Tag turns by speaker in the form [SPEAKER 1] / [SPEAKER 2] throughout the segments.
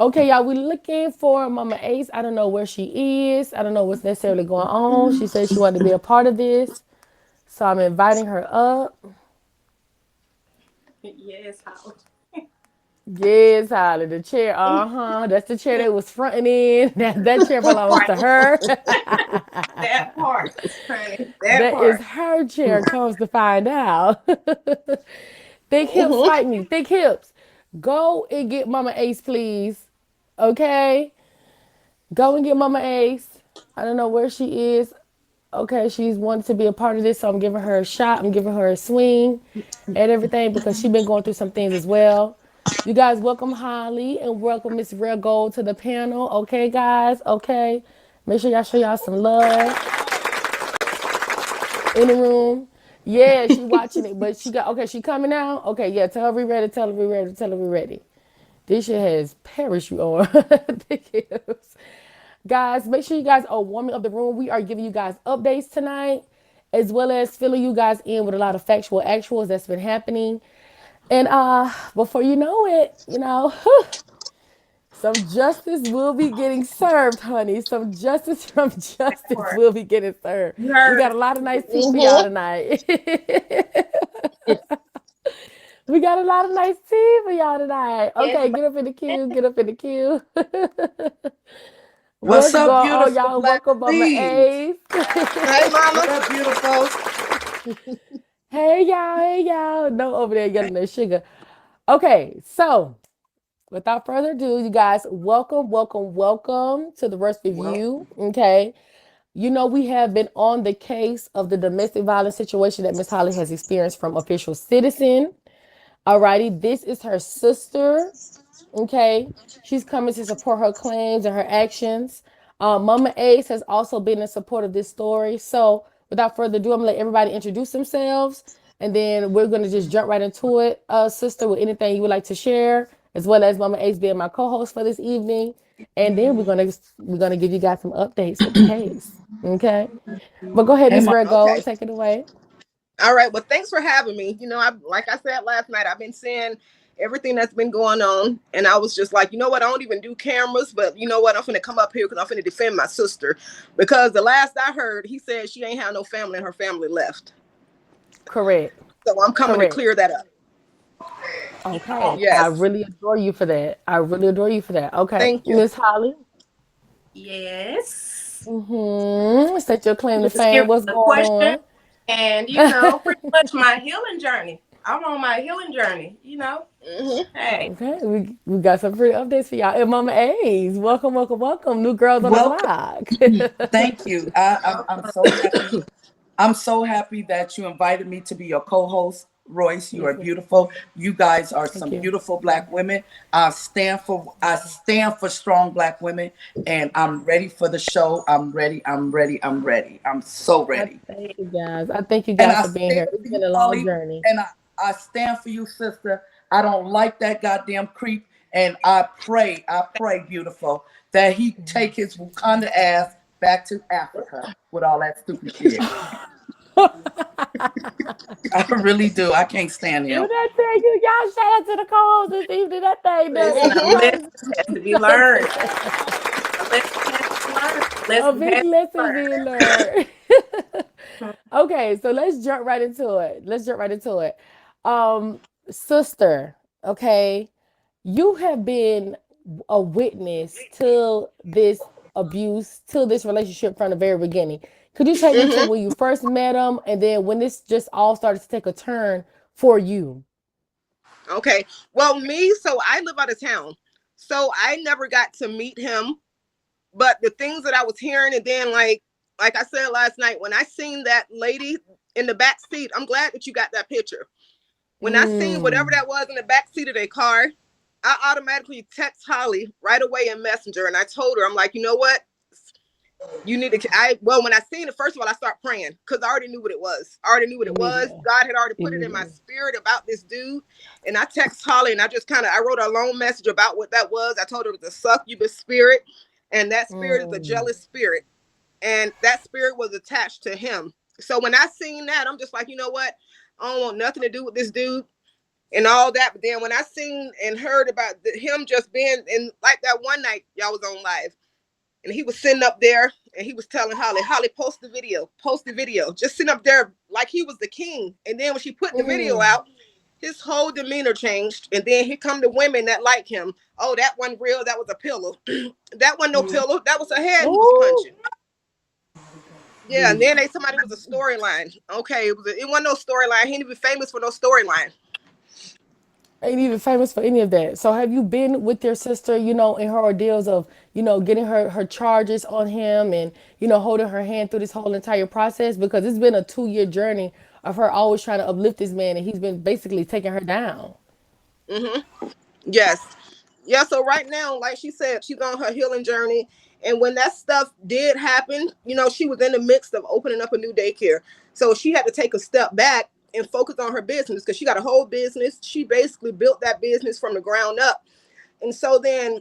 [SPEAKER 1] Okay, y'all, we looking for Mama Ace. I don't know where she is. I don't know what's necessarily going on. She said she wanted to be a part of this. So I'm inviting her up.
[SPEAKER 2] Yes, Holly.
[SPEAKER 1] Yes, Holly, the chair. Uh-huh. That's the chair that was fronting in. That chair belongs to
[SPEAKER 2] Right.
[SPEAKER 1] her.
[SPEAKER 2] That part, honey. That
[SPEAKER 1] That is
[SPEAKER 2] part.
[SPEAKER 1] her chair, comes to find out. Thick hips
[SPEAKER 3] Mhm.
[SPEAKER 1] fight me. Thick hips. Go and get Mama Ace, please. Okay? Go and get Mama Ace. I don't know where she is. Okay, she's wanted to be a part of this, so I'm giving her a shot. I'm giving her a swing and everything because she's been going through some things as well. You guys, welcome Holly and welcome Miss Rare Gold to the panel. Okay, guys. Okay, make sure y'all show y'all some love in the room. Yeah, she watching it, but she got okay. She coming out. Okay, yeah. Tell her we ready. Tell her we ready. Tell her we ready. This shit has parachute on. Guys, make sure you guys are warming up the room. We are giving you guys updates tonight, as well as filling you guys in with a lot of factual actuals that's been happening. And before you know it, some justice will be getting served, honey. Some justice from
[SPEAKER 2] That
[SPEAKER 1] justice
[SPEAKER 2] part.
[SPEAKER 1] will be getting served.
[SPEAKER 2] You
[SPEAKER 1] We got
[SPEAKER 2] heard.
[SPEAKER 1] a lot of nice tea for y'all
[SPEAKER 3] Mhm.
[SPEAKER 1] tonight. We got a lot of nice tea for y'all tonight.
[SPEAKER 2] Yes,
[SPEAKER 1] Okay, get up in the queue. Get up in the queue.
[SPEAKER 4] What's
[SPEAKER 1] What's going
[SPEAKER 4] up,
[SPEAKER 1] on,
[SPEAKER 4] beautiful
[SPEAKER 1] y'all?
[SPEAKER 4] black
[SPEAKER 1] Welcome, Mama
[SPEAKER 4] queens?
[SPEAKER 1] Ace.
[SPEAKER 3] Hey,
[SPEAKER 4] What
[SPEAKER 3] mama.
[SPEAKER 4] up, beautiful?
[SPEAKER 1] Hey, y'all. Hey, y'all. No, over there yelling at sugar. Okay, so without further ado, you guys, welcome, welcome, welcome to the Rush
[SPEAKER 4] Well,
[SPEAKER 1] Review. Okay. We have been on the case of the domestic violence situation that Miss Holly has experienced from official citizen. Alrighty, this is her sister. Okay, she's coming to support her claims and her actions. Mama Ace has also been in support of this story. So, without further ado, I'm gonna let everybody introduce themselves, and then we're gonna just jump right into it. Sister, with anything you would like to share, as well as Mama Ace being my co-host for this evening, and then we're gonna give you guys some updates with the case. Okay, but go ahead,
[SPEAKER 4] hey,
[SPEAKER 1] Miss
[SPEAKER 4] my,
[SPEAKER 1] Red Gold,
[SPEAKER 3] Okay.
[SPEAKER 1] take it away.
[SPEAKER 3] All right. Well, thanks for having me. I like I said last night, I've been seeing everything that's been going on, and I was just like, you know what? I don't even do cameras, but you know what? I'm finna come up here because I'm finna defend my sister. Because the last I heard, he said she ain't had no family, and her family left.
[SPEAKER 1] Correct,
[SPEAKER 3] So I'm coming to
[SPEAKER 1] correct.
[SPEAKER 3] clear that up.
[SPEAKER 1] Okay, I
[SPEAKER 3] Yes.
[SPEAKER 1] really adore you for that. I really adore you for that. Okay,
[SPEAKER 3] Thank you.
[SPEAKER 1] Miss Holly.
[SPEAKER 2] yes.
[SPEAKER 1] State your claim to
[SPEAKER 2] Just
[SPEAKER 1] fame.
[SPEAKER 2] give
[SPEAKER 1] What's
[SPEAKER 2] a
[SPEAKER 1] going
[SPEAKER 2] question,
[SPEAKER 1] on?
[SPEAKER 2] and pretty much my healing journey. I'm on my healing journey.
[SPEAKER 3] Hmm.
[SPEAKER 2] Hey,
[SPEAKER 1] Okay, we got some free updates for y'all. And Mama A's, welcome, welcome, welcome. New girls on the
[SPEAKER 4] welcome.
[SPEAKER 1] block.
[SPEAKER 4] Thank you. I'm so happy. I'm so happy that you invited me to be your co-host. Royce, you are
[SPEAKER 1] Yes, ma'am.
[SPEAKER 4] beautiful. You guys are
[SPEAKER 1] Thank
[SPEAKER 4] some
[SPEAKER 1] you.
[SPEAKER 4] beautiful black women. I stand for strong black women, and I'm ready for the show. I'm ready. I'm ready. I'm ready. I'm so
[SPEAKER 1] I
[SPEAKER 4] ready.
[SPEAKER 1] thank you guys. I thank you
[SPEAKER 4] And
[SPEAKER 1] guys
[SPEAKER 4] I
[SPEAKER 1] for being
[SPEAKER 4] stand
[SPEAKER 1] here. It's
[SPEAKER 4] for
[SPEAKER 1] been
[SPEAKER 4] you,
[SPEAKER 1] a long
[SPEAKER 4] Holly.
[SPEAKER 1] journey.
[SPEAKER 4] And I stand for you, sister. I don't like that goddamn creep. And I pray, beautiful, that he take his Wakanda ass back to Africa with all that stupid shit. I really do. I can't stand
[SPEAKER 1] When
[SPEAKER 4] him.
[SPEAKER 1] I tell you, y'all shout out to the co-host this evening. That thing done
[SPEAKER 2] listen, a
[SPEAKER 3] Hmm.
[SPEAKER 2] lesson
[SPEAKER 1] exploded.
[SPEAKER 2] has to be learned. A lesson has to be learned. A
[SPEAKER 1] A
[SPEAKER 2] lesson
[SPEAKER 1] big
[SPEAKER 2] has to be
[SPEAKER 1] lesson
[SPEAKER 2] learned.
[SPEAKER 1] being learned. Okay, so let's jump right into it. Let's jump right into it. Sister, okay, you have been a witness to this abuse, to this relationship from the very beginning. Could you take me to
[SPEAKER 3] Hmm.
[SPEAKER 1] when you first met him and then when this just all started to take a turn for you?
[SPEAKER 3] Okay. Well, me, so I live out of town. So I never got to meet him. But the things that I was hearing, and then like I said last night, when I seen that lady in the back seat, I'm glad that you got that picture. When I seen whatever
[SPEAKER 1] Mm.
[SPEAKER 3] that was in the back seat of their car, I automatically text Holly right away in Messenger, and I told her, I'm like, you know what? You need to. When I seen it, first of all, I start praying because I already knew what it was. I already knew what it was.
[SPEAKER 1] Immediately.
[SPEAKER 3] God had already put it in my
[SPEAKER 1] Immediately.
[SPEAKER 3] spirit about this dude, and I text Holly, and I just I wrote a long message about what that was. I told her it was a succubus spirit, and that spirit is a
[SPEAKER 1] Mm.
[SPEAKER 3] jealous spirit, and that spirit was attached to him. So when I seen that, I'm just like, you know what? I don't want nothing to do with this dude. and all that. But then when I seen and heard about him just being in, like that one night y'all was on live, and he was sitting up there and he was telling Holly, post the video, just sitting up there like he was the king. And then when she put the video
[SPEAKER 1] Mm.
[SPEAKER 3] out, his whole demeanor changed. And then here come the women that like him. Oh, that wasn't real. That was a pillow. That wasn't no pillow. That was a head he was
[SPEAKER 1] Ooh.
[SPEAKER 3] punching. Yeah, and then they somebody was a storyline. Okay, it wasn't no storyline. He ain't even famous for no storyline.
[SPEAKER 1] Ain't even famous for any of that. So have you been with your sister, in her ordeals of, getting her charges on him and, holding her hand through this whole entire process? Because it's been a 2-year journey of her always trying to uplift this man and he's been basically taking her down.
[SPEAKER 3] Mm-hmm. Yes. Yeah, so right now, like she said, she's on her healing journey. And when that stuff did happen, she was in the midst of opening up a new daycare. So she had to take a step back and focus on her business because she got a whole business. She basically built that business from the ground up. And so then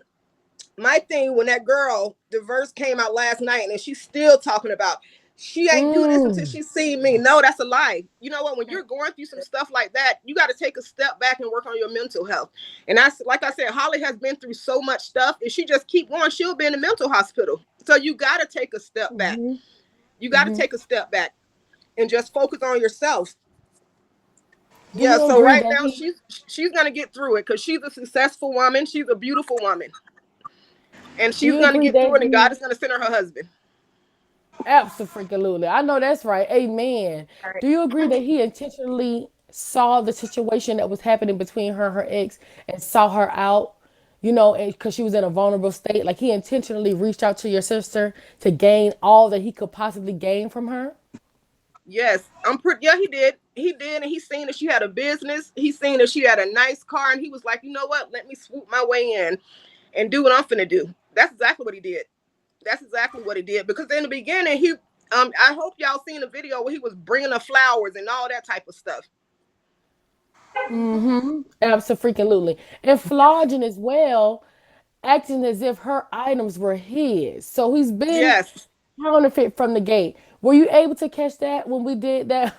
[SPEAKER 3] my thing, when that girl, the verse came out last night and she's still talking about she ain't do this until
[SPEAKER 1] Mm.
[SPEAKER 3] she seen me. No, that's a lie. You know what? When you're going through some stuff like that, you got to take a step back and work on your mental health. And that's, like I said, Holly has been through so much stuff. If she just keep going, she'll be in the mental hospital. So you got to take a step back. You got to take a step back and just focus on yourself.
[SPEAKER 1] Do
[SPEAKER 3] Yeah.
[SPEAKER 1] you
[SPEAKER 3] So
[SPEAKER 1] agree
[SPEAKER 3] right
[SPEAKER 1] that
[SPEAKER 3] now
[SPEAKER 1] he
[SPEAKER 3] she's gonna get through it because she's a successful woman. She's a beautiful woman, and
[SPEAKER 1] do
[SPEAKER 3] she's
[SPEAKER 1] you
[SPEAKER 3] gonna
[SPEAKER 1] agree
[SPEAKER 3] get
[SPEAKER 1] that
[SPEAKER 3] through it. And God
[SPEAKER 1] he
[SPEAKER 3] is gonna send her husband.
[SPEAKER 1] absolutely, I know that's right. Amen. Do you agree that he intentionally saw the situation that was happening between her and her ex and saw her out, because she was in a vulnerable state? Like he intentionally reached out to your sister to gain all that he could possibly gain from her?
[SPEAKER 3] Yes, I'm pretty. Yeah, he did. He did, and he seen that she had a business. He seen that she had a nice car, and he was like, you know what? Let me swoop my way in and do what I'm finna do. That's exactly what he did. That's exactly what he did. Because in the beginning, I hope y'all seen the video where he was bringing her flowers and all that type of stuff.
[SPEAKER 1] Absolutely. And flogging as well, acting as if her items were his. So he's been
[SPEAKER 3] Yes,
[SPEAKER 1] counterfeit from the gate. Were you able to catch that when we did that?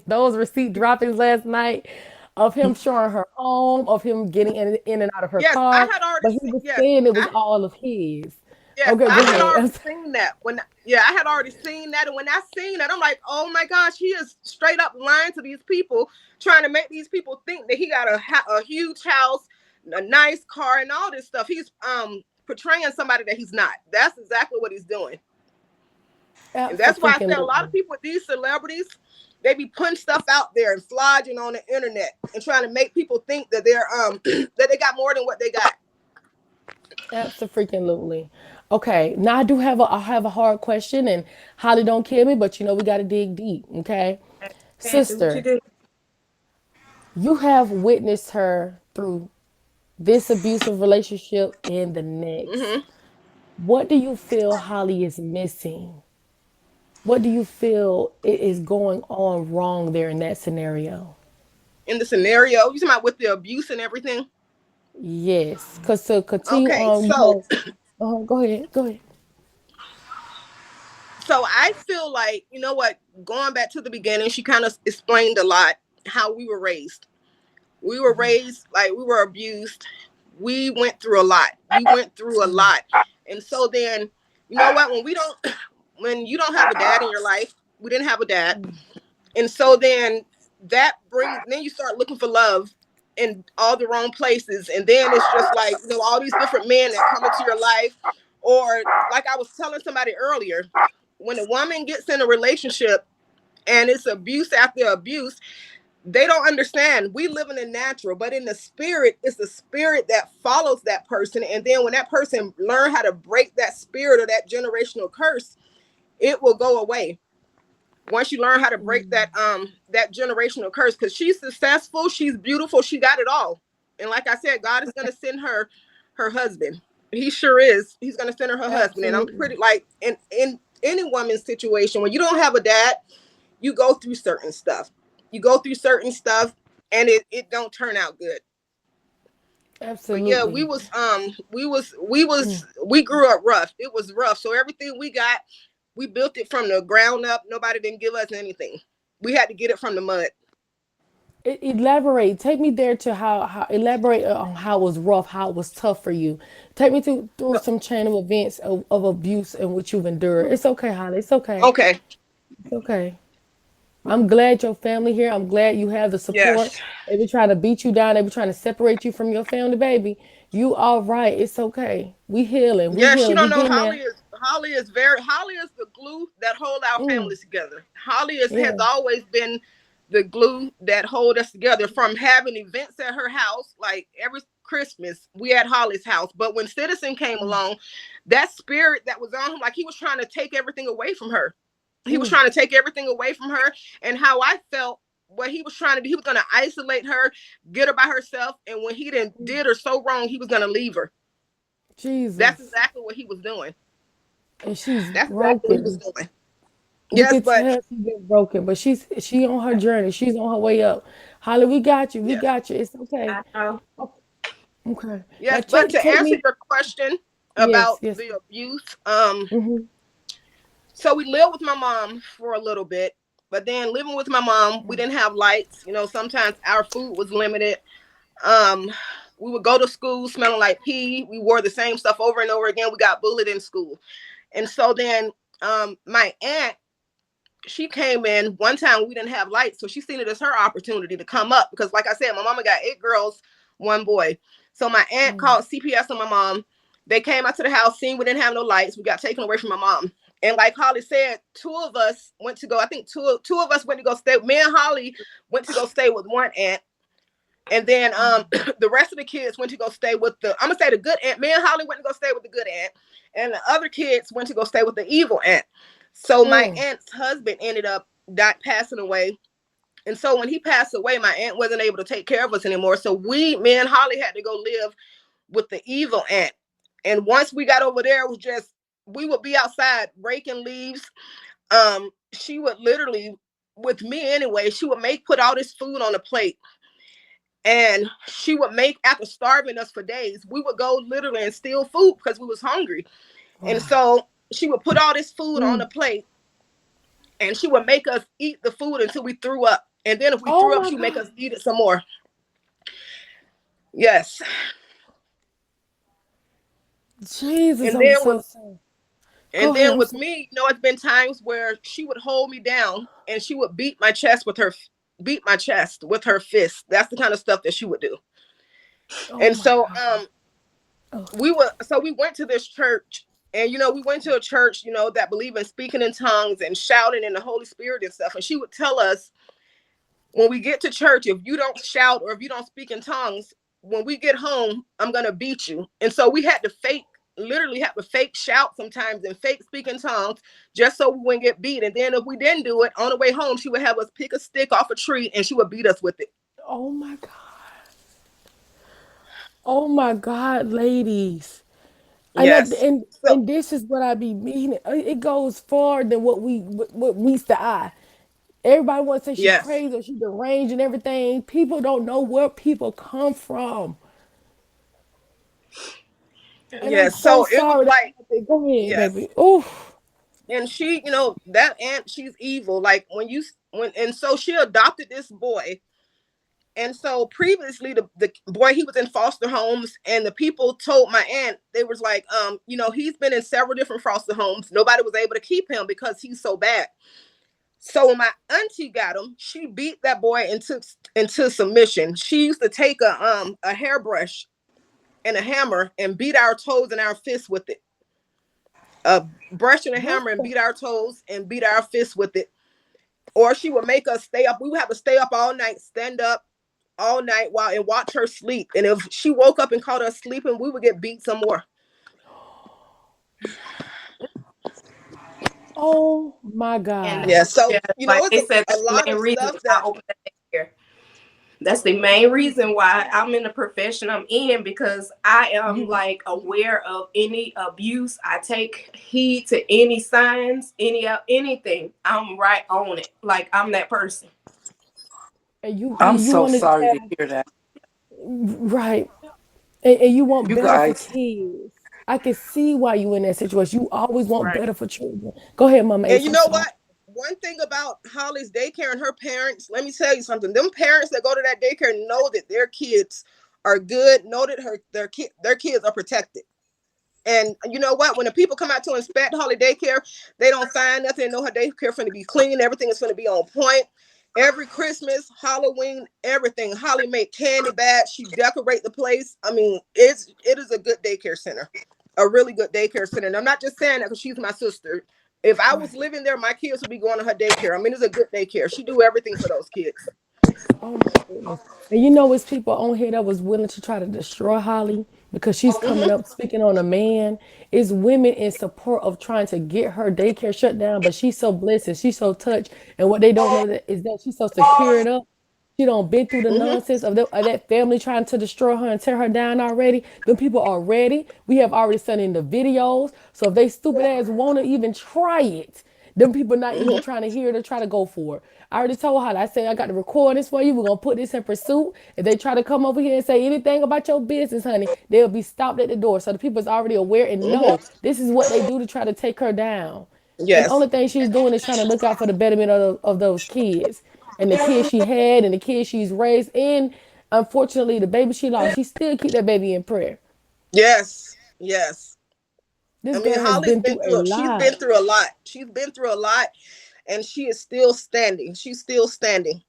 [SPEAKER 1] Those receipt droppings last night of him showing her home, of him getting in and out of her
[SPEAKER 3] yes, I
[SPEAKER 1] car,
[SPEAKER 3] had already
[SPEAKER 1] but he
[SPEAKER 3] seen.
[SPEAKER 1] was
[SPEAKER 3] Yes,
[SPEAKER 1] saying it was
[SPEAKER 3] I
[SPEAKER 1] all of his.
[SPEAKER 3] Yes,
[SPEAKER 1] Okay,
[SPEAKER 3] I
[SPEAKER 1] go
[SPEAKER 3] had already
[SPEAKER 1] ahead.
[SPEAKER 3] seen that. I had already seen that, and when I seen that, I'm like, oh my gosh, he is straight up lying to these people, trying to make these people think that he got a huge house, a nice car, and all this stuff. He's portraying somebody that he's not. That's exactly what he's doing, and that's why I said a lot of
[SPEAKER 1] Absolutely.
[SPEAKER 3] people with these celebrities, they be putting stuff out there and flogging on the internet and trying to make people think that they're that they got more than what they got.
[SPEAKER 1] Absolutely. Okay, now I have a hard question, and Holly, don't kill me, but we got to dig deep. Okay,
[SPEAKER 2] And do what you
[SPEAKER 1] sister,
[SPEAKER 2] do.
[SPEAKER 1] you have witnessed her through this abusive relationship and the next.
[SPEAKER 3] Hmm.
[SPEAKER 1] What do you feel Holly is missing? What do you feel is going on wrong there in that scenario?
[SPEAKER 3] In the scenario, you talking about with the abuse and everything.
[SPEAKER 1] Yes, because to continue
[SPEAKER 3] Okay,
[SPEAKER 1] on,
[SPEAKER 3] so
[SPEAKER 1] go ahead, go ahead.
[SPEAKER 3] I feel like, you know what, going back to the beginning, she kind of explained a lot how we were raised. We were raised like we were abused. We went through a lot. We went through a lot. And so then, you know what, when we don't when you don't have a dad in your life, we didn't have a dad. And so then then you start looking for love in all the wrong places. And then it's just like, all these different men that come into your life. Or like I was telling somebody earlier, when a woman gets in a relationship and it's abuse after abuse, they don't understand. We live in the natural, but in the spirit, it's the spirit that follows that person. And then when that person learn how to break that spirit or that generational curse, it will go away once you learn how to break that generational curse. Because she's successful, she's beautiful, she got it all. And like I said, God is going to send her husband. He sure is. He's going to send her husband. And I'm
[SPEAKER 1] Absolutely.
[SPEAKER 3] pretty like in any woman's situation, when you don't have a dad, you go through certain stuff. You go through certain stuff, and it don't turn out good. But yeah,
[SPEAKER 1] Absolutely.
[SPEAKER 3] we grew up rough. It was rough. So everything we got, we built it from the ground up. Nobody didn't give us anything. We had to get it from the mud.
[SPEAKER 1] Elaborate. Take me there to how elaborate on how it was rough, how it was tough for you. Take me through
[SPEAKER 3] So,
[SPEAKER 1] some chain of events of abuse and what you've endured. It's okay, Holly. It's okay.
[SPEAKER 3] okay.
[SPEAKER 1] It's okay. I'm glad your family here. I'm glad you have the support.
[SPEAKER 3] Yes.
[SPEAKER 1] They be trying to beat you down. They be trying to separate you from your family, baby. You all right. It's okay. We healing. We
[SPEAKER 3] Yes, you
[SPEAKER 1] healing. We
[SPEAKER 3] don't know.
[SPEAKER 1] getting there.
[SPEAKER 3] Holly is the glue that hold our
[SPEAKER 1] Mm,
[SPEAKER 3] families together. Holly is has
[SPEAKER 1] yeah.
[SPEAKER 3] always been the glue that hold us together. From having events at her house, like every Christmas, we at Holly's house. But when Citizen came along, that spirit that was on him, like he was trying to take everything away from her. He was
[SPEAKER 1] Mm,
[SPEAKER 3] trying to take everything away from her. And how I felt, what he was trying to do, he was going to isolate her, get her by herself. And when he did her so wrong, he was going to leave her. That's
[SPEAKER 1] Jesus.
[SPEAKER 3] exactly what he was doing.
[SPEAKER 1] And she's
[SPEAKER 3] That's exactly what he was
[SPEAKER 1] broken.
[SPEAKER 3] doing.
[SPEAKER 1] You
[SPEAKER 3] Yes,
[SPEAKER 1] could
[SPEAKER 3] but
[SPEAKER 1] tell she's been broken, but she on her journey. She's on her way up. Holly, we got you. We
[SPEAKER 3] yes,
[SPEAKER 1] got you. It's okay.
[SPEAKER 2] I know.
[SPEAKER 1] Okay. Now
[SPEAKER 3] yes. But to
[SPEAKER 1] take
[SPEAKER 3] answer
[SPEAKER 1] me.
[SPEAKER 3] your question
[SPEAKER 1] Yes,
[SPEAKER 3] about
[SPEAKER 1] yes.
[SPEAKER 3] the abuse,
[SPEAKER 1] Mm-hmm.
[SPEAKER 3] so we lived with my mom for a little bit, but then living with my mom, we didn't have lights. You know, sometimes our food was limited. Um, we would go to school smelling like pee. We wore the same stuff over and over again. We got bullied in school, and so then my aunt, she came in one time, we didn't have lights, so she seen it as her opportunity to come up because, like I said, my mama got 8 girls, 1 boy. So my aunt called CPS on my mom. They came out to the house, seen we didn't have no lights. We got taken away from my mom. And like Holly said, two of us went to go. I think two of us went to go stay. Me and Holly went to go stay with one aunt, and then the rest of the kids went to go stay with the, I'm gonna say, the good aunt. Me and Holly went to go stay with the good aunt, and the other kids went to go stay with the evil aunt. So my
[SPEAKER 1] Mm.
[SPEAKER 3] aunt's husband ended up passing away. And so when he passed away, my aunt wasn't able to take care of us anymore. So me and Holly had to go live with the evil aunt. And once we got over there, it was just, we would be outside raking leaves. She would literally, with me anyway, she would put all this food on a plate, and she would make, after starving us for days, we would go literally and steal food because we was hungry. And
[SPEAKER 1] Wow.
[SPEAKER 3] so she would put all this food on
[SPEAKER 1] Mm.
[SPEAKER 3] the plate, and she would make us eat the food until we threw up. And then if we
[SPEAKER 1] Oh
[SPEAKER 3] threw up,
[SPEAKER 1] my
[SPEAKER 3] she'd make
[SPEAKER 1] God.
[SPEAKER 3] us eat it some more. Yes.
[SPEAKER 1] Jesus,
[SPEAKER 3] And
[SPEAKER 1] I'm
[SPEAKER 3] then
[SPEAKER 1] so
[SPEAKER 3] with
[SPEAKER 1] sorry.
[SPEAKER 3] and
[SPEAKER 1] Go ahead.
[SPEAKER 3] then
[SPEAKER 1] I'm
[SPEAKER 3] with
[SPEAKER 1] so
[SPEAKER 3] me, it's been times where she would hold me down and she would beat my chest with her fist. That's the kind of stuff that she would do.
[SPEAKER 1] Oh
[SPEAKER 3] And
[SPEAKER 1] my
[SPEAKER 3] so
[SPEAKER 1] God. Oh,
[SPEAKER 3] we went to this church, and we went to a church, that believe in speaking in tongues and shouting in the Holy Spirit and stuff. And she would tell us, when we get to church, if you don't shout or if you don't speak in tongues, when we get home, I'm gonna beat you. And so we had to literally have to fake shout sometimes and fake speak in tongues just so we wouldn't get beat. And then if we didn't do it, on the way home, she would have us pick a stick off a tree and she would beat us with it.
[SPEAKER 1] oh my God. Oh my God, ladies. And I,
[SPEAKER 3] Yes.
[SPEAKER 1] and
[SPEAKER 3] So
[SPEAKER 1] and this is what I be meaning. It goes far than what meets the eye. Everybody wants to say she
[SPEAKER 3] yes,
[SPEAKER 1] crazy or she deranged and everything. People don't know where people come from. And I'm
[SPEAKER 3] yes.
[SPEAKER 1] so
[SPEAKER 3] So it was
[SPEAKER 1] sorry that
[SPEAKER 3] like,
[SPEAKER 1] happened. Go ahead,
[SPEAKER 3] yes.
[SPEAKER 1] baby. Oof.
[SPEAKER 3] And she, that aunt, she's evil. Like and so she adopted this boy. And so previously, the boy, he was in foster homes, and the people told my aunt, they was like, he's been in several different foster homes. Nobody was able to keep him because he's so bad. So when my auntie got him, she beat that boy into submission. She used to take a hairbrush and a hammer and beat our toes and our fists with it. A brush and a
[SPEAKER 1] What
[SPEAKER 3] hammer and
[SPEAKER 1] the?
[SPEAKER 3] beat our toes and beat our fists with it. Or she would make us stay up. We would have to stay up all night, stand up all night while and watch her sleep. And if she woke up and caught us sleeping, we would get beat some more.
[SPEAKER 1] Oh my
[SPEAKER 2] And
[SPEAKER 1] God.
[SPEAKER 3] Yeah. So
[SPEAKER 2] yeah, like
[SPEAKER 3] it's
[SPEAKER 2] they said,
[SPEAKER 3] a
[SPEAKER 2] that's the
[SPEAKER 3] lot
[SPEAKER 2] main
[SPEAKER 3] of
[SPEAKER 2] reason
[SPEAKER 3] stuff
[SPEAKER 2] why I
[SPEAKER 3] that.
[SPEAKER 2] opened that daycare. That's the main reason why I'm in the profession I'm in, because I am
[SPEAKER 1] You
[SPEAKER 2] like aware of any abuse. I take heed to any signs, anything. I'm right on it. Like I'm that person.
[SPEAKER 1] and you
[SPEAKER 4] I'm
[SPEAKER 1] you
[SPEAKER 4] so
[SPEAKER 1] wanted to
[SPEAKER 4] sorry to
[SPEAKER 1] have
[SPEAKER 4] hear that.
[SPEAKER 1] right. And you want
[SPEAKER 4] You
[SPEAKER 1] better for
[SPEAKER 4] guys,
[SPEAKER 1] kids. I can see why you in that situation. You always want
[SPEAKER 2] Right.
[SPEAKER 1] better for children. Go ahead, Mama
[SPEAKER 3] And
[SPEAKER 1] Ace.
[SPEAKER 3] you
[SPEAKER 1] I'm
[SPEAKER 3] know
[SPEAKER 1] sorry.
[SPEAKER 3] what? one thing about Holly's daycare and her parents, let me tell you something. Them parents that go to that daycare know that their kids are good, know that their kids are protected. And you know what? When the people come out to inspect Holly daycare, they don't find nothing. They know her daycare going to be clean. Everything is going to be on point. Every Christmas, Halloween, everything. Holly make candy bags. She decorate the place. I mean, it is a good daycare center, a really good daycare center. And I'm not just saying that because she's my sister. If I was
[SPEAKER 1] Right.
[SPEAKER 3] living there, my kids would be going to her daycare. I mean, it's a good daycare. She do everything for those kids.
[SPEAKER 1] Oh my goodness. And you know, it's people on here that was willing to try to destroy Holly because she's coming
[SPEAKER 3] Hmm.
[SPEAKER 1] up speaking on a man. It's women in support of trying to get her daycare shut down, but she's so blessed and she's so touched. And what they don't know that is that she's so secured up. She don't been through the
[SPEAKER 3] Hmm.
[SPEAKER 1] nonsense of that family trying to destroy her and tear her down already. Them people are ready. We have already sent in the videos. So if they stupid ass want to even try it, them people not even
[SPEAKER 3] Hmm.
[SPEAKER 1] trying to hear it or try to go for it. I already told her. I said I got the recordings for you. We're gonna put this in pursuit. If they try to come over here and say anything about your business, honey, they'll be stopped at the door. So the people's already aware and know
[SPEAKER 3] Hmm.
[SPEAKER 1] this is what they do to try to take her down. And the
[SPEAKER 3] Yes.
[SPEAKER 1] only thing she's doing is trying to look out for the betterment of those kids and the kids she had and the kids she's raised. And unfortunately, the baby she lost, she still keep that baby in prayer.
[SPEAKER 3] Yes. Yes.
[SPEAKER 1] This
[SPEAKER 3] I mean,
[SPEAKER 1] girl has
[SPEAKER 3] Holly's
[SPEAKER 1] been
[SPEAKER 3] been
[SPEAKER 1] through a
[SPEAKER 3] through. She's
[SPEAKER 1] lot.
[SPEAKER 3] been through a lot. She's been through a lot, and she is still standing. She's still standing.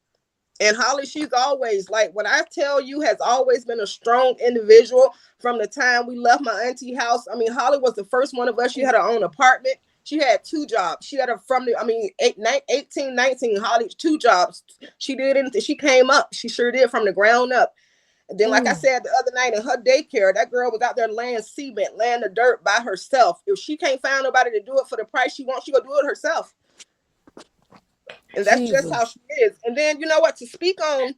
[SPEAKER 3] And Holly, she's always like what I tell you has always been a strong individual from the time we left my auntie house. I mean, Holly was the first one of us. She had her own apartment. She had two jobs. She had her from the, I mean, 18, 19, Holly, two jobs. She did anything. She came up. She sure did from the ground up. And then, like I said the other night in her daycare, that girl was out there laying cement, laying the dirt by herself. If she can't find nobody to do it for the price she wants, she gonna do it herself. And that's just how
[SPEAKER 1] Jesus.
[SPEAKER 3] she is. And then, you know what? To speak on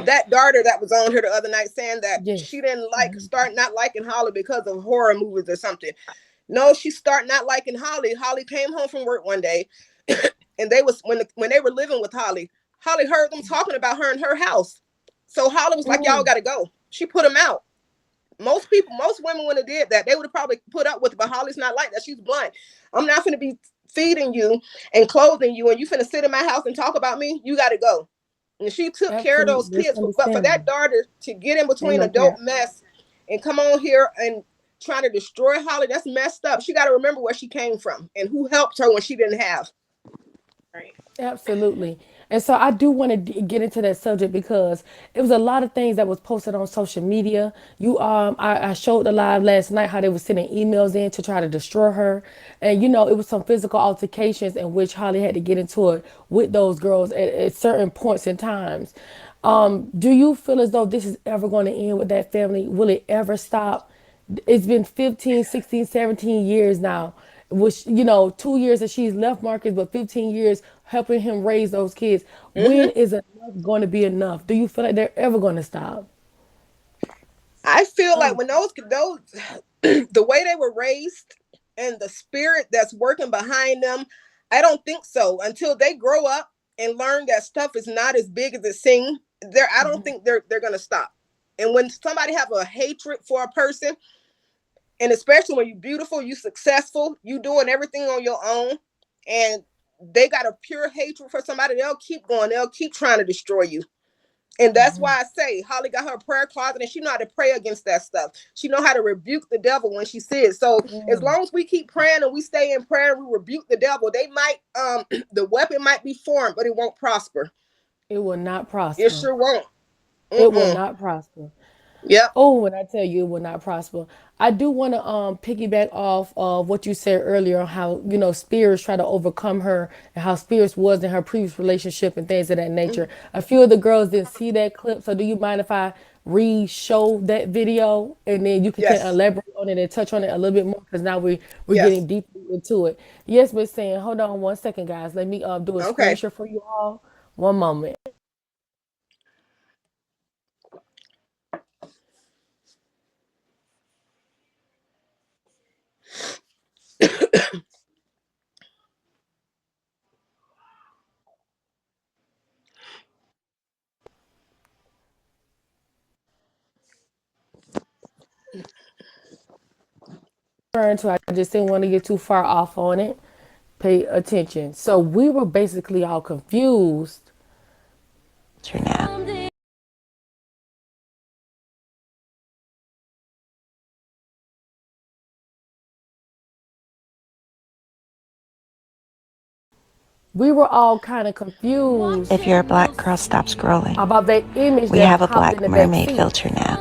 [SPEAKER 3] that daughter that was on here the other night saying that
[SPEAKER 1] Yes.
[SPEAKER 3] she didn't start not liking Holly because of horror movies or something. No, she started not liking Holly. Holly came home from work one day, and they was when they were living with Holly. Holly heard them talking about her in her house. So Holly was like, "Y'all got to go." She put them out. Most people, most women would have did that. They would have probably put up with it, but Holly's not like that. She's blunt. I'm not finna be feeding you and clothing you, and you finna sit in my house and talk about me. You got to go. And she took care of those
[SPEAKER 1] Absolutely. That's
[SPEAKER 3] kids. But for
[SPEAKER 1] understandable.
[SPEAKER 3] that daughter to get in
[SPEAKER 1] Ain't
[SPEAKER 3] between
[SPEAKER 1] no
[SPEAKER 3] adult
[SPEAKER 1] care.
[SPEAKER 3] mess and come on here and try to destroy Holly, that's messed up. She got to remember where she came from and who helped her when she didn't have.
[SPEAKER 2] Right.
[SPEAKER 1] Absolutely. And so I do want to get into that subject because it was a lot of things that was posted on social media. I showed the live last night how they were sending emails in to try to destroy her, and you know it was some physical altercations in which Holly had to get into it with those girls at certain points in times. Do you feel as though this is ever going to end with that family? Will it ever stop? It's been 15, 16, 17 years now, which, you know, 2 years that she's left Marcus, but 15 years helping him raise those kids. When
[SPEAKER 3] Hmm.
[SPEAKER 1] is enough going to be enough? Do you feel like they're ever going to stop?
[SPEAKER 3] I feel like
[SPEAKER 1] Um,
[SPEAKER 3] when those the way they were raised and the spirit that's working behind them, I don't think so until they grow up and learn that stuff is not as big as it seems. I don't think they're gonna stop. And when somebody have a hatred for a person, and especially when you're beautiful, you successful, you doing everything on your own, and they got a pure hatred for somebody, they'll keep going. They'll keep trying to destroy you. And that's why I say Holly got her prayer closet and she know how to pray against that stuff. She know how to rebuke the devil when she sees it. So as long as we keep praying and we stay in prayer and we rebuke the devil, they might the weapon might be formed, but it won't prosper.
[SPEAKER 1] it will not
[SPEAKER 3] It
[SPEAKER 1] prosper.
[SPEAKER 3] sure won't.
[SPEAKER 1] It will
[SPEAKER 3] Mm-mm.
[SPEAKER 1] not prosper.
[SPEAKER 3] Yep.
[SPEAKER 1] Oh, when I tell you it will not prosper. I do want to piggyback off of what you said earlier on how, you know, spirits try to overcome her and how spirits was in her previous relationship and things of that nature. A few of the girls didn't see that clip, so do you mind if I re-show that video and then you can
[SPEAKER 3] Yes.
[SPEAKER 1] elaborate on it and touch on it a little bit more because now we're
[SPEAKER 3] Yes.
[SPEAKER 1] getting deeply into it. Yes, Miss Saying, hold on one second, guys. Let me do a screen
[SPEAKER 3] Okay.
[SPEAKER 1] share for you all. One moment. To I just didn't want to get too far off on it. Pay attention. So we were basically all confused. We were all kind of confused
[SPEAKER 5] If you're a black girl, stop scrolling.
[SPEAKER 1] about that image
[SPEAKER 5] We
[SPEAKER 1] that
[SPEAKER 5] have a
[SPEAKER 1] popped in
[SPEAKER 5] black
[SPEAKER 1] the back
[SPEAKER 5] mermaid
[SPEAKER 1] seat.
[SPEAKER 5] filter now.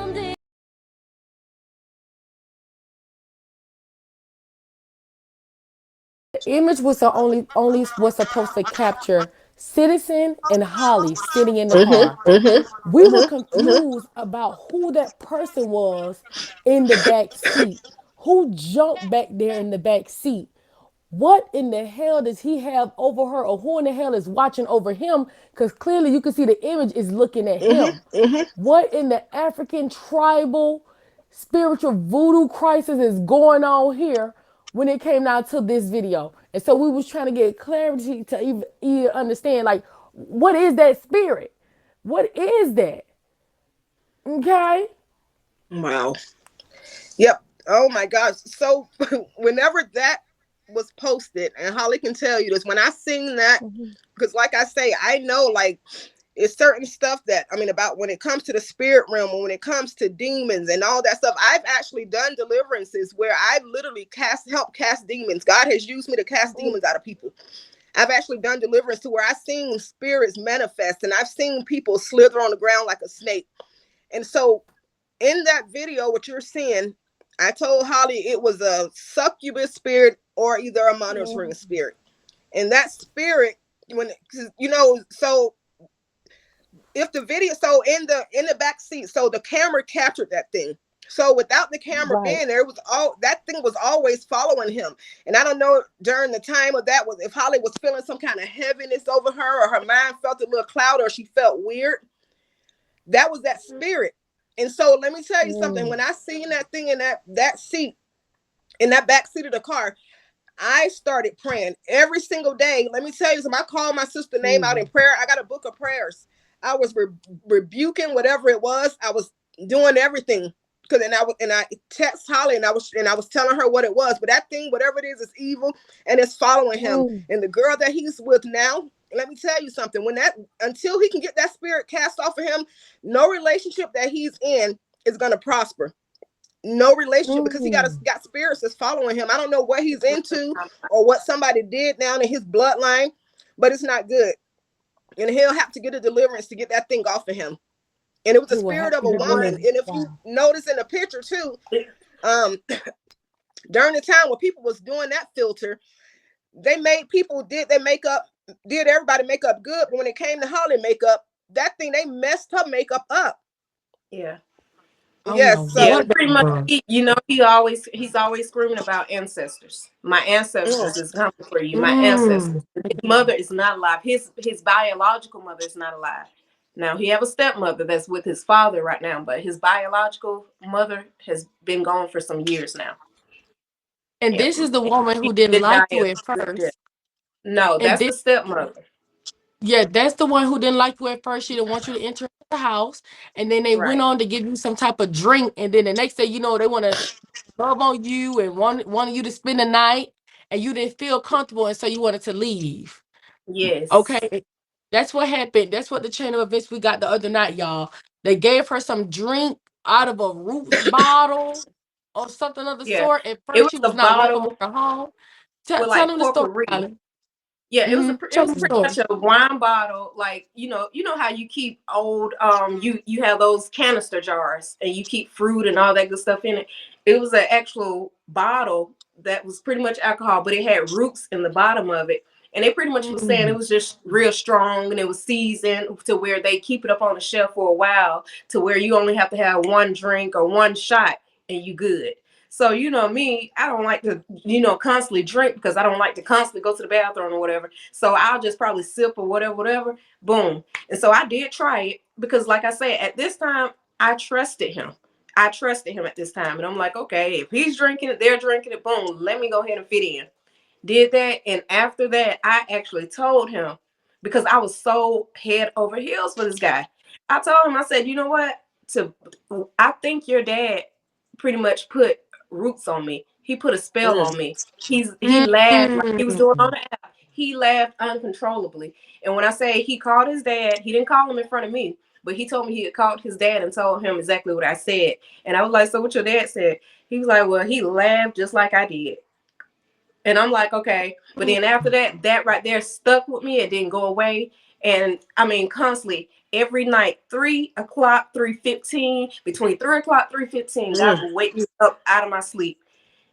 [SPEAKER 1] The image was the only was supposed to capture Citizen and Holly sitting in the car. We were confused about who that person was in the back seat. Who jumped back there in the back seat? What in the hell does he have over her, or who in the hell is watching over him? Because clearly you can see the image is looking at him. What in the African tribal spiritual voodoo crisis is going on here when it came down to this video? And so we was trying to get clarity to even understand, like, what is that spirit? What is that? Okay.
[SPEAKER 3] Wow. Yep. Oh my gosh. So whenever that was posted, and Holly can tell you this, when I seen that, because like I say, I know like it's certain stuff that I mean about when it comes to the spirit realm, and when it comes to demons and all that stuff. I've actually done deliverances where I literally help cast demons. God has used me to cast demons out of people. I've actually done deliverance to where I've seen spirits manifest, and I've seen people slither on the ground like a snake. And so in that video, what you're seeing, I told Holly it was a succubus spirit or either a monitoring spirit. And that spirit, when so if the video, so in the back seat, so the camera captured that thing. So without the camera
[SPEAKER 1] Right.
[SPEAKER 3] being there, it was all that thing was always following him. And I don't know during the time of that was if Holly was feeling some kind of heaviness over her, or her mind felt a little cloud, or she felt weird. That was that spirit. And so let me tell you something. When I seen that thing in that seat, in that back seat of the car, I started praying every single day. Let me tell you something. I called my sister name out in prayer. I got a book of prayers. I was rebuking whatever it was. I was doing everything. And I text Holly, and I was telling her what it was. But that thing, whatever it is evil, and it's following him. And the girl that he's with now, let me tell you something. Until he can get that spirit cast off of him, no relationship that he's in is gonna prosper. No relationship, because he got spirits that's following him. I don't know what he's into or what somebody did down in his bloodline, but it's not good. And he'll have to get a deliverance to get that thing off of him. And it was the
[SPEAKER 1] He will
[SPEAKER 3] spirit
[SPEAKER 1] have
[SPEAKER 3] of
[SPEAKER 1] to
[SPEAKER 3] a
[SPEAKER 1] get
[SPEAKER 3] woman.
[SPEAKER 1] delivered.
[SPEAKER 3] And if you
[SPEAKER 1] Wow.
[SPEAKER 3] notice in the picture too, um, during the time when people was doing that filter, they made people did their makeup, did everybody makeup good, but when it came to Holly makeup, that thing they messed her makeup up.
[SPEAKER 2] Yeah.
[SPEAKER 1] I don't know
[SPEAKER 3] Yes,
[SPEAKER 2] Yeah,
[SPEAKER 3] so
[SPEAKER 1] what
[SPEAKER 2] pretty
[SPEAKER 1] that
[SPEAKER 2] much.
[SPEAKER 1] was.
[SPEAKER 2] He's always screaming about ancestors. My
[SPEAKER 3] mm,
[SPEAKER 2] ancestors is coming for you. My ancestors.
[SPEAKER 1] Mm.
[SPEAKER 2] His mother is not alive. His biological mother is not alive. Now he have a stepmother that's with his father right now, but his biological mother has been gone for some years now.
[SPEAKER 1] And
[SPEAKER 2] Yep.
[SPEAKER 1] this is the
[SPEAKER 2] And
[SPEAKER 1] woman
[SPEAKER 2] she
[SPEAKER 1] who didn't
[SPEAKER 2] did
[SPEAKER 1] like
[SPEAKER 2] die
[SPEAKER 1] you
[SPEAKER 2] of
[SPEAKER 1] at
[SPEAKER 2] death.
[SPEAKER 1] first.
[SPEAKER 2] No,
[SPEAKER 1] And
[SPEAKER 2] that's
[SPEAKER 1] this,
[SPEAKER 2] the stepmother.
[SPEAKER 1] yeah, that's the one who didn't like you at first. She didn't want you to enter the house. And then they went
[SPEAKER 2] Right.
[SPEAKER 1] on to give you some type of drink. And then the next day, they want to love on you and wanted you to spend the night. And you didn't feel comfortable. And so you wanted to leave.
[SPEAKER 2] Yes.
[SPEAKER 1] Okay. That's what happened. That's what the chain of events we got the other night, y'all. They gave her some drink out of a Roots bottle or something of the
[SPEAKER 2] Yeah.
[SPEAKER 1] sort. At
[SPEAKER 2] It
[SPEAKER 1] first,
[SPEAKER 2] was
[SPEAKER 1] she
[SPEAKER 2] a
[SPEAKER 1] was not welcoming
[SPEAKER 2] bottle
[SPEAKER 1] her home.
[SPEAKER 2] with
[SPEAKER 1] Tell
[SPEAKER 2] like
[SPEAKER 1] them the story,
[SPEAKER 2] potpourri.
[SPEAKER 1] Alan.
[SPEAKER 2] Yeah, it
[SPEAKER 1] Tell
[SPEAKER 2] was
[SPEAKER 1] them the
[SPEAKER 2] pretty
[SPEAKER 1] story.
[SPEAKER 2] much a wine bottle, like how you keep old you have those canister jars and you keep fruit and all that good stuff in it. It was an actual bottle that was pretty much alcohol, but it had roots in the bottom of it. And they pretty much was saying it
[SPEAKER 1] Mm.
[SPEAKER 2] was just real strong and it was seasoned to where they keep it up on the shelf for a while to where you only have to have one drink or one shot and you good. So me, I don't like to constantly drink because I don't like to constantly go to the bathroom or whatever. So I'll just probably sip or whatever. Boom. And so I did try it because, like I said, at this time I trusted him. I trusted him at this time, and I'm like, okay, if he's drinking it, they're drinking it. Boom. Let me go ahead and fit in. Did that, and after that, I actually told him because I was so head over heels for this guy. I told him, I said, what? To I think your dad pretty much put roots on me. He put a spell
[SPEAKER 3] Mm.
[SPEAKER 2] on me. He laughed like he was doing on
[SPEAKER 1] Mm.
[SPEAKER 2] the app. He laughed uncontrollably. And when I say he called his dad, he didn't call him in front of me, but he told me he had called his dad and told him exactly what I said. And I was like, "So what your dad said?" He was like, "Well, he laughed just like I did." And I'm like, okay. But then after that, that right there stuck with me. It didn't go away. And I mean, constantly, every night, 3 o'clock, 3:15, between 3 o'clock, 3:15, God
[SPEAKER 3] Mm.
[SPEAKER 2] would wake me up out of my sleep,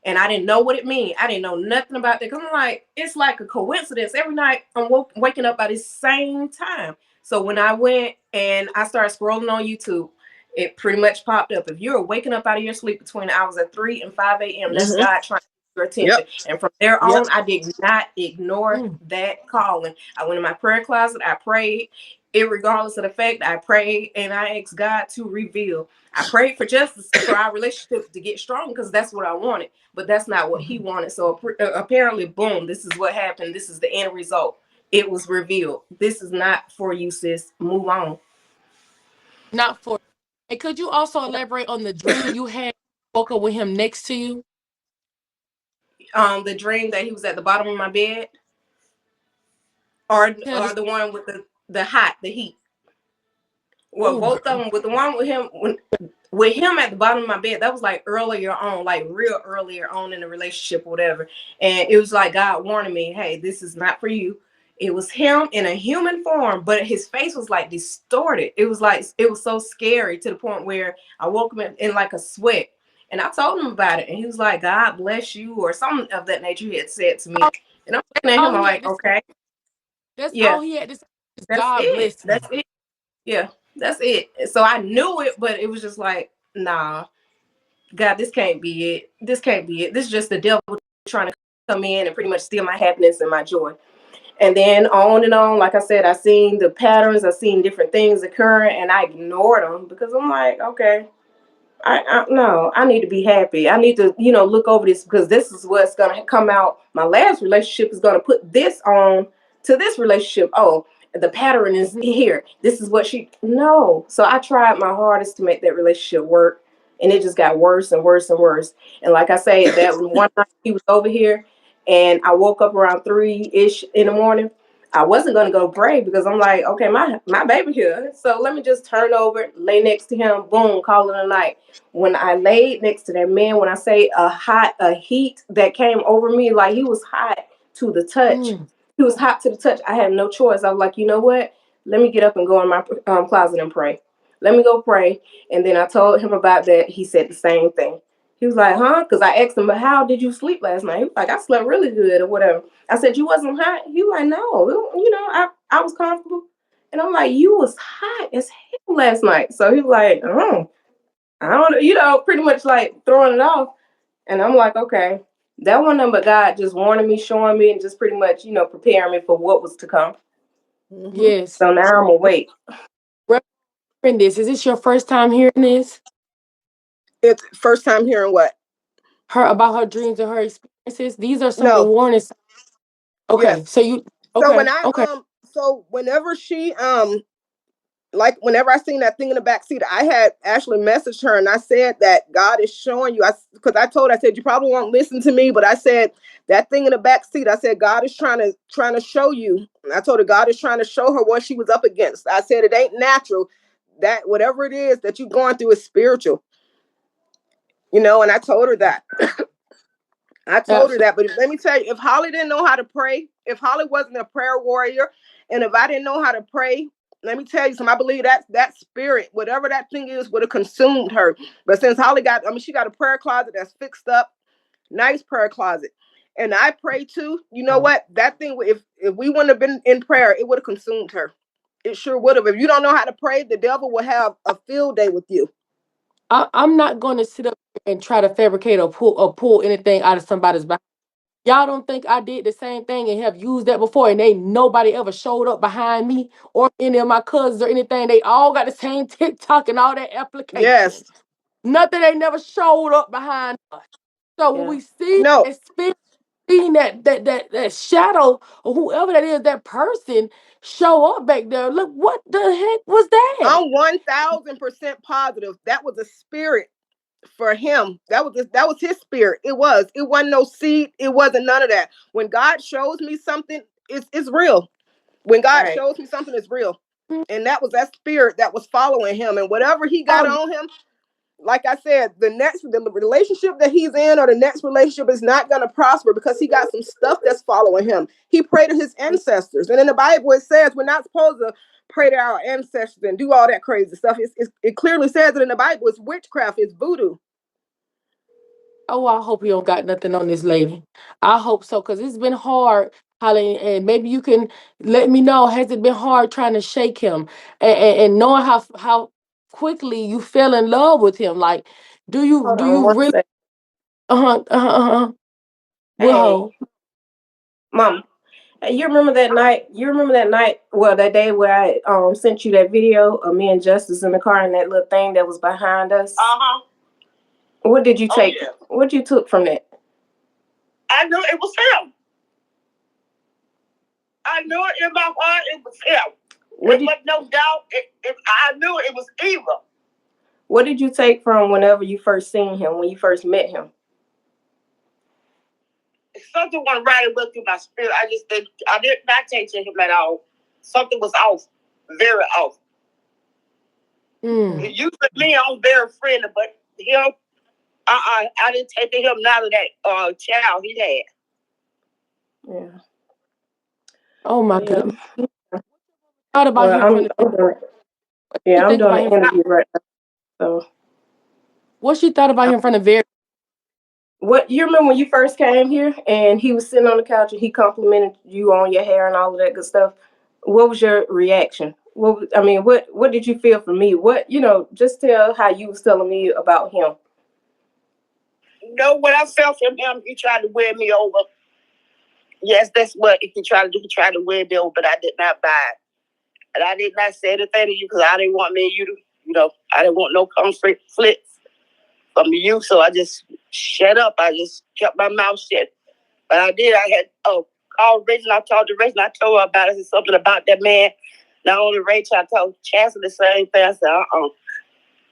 [SPEAKER 2] and I didn't know what it mean. I didn't know nothing about that. Cause I'm like, it's like a coincidence. Every night I'm waking up by the same time. So when I went and I started scrolling on YouTube, it pretty much popped up. If you're waking up out of your sleep between the hours of 3 and 5 a.m., that's
[SPEAKER 3] Mm-hmm.
[SPEAKER 2] God trying to get your
[SPEAKER 3] Yep.
[SPEAKER 2] attention. And from there
[SPEAKER 3] Yep.
[SPEAKER 2] on, I did not ignore
[SPEAKER 1] Mm.
[SPEAKER 2] that calling. I went in my prayer closet. I prayed. Irregardless of the fact, I prayed and I asked God to reveal. I prayed for justice for our relationship to get strong because that's what I wanted, but that's not what he wanted. So apparently, boom, this is what happened. This is the end result. It was revealed. This is not for you, sis. Move on.
[SPEAKER 1] Not for. And could you also elaborate on the dream you had? Woke up with him next to you.
[SPEAKER 2] The dream that he was at the bottom of my bed, or
[SPEAKER 1] Tell
[SPEAKER 2] or
[SPEAKER 1] this.
[SPEAKER 2] the one with the heat. Well,
[SPEAKER 1] Oh,
[SPEAKER 2] both of
[SPEAKER 1] girl.
[SPEAKER 2] them. With the one with him at the bottom of my bed, that was like earlier on, like real earlier on in the relationship, whatever. And it was like God warning me, hey, this is not for you. It was him in a human form, but his face was like distorted. It was like it was so scary to the point where I woke him in like a sweat. And I told him about it, and he was like, "God bless you," or something of that nature. He had said to me,
[SPEAKER 1] All,
[SPEAKER 2] and I'm looking at
[SPEAKER 1] all
[SPEAKER 2] him. I'm
[SPEAKER 1] he had
[SPEAKER 2] like,
[SPEAKER 1] to say.
[SPEAKER 2] "Okay,
[SPEAKER 1] That's
[SPEAKER 2] yeah,
[SPEAKER 1] all he had to say. Is
[SPEAKER 2] that's
[SPEAKER 1] God
[SPEAKER 2] it.
[SPEAKER 1] bless
[SPEAKER 2] That's
[SPEAKER 1] you.
[SPEAKER 2] it. Yeah, that's it." So I knew it, but it was just like, nah, God, this can't be it. This can't be it. This is just the devil trying to come in and pretty much steal my happiness and my joy. And then on and on, like I said, I seen the patterns, I seen different things occurring, and I ignored them because I'm like, okay, I no, I need to be happy. I need to, look over this because this is what's gonna come out. My last relationship is gonna put this on to this relationship. Oh, the pattern is
[SPEAKER 1] Mhm.
[SPEAKER 2] here. This is what she no. So I tried my hardest to make that relationship work, and it just got worse and worse and worse. And like I say, that one night he was over here, and I woke up around 3-ish in the morning. I wasn't gonna go pray because I'm like, okay, my baby here, so let me just turn over, lay next to him, boom, call it a night. When I laid next to that man, when I say a heat that came over me, like he was hot to the touch.
[SPEAKER 1] Mm.
[SPEAKER 2] He was hot to the touch. I had no choice. I was like, you know what? Let me get up and go in my closet and pray. Let me go pray. And then I told him about that. He said the same thing. He was like, huh? Because I asked him, but how did you sleep last night? He was like, I slept really good or whatever. I said, you wasn't hot? He was like, no. I was comfortable. And I'm like, you was hot as hell last night. So he was like, oh. I don't, pretty much like throwing it off. And I'm like, okay, that one number God just warning me, showing me, and just pretty much, preparing me for what was to come.
[SPEAKER 3] Mm-hmm.
[SPEAKER 1] Yes.
[SPEAKER 2] So now I'm awake.
[SPEAKER 1] Reverend, this is this your first time hearing this?
[SPEAKER 3] It's first time hearing what?
[SPEAKER 1] Her about her dreams and her experiences. These are some of the
[SPEAKER 3] No.
[SPEAKER 1] warnings. Okay,
[SPEAKER 3] Yes.
[SPEAKER 1] so you.
[SPEAKER 3] So when
[SPEAKER 1] Okay,
[SPEAKER 3] I
[SPEAKER 1] okay.
[SPEAKER 3] so whenever she like whenever I seen that thing in the back seat, I had actually messaged her and I said that God is showing you. Because I told her, I said you probably won't listen to me, but I said that thing in the back seat. I said God is trying to show you. And I told her God is trying to show her what she was up against. I said it ain't natural. That whatever it is that you're going through is spiritual. And I told her that. I told her
[SPEAKER 1] Absolutely.
[SPEAKER 3] that, but let me tell you, if Holly didn't know how to pray, if Holly wasn't a prayer warrior, and if I didn't know how to pray, let me tell you something. I believe that spirit, whatever that thing is, would have consumed her. But since Holly she got a prayer closet that's fixed up, nice prayer closet, and I pray too. You know what? That thing, if we wouldn't have been in prayer, it would have consumed her. It sure would have. If you don't know how to pray, the devil will have a field day with you.
[SPEAKER 1] I'm not going to sit up here and try to fabricate or pull anything out of somebody's behind. Y'all don't think I did the same thing and have used that before, and ain't nobody ever showed up behind me or any of my cousins or anything. They all got the same TikTok and all that
[SPEAKER 3] Yes.
[SPEAKER 1] application. Nothing, they never showed up behind us. So when
[SPEAKER 2] Yeah.
[SPEAKER 1] we see
[SPEAKER 3] No.
[SPEAKER 1] that spirit, seeing that shadow or whoever that is, that person show up back there, look, what the heck was that?
[SPEAKER 3] I'm 1,000% positive that was a spirit. for him. That was his spirit. It wasn't no seed. It wasn't none of that. When God shows me something, it's real. When God
[SPEAKER 2] Right.
[SPEAKER 3] shows me something, it's real. And that was that spirit that was following him. And whatever he got
[SPEAKER 1] Oh,
[SPEAKER 3] on him, like I said, the relationship that he's in or the next relationship is not going to prosper because he got some stuff that's following him. He prayed to his ancestors. And in the Bible, it says we're not supposed to pray to our ancestors and do all that crazy stuff. It clearly says it in the Bible. It's witchcraft. It's voodoo.
[SPEAKER 1] oh, I hope you don't got nothing on this lady. I hope so, because it's been hard, Holly, and maybe you can let me know. Has it been hard trying to shake him and knowing how quickly you fell in love with him? Like, do you
[SPEAKER 2] Hold
[SPEAKER 1] do
[SPEAKER 2] on
[SPEAKER 1] you
[SPEAKER 2] one
[SPEAKER 1] really?
[SPEAKER 2] second. Hey,
[SPEAKER 1] Whoa.
[SPEAKER 2] mom. Hey, you remember that night? You remember that night? Well, that day where I sent you that video of me and Justice in the car and that little thing that was behind us. What did you take? Oh, yeah. What did you took from that? I knew it was him. I knew it in my heart. It was him. There was no doubt. I knew it was evil. What did you take from whenever you first seen him? When you first met him? Something went right away through my spirit. I did not take to him at all. Something was off, very off. Usually me, I'm very friendly, but him, I didn't take to him none of that child he had. Yeah.
[SPEAKER 1] Oh my
[SPEAKER 2] Yeah.
[SPEAKER 1] goodness. Thought about
[SPEAKER 2] Well,
[SPEAKER 1] him from the.
[SPEAKER 2] I'm doing,
[SPEAKER 1] What
[SPEAKER 2] yeah,
[SPEAKER 1] you
[SPEAKER 2] I'm
[SPEAKER 1] think
[SPEAKER 2] doing
[SPEAKER 1] about
[SPEAKER 2] an
[SPEAKER 1] him?
[SPEAKER 2] interview right now. So,
[SPEAKER 1] What she thought about him from the very.
[SPEAKER 2] what you remember when you first came here and he was sitting on the couch and he complimented you on your hair and all of that good stuff? What was your reaction? What did you feel from me? Just tell how you was telling me about him. You know what I felt from him? He tried to win me over. Yes, that's what he tried to do. He tried to win me over, but I did not buy it. And I did not say anything to you because I didn't want me and you to, I didn't want no conflict from you. So I just shut up. I just kept my mouth shut. But I did. I had called Rachel. I talked to Rachel. I told her about it. Something about that man. Not only Rachel, I told Chancellor the same thing. I said,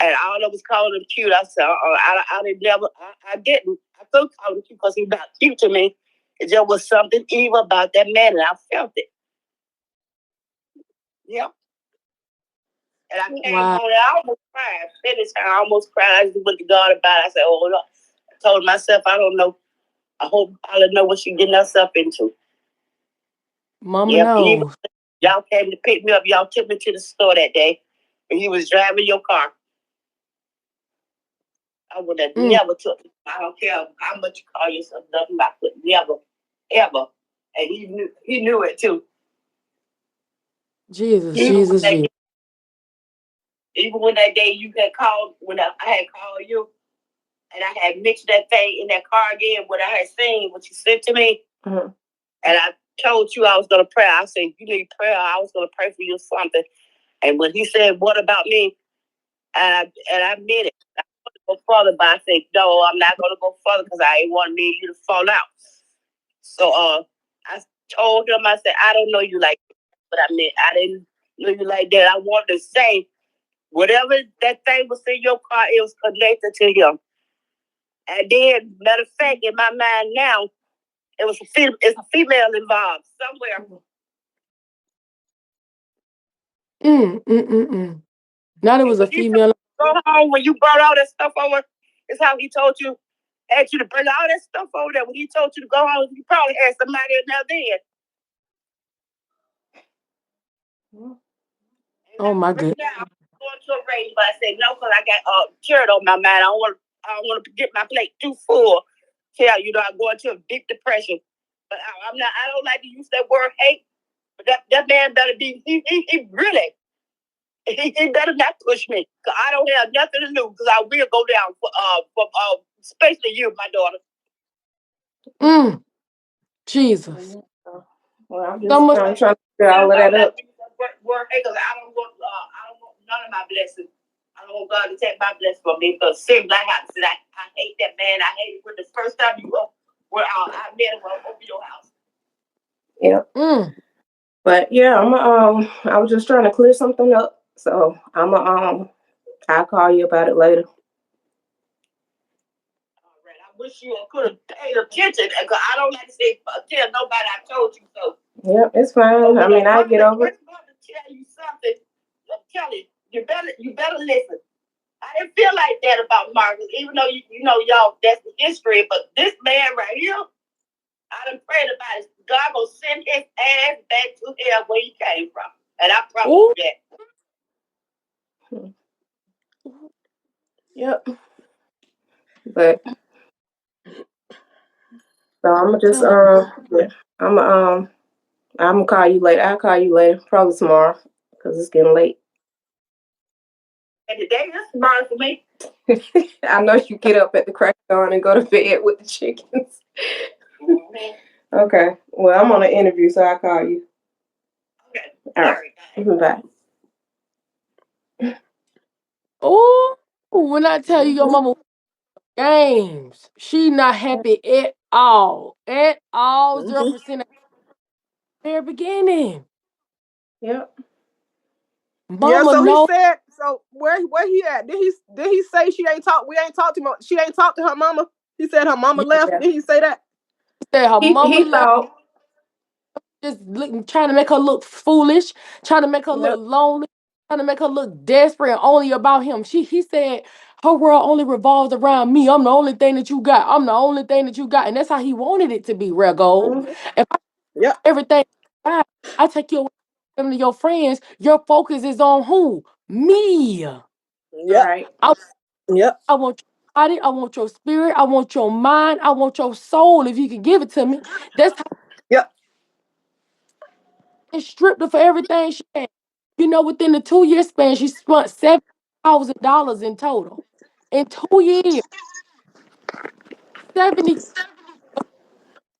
[SPEAKER 2] And all of us calling him cute. I said, I didn't never, I didn't. I couldn't call him cute because he's not cute to me. It just was something evil about that man, and I felt it. Yep. And I came
[SPEAKER 1] Wow.
[SPEAKER 2] home and I almost cried. Finished, I almost cried. I just went to God about it. I said, oh, Lord. I told myself, I don't know. I hope I don't know what she's getting herself into.
[SPEAKER 1] Mama
[SPEAKER 2] Yep. Even
[SPEAKER 1] knows.
[SPEAKER 2] y'all came to pick me up. Y'all took me to the store that day. And he was driving your car. I would have never took it. I don't care how much you call yourself nothing. I could never, ever. And he knew it too.
[SPEAKER 1] Jesus,
[SPEAKER 2] Even
[SPEAKER 1] Jesus, Jesus.
[SPEAKER 2] even when that day you had called, when I had called you, and I had mixed that thing in that car again, what I had seen, what you sent to me. Mm-hmm. And I told you I was going to pray. I said, you need prayer. I was going to pray for you or something. And when he said, what about me? And I meant it. I wanted to go further, but I said, no, I'm not going to go further because I ain't want me and you to fall out. So I told him, I said, I don't know you like that, but I meant I didn't know you like that. I wanted to say, whatever that thing was in your car, it was connected to him. And then, matter of fact, in my mind now, it's a female involved somewhere.
[SPEAKER 1] Now there was a
[SPEAKER 2] When he
[SPEAKER 1] female.
[SPEAKER 2] go home, when you brought all that stuff over, it's how he told you, asked you to bring all that stuff over there. When he told you to go home, you probably had somebody in there then.
[SPEAKER 1] Oh my
[SPEAKER 2] Right
[SPEAKER 1] goodness.
[SPEAKER 2] now, I'm going to a race, but I said no because I got carrot on my mind. I don't want to get my plate too full. I'm going to a deep depression. But I'm not. I don't like to use that word hate. But that man better be. He really. He better not push me. Cause I don't have nothing to lose. Cause I will go down especially you, my daughter.
[SPEAKER 1] Jesus.
[SPEAKER 2] Well, I'm
[SPEAKER 1] So
[SPEAKER 2] just
[SPEAKER 1] much.
[SPEAKER 2] trying to figure all of that up. Word, because I don't want none of my blessings. I don't want God to take my blessings from me because seems like I hate that man. I hate it when the first time I met him over your house. Yeah. But yeah, I was just trying to clear something up. So I'll call you about it later.
[SPEAKER 3] wish you could have paid attention because I don't like to say tell nobody I told you so. Yeah, it's fine. I mean, I get over it. I'm going to tell you something. I'm telling you, you better listen. I didn't feel like that about Marcus, even though you know y'all that's the history. But this man right here, I done prayed about it. God gonna send his ass back to hell where he came from, and I promise
[SPEAKER 1] Ooh.
[SPEAKER 3] you that. Yep. But so I'm gonna just
[SPEAKER 1] Okay.
[SPEAKER 3] yeah, I'm gonna call you later. I'll call you later, probably tomorrow, because it's getting late. And today is tomorrow for me. I know you get up at the crack of dawn and go to bed with the chickens. Okay. Well, I'm on an interview, so I'll call you. Okay. All right. Bye.
[SPEAKER 1] Ooh, when I tell you your mama games, she not happy at all. At all, 0% at the very beginning.
[SPEAKER 3] Yep. Yeah,
[SPEAKER 1] Mama
[SPEAKER 3] so he
[SPEAKER 1] no.
[SPEAKER 3] said. So where he at? Did he say she ain't talk? We ain't talked to she ain't talked to her mama. He said her mama left.
[SPEAKER 1] Yeah.
[SPEAKER 3] Did he say that?
[SPEAKER 1] Said her mama
[SPEAKER 3] He
[SPEAKER 1] left,
[SPEAKER 3] thought.
[SPEAKER 1] just looking, trying to make her look foolish, trying to make her look
[SPEAKER 3] Yep.
[SPEAKER 1] lonely, trying to make her look desperate and only about him. He said her world only revolves around me. I'm the only thing that you got. I'm the only thing that you got, and that's how he wanted it to be. Real gold.
[SPEAKER 3] Mm-hmm.
[SPEAKER 1] If I
[SPEAKER 3] Yep.
[SPEAKER 1] everything, I take you away from your friends. Your focus is on who? Me.
[SPEAKER 3] Yep. Right.
[SPEAKER 1] I,
[SPEAKER 3] Yep.
[SPEAKER 1] I want your body. I want your spirit. I want your mind. I want your soul. If you can give it to me, that's how
[SPEAKER 3] Yep.
[SPEAKER 1] it stripped her for everything she had. You know, within the 2 year span, she spent $70,000 in total. In 2 years, 70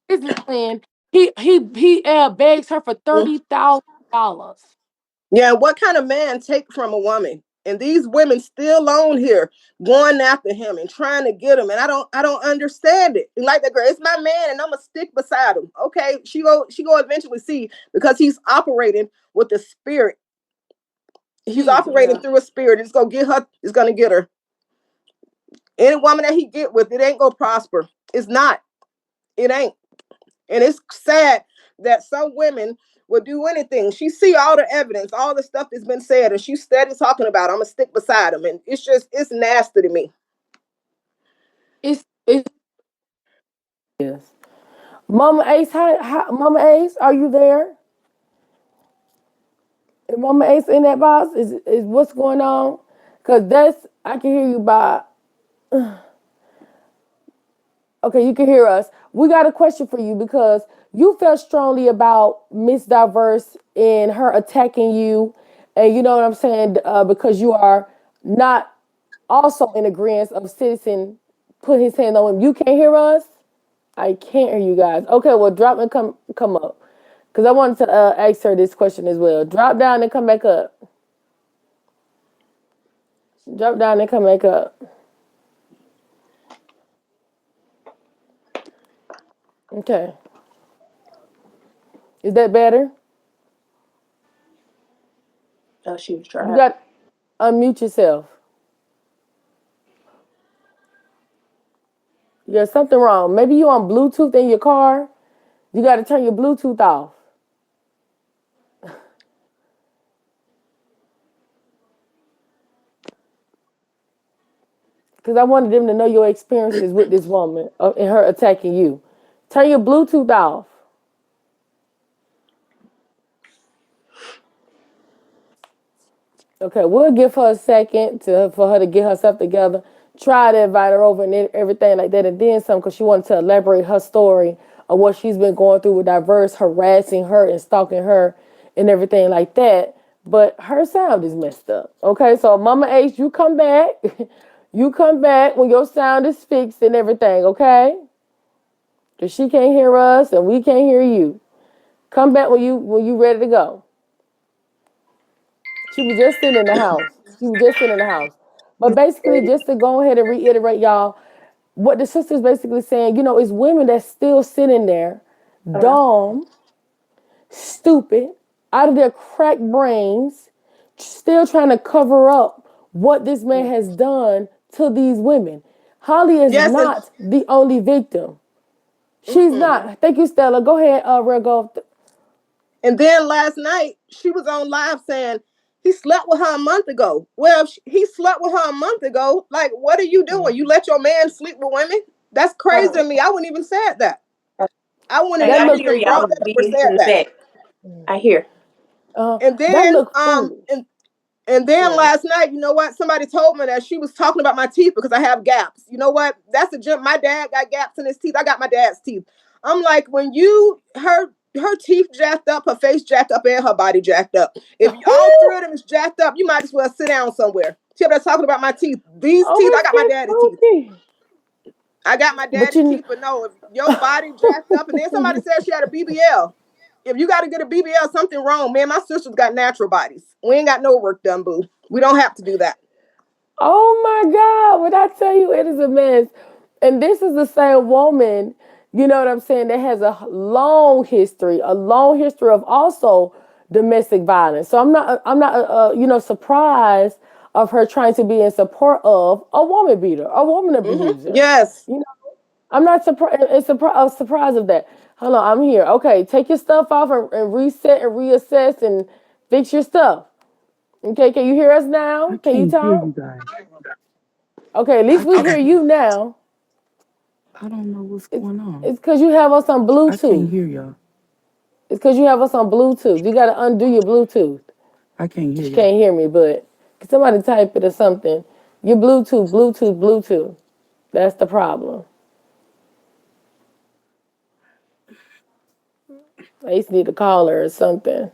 [SPEAKER 1] business plan. He begs her for $30,000.
[SPEAKER 3] Yeah. What kind of man take from a woman? And these women still on here going after him and trying to get him. And I don't understand it. Like the girl, it's my man, and I'm gonna stick beside him. Okay, she go eventually see because he's operating with the spirit. He's
[SPEAKER 1] Jesus.
[SPEAKER 3] operating through a spirit. It's gonna get her. It's gonna get her. Any woman that he get with, it ain't gonna prosper. It's not. It ain't. And it's sad that some women will do anything. She see all the evidence, all the stuff that's been said, and she's steady talking about, I'm gonna stick beside him. And it's nasty to me.
[SPEAKER 1] It's yes. Mama Ace, Mama Ace, are you there? Is Mama Ace in that box? Is what's going on? Cause that's I can hear you by. Okay, you can hear us. We got a question for you because you felt strongly about Miss Diverse and her attacking you, and you know what I'm saying, because you are not also in agreement of Citizen put his hand on him. You can't hear us. I can't hear you guys. Okay, well, drop and come up because I wanted to ask her this question as well. Drop down and come back up. Drop down and come back up. Okay, is that better?
[SPEAKER 3] Oh, she was
[SPEAKER 1] You
[SPEAKER 3] trying.
[SPEAKER 1] got to unmute yourself. There's something wrong. Maybe you on Bluetooth in your car. You got to turn your Bluetooth off. Because I wanted them to know your experiences with this woman and her attacking you. Turn your Bluetooth off. Okay, we'll give her a second for her to get herself together. Try to invite her over and everything like that, and then some because she wanted to elaborate her story of what she's been going through with Diverse harassing her and stalking her and everything like that. But her sound is messed up. Okay, so Mama H, you come back. You come back when your sound is fixed and everything. Okay, because she can't hear us and we can't hear you. Come back when you ready to go. She was just sitting in the house. She was just sitting in the house. But basically, just to go ahead and reiterate, y'all, what the sister's basically saying, it's women that's still sitting there, dumb, stupid, out of their cracked brains, still trying to cover up what this man has done to these women. Holly is
[SPEAKER 3] Yes, and
[SPEAKER 1] not the only victim. She's
[SPEAKER 3] mm-mm.
[SPEAKER 1] not. Thank you, Stella. Go ahead, Rego.
[SPEAKER 3] And then last night she was on live saying he slept with her a month ago. Well, if he slept with her a month ago. Like, what are you doing? You let your man sleep with women? That's crazy to me. I wouldn't even said that. I wouldn't
[SPEAKER 2] Hey,
[SPEAKER 1] That
[SPEAKER 3] never
[SPEAKER 2] I
[SPEAKER 1] look
[SPEAKER 2] hear
[SPEAKER 3] even brought
[SPEAKER 2] y'all
[SPEAKER 1] foolish.
[SPEAKER 3] that up or
[SPEAKER 2] being
[SPEAKER 3] said
[SPEAKER 2] in the
[SPEAKER 3] that.
[SPEAKER 2] back. I hear.
[SPEAKER 1] Uh,
[SPEAKER 3] And
[SPEAKER 1] that
[SPEAKER 3] then
[SPEAKER 1] look foolish.
[SPEAKER 3] and then
[SPEAKER 2] Mm.
[SPEAKER 3] last night, you know what? Somebody told me that she was talking about my teeth because I have gaps. You know what? That's a gym. My dad got gaps in his teeth. I got my dad's teeth. I'm like, when you her teeth jacked up, her face jacked up, and her body jacked up. If all three of them is jacked up, you might as well sit down somewhere. She up there talking about my teeth. These teeth,
[SPEAKER 1] Oh,
[SPEAKER 3] I
[SPEAKER 1] it's
[SPEAKER 3] got my
[SPEAKER 1] getting
[SPEAKER 3] daddy teeth.
[SPEAKER 1] spooky.
[SPEAKER 3] I got my
[SPEAKER 1] But
[SPEAKER 3] daddy
[SPEAKER 1] you,
[SPEAKER 3] teeth, but no, if your body jacked up, and then somebody said she had a BBL. If you got to get a BBL, something wrong. Man, my sister's got natural bodies. We ain't got no work done, boo. We don't have to do that.
[SPEAKER 1] oh my God, when I tell you it is a mess. And this is the same woman, you know what I'm saying, that has a long history of also domestic violence. So I'm not surprised of her trying to be in support of a woman beater, a woman abuser.
[SPEAKER 3] Yes.
[SPEAKER 1] You know, I'm not surprised. Surprised of that. Hold on, I'm here. Okay, take your stuff off and reset and reassess and fix your stuff. Okay, can you hear us now?
[SPEAKER 4] I
[SPEAKER 1] Can you
[SPEAKER 4] can't hear
[SPEAKER 1] talk?
[SPEAKER 4] you guys.
[SPEAKER 1] Okay, at least
[SPEAKER 4] I
[SPEAKER 1] we hear
[SPEAKER 4] can't.
[SPEAKER 1] you now.
[SPEAKER 4] I don't know what's
[SPEAKER 1] It's
[SPEAKER 4] going on.
[SPEAKER 1] it's because you have us on
[SPEAKER 4] I can't
[SPEAKER 1] Bluetooth.
[SPEAKER 4] hear y'all.
[SPEAKER 1] It's because you have us on Bluetooth. You got to undo your Bluetooth.
[SPEAKER 4] I can't hear
[SPEAKER 1] She
[SPEAKER 4] y'all.
[SPEAKER 1] can't hear me, but can somebody type it or something? Your Bluetooth, Bluetooth, Bluetooth. That's the problem. I used to need to call her or something.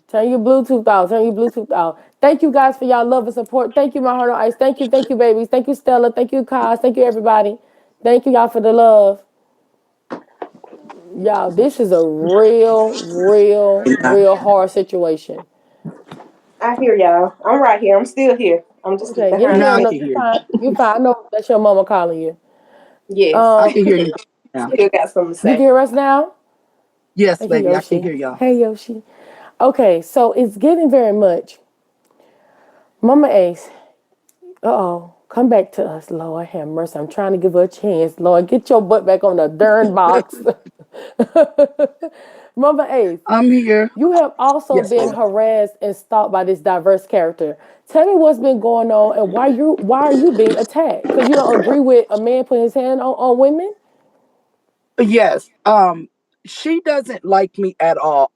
[SPEAKER 1] Turn your Bluetooth out. Turn your Bluetooth out. Thank you guys for y'all love and support. Thank you, my heart on ice. Thank you, babies. Thank you, Stella. Thank you, Kaz. Thank you, everybody. Thank you, y'all, for the love. Y'all, this is a real hard situation.
[SPEAKER 2] I hear y'all. I'm right here. I'm still here. I'm just
[SPEAKER 1] Okay, yeah,
[SPEAKER 2] behind the
[SPEAKER 4] Now
[SPEAKER 1] yeah,
[SPEAKER 4] I
[SPEAKER 2] scene.
[SPEAKER 1] no,
[SPEAKER 4] can
[SPEAKER 1] you
[SPEAKER 4] hear you.
[SPEAKER 1] fine. You fine. I know that's your mama calling you.
[SPEAKER 2] Yes.
[SPEAKER 4] I
[SPEAKER 1] Um,
[SPEAKER 4] can hear you now.
[SPEAKER 2] Still got something to
[SPEAKER 1] you can
[SPEAKER 2] say.
[SPEAKER 1] hear us now?
[SPEAKER 4] Yes,
[SPEAKER 1] Thank you,
[SPEAKER 4] baby, I can
[SPEAKER 1] Yoshi.
[SPEAKER 4] hear y'all.
[SPEAKER 1] Hey, Yoshi. Okay, so it's getting very much. Mama Ace, uh-oh, come back to us, Lord have mercy. I'm trying to give her a chance. Lord, get your butt back on the darn box. Mama Ace,
[SPEAKER 4] I'm here.
[SPEAKER 1] you have also
[SPEAKER 4] Yes,
[SPEAKER 1] been
[SPEAKER 4] baby.
[SPEAKER 1] harassed and stalked by this diverse character. Tell me what's been going on and why are you being attacked? Because you don't agree with a man putting his hand on women?
[SPEAKER 4] Yes. She doesn't like me at all.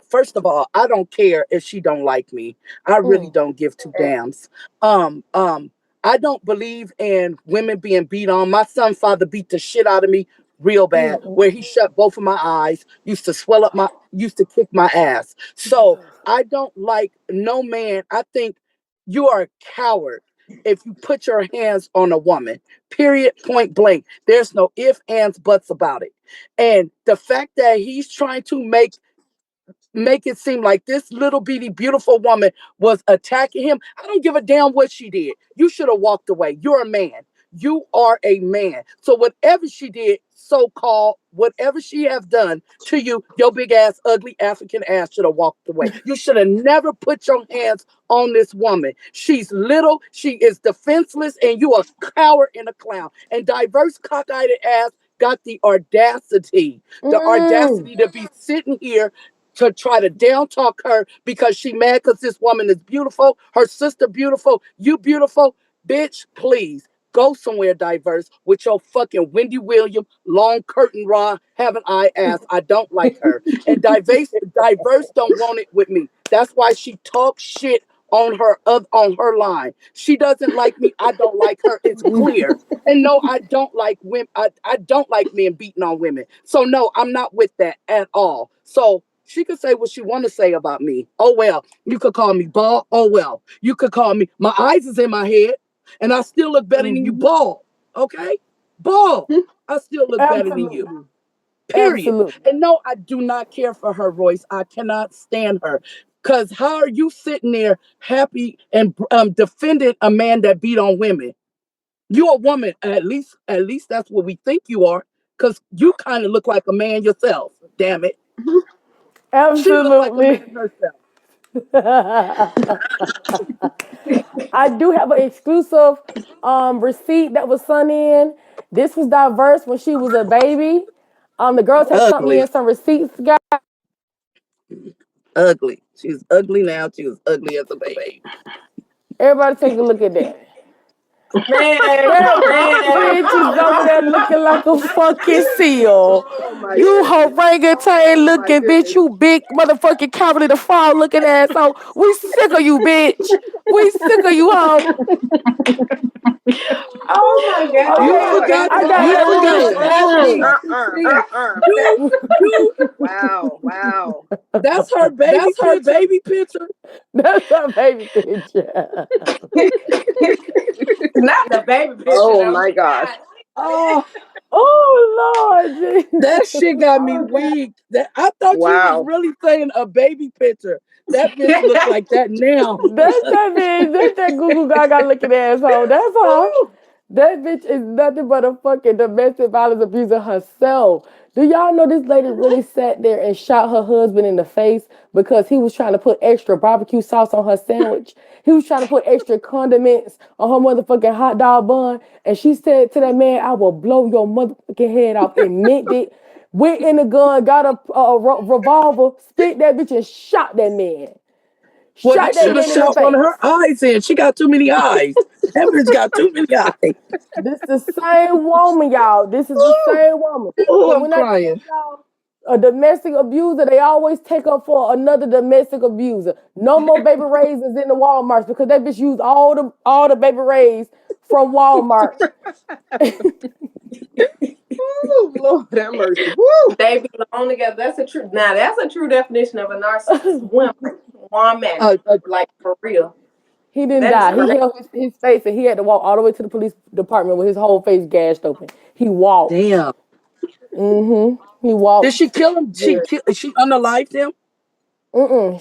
[SPEAKER 4] First of all, I don't care if she don't like me. I really
[SPEAKER 1] Mm,
[SPEAKER 4] don't give two damns. Um, um, I don't believe in women being beat on. My son father beat the shit out of me real bad, where he shut both of my eyes, used to kick my ass. So I don't like no man. I think you are a coward if you put your hands on a woman. Period. Point blank. There's no ifs, ands, buts about it. And the fact that he's trying to make it seem like this little bitty beautiful woman was attacking him. I don't give a damn what she did. You should have walked away. You're a man. You are a man. So whatever she did, so called, whatever she have done to you, your big ass, ugly African ass should have walked away. You should have never put your hands on this woman. She's little, she is defenseless, and you a coward and a clown. And diverse cockeyed ass got the
[SPEAKER 1] mm,
[SPEAKER 4] audacity to be sitting here to try to down talk her because she mad because this woman is beautiful, her sister beautiful, you beautiful. Bitch, please go somewhere diverse with your fucking Wendy Williams long curtain rod having eye ass. I don't like her. And diverse don't want it with me. That's why she talks shit on her line. She doesn't like me. I don't like her. It's clear. And no, I don't like women. I don't like men beating on women. So no, I'm not with that at all. So she could say what she want to say about me. Oh well. You could call me bald. Oh well. You could call me. My eyes is in my head, and I still look better than you
[SPEAKER 1] mhm.
[SPEAKER 4] bald. Okay, bald. I still look better than you.
[SPEAKER 1] Absolutely.
[SPEAKER 4] Period.
[SPEAKER 1] Absolutely.
[SPEAKER 4] And no, I do not care for her, Royce. I cannot stand her. Cause how are you sitting there happy and defending a man that beat on women? You a woman, at least that's what we think you are. Cause you kind of look like a man yourself. Damn it, she looked like a
[SPEAKER 1] Absolutely.
[SPEAKER 4] man herself.
[SPEAKER 1] I do have an exclusive receipt that was sent in. This was diverse when she was a baby. The girls had sent me
[SPEAKER 4] Ugly.
[SPEAKER 1] in some receipts, guys.
[SPEAKER 4] Ugly. She's ugly now. She was ugly as a baby.
[SPEAKER 1] Everybody take a look at that.
[SPEAKER 2] Man,
[SPEAKER 1] That
[SPEAKER 2] man.
[SPEAKER 1] bitch is over there looking like a fucking seal.
[SPEAKER 3] Oh my
[SPEAKER 1] You
[SPEAKER 3] goodness.
[SPEAKER 1] orangutan
[SPEAKER 3] Oh my
[SPEAKER 1] looking bitch.
[SPEAKER 3] goodness.
[SPEAKER 1] You big motherfucking Cavalier the Frog looking asshole. We sick of you, bitch. We sick of you, hoe.
[SPEAKER 2] Oh my
[SPEAKER 4] You
[SPEAKER 1] Okay,
[SPEAKER 2] God.
[SPEAKER 4] forgot.
[SPEAKER 1] I
[SPEAKER 4] You forgot
[SPEAKER 1] got.
[SPEAKER 4] last week. She said, "You, you."
[SPEAKER 3] Wow. Wow.
[SPEAKER 4] That's her baby picture.
[SPEAKER 1] That's a baby picture.
[SPEAKER 2] Not the baby picture
[SPEAKER 3] Oh
[SPEAKER 2] though.
[SPEAKER 3] my gosh.
[SPEAKER 2] God.
[SPEAKER 4] Oh,
[SPEAKER 1] Oh Lord,
[SPEAKER 4] that shit got me
[SPEAKER 2] Oh God.
[SPEAKER 4] weak. That I thought you was
[SPEAKER 3] Wow.
[SPEAKER 4] really saying a baby picture. That bitch look like that now.
[SPEAKER 1] that's that bitch. That's that Google Gaga looking asshole. That's her. That bitch is nothing but a fucking domestic violence abuser herself. Do y'all know this lady really sat there and shot her husband in the face because he was trying to put extra barbecue sauce on her sandwich? He was trying to put extra condiments on her motherfucking hot dog bun. And she said to that man, I will blow your motherfucking head off, and meant it. Went in the gun, got a revolver, spit that bitch, and shot that man.
[SPEAKER 4] Well, they
[SPEAKER 1] Shot that
[SPEAKER 4] should have
[SPEAKER 1] man in the
[SPEAKER 4] shot one of her
[SPEAKER 1] face.
[SPEAKER 4] eyes in. She got too many eyes. That bitch got too many eyes.
[SPEAKER 1] This the same woman, y'all. This is the same woman.
[SPEAKER 4] Oh,
[SPEAKER 1] So
[SPEAKER 4] I'm
[SPEAKER 1] when I tell
[SPEAKER 4] crying.
[SPEAKER 1] y'all a domestic abuser, they always take up for another domestic abuser. No more baby raisins in the Walmarts because that bitch used all the baby rays from Walmart.
[SPEAKER 3] Woo, Lord have mercy. Woo.
[SPEAKER 2] They belong together. That's a true. Now that's a true definition of a narcissist woman. Woman,
[SPEAKER 4] Uh,
[SPEAKER 2] like for real.
[SPEAKER 1] He didn't
[SPEAKER 2] That is
[SPEAKER 1] die. He
[SPEAKER 2] crazy.
[SPEAKER 1] held his face and he had to walk all the way to the police department with his whole face gashed open. He walked.
[SPEAKER 4] damn.
[SPEAKER 1] He
[SPEAKER 4] Did she
[SPEAKER 1] walked.
[SPEAKER 4] kill him?
[SPEAKER 1] There.
[SPEAKER 4] She unalived him?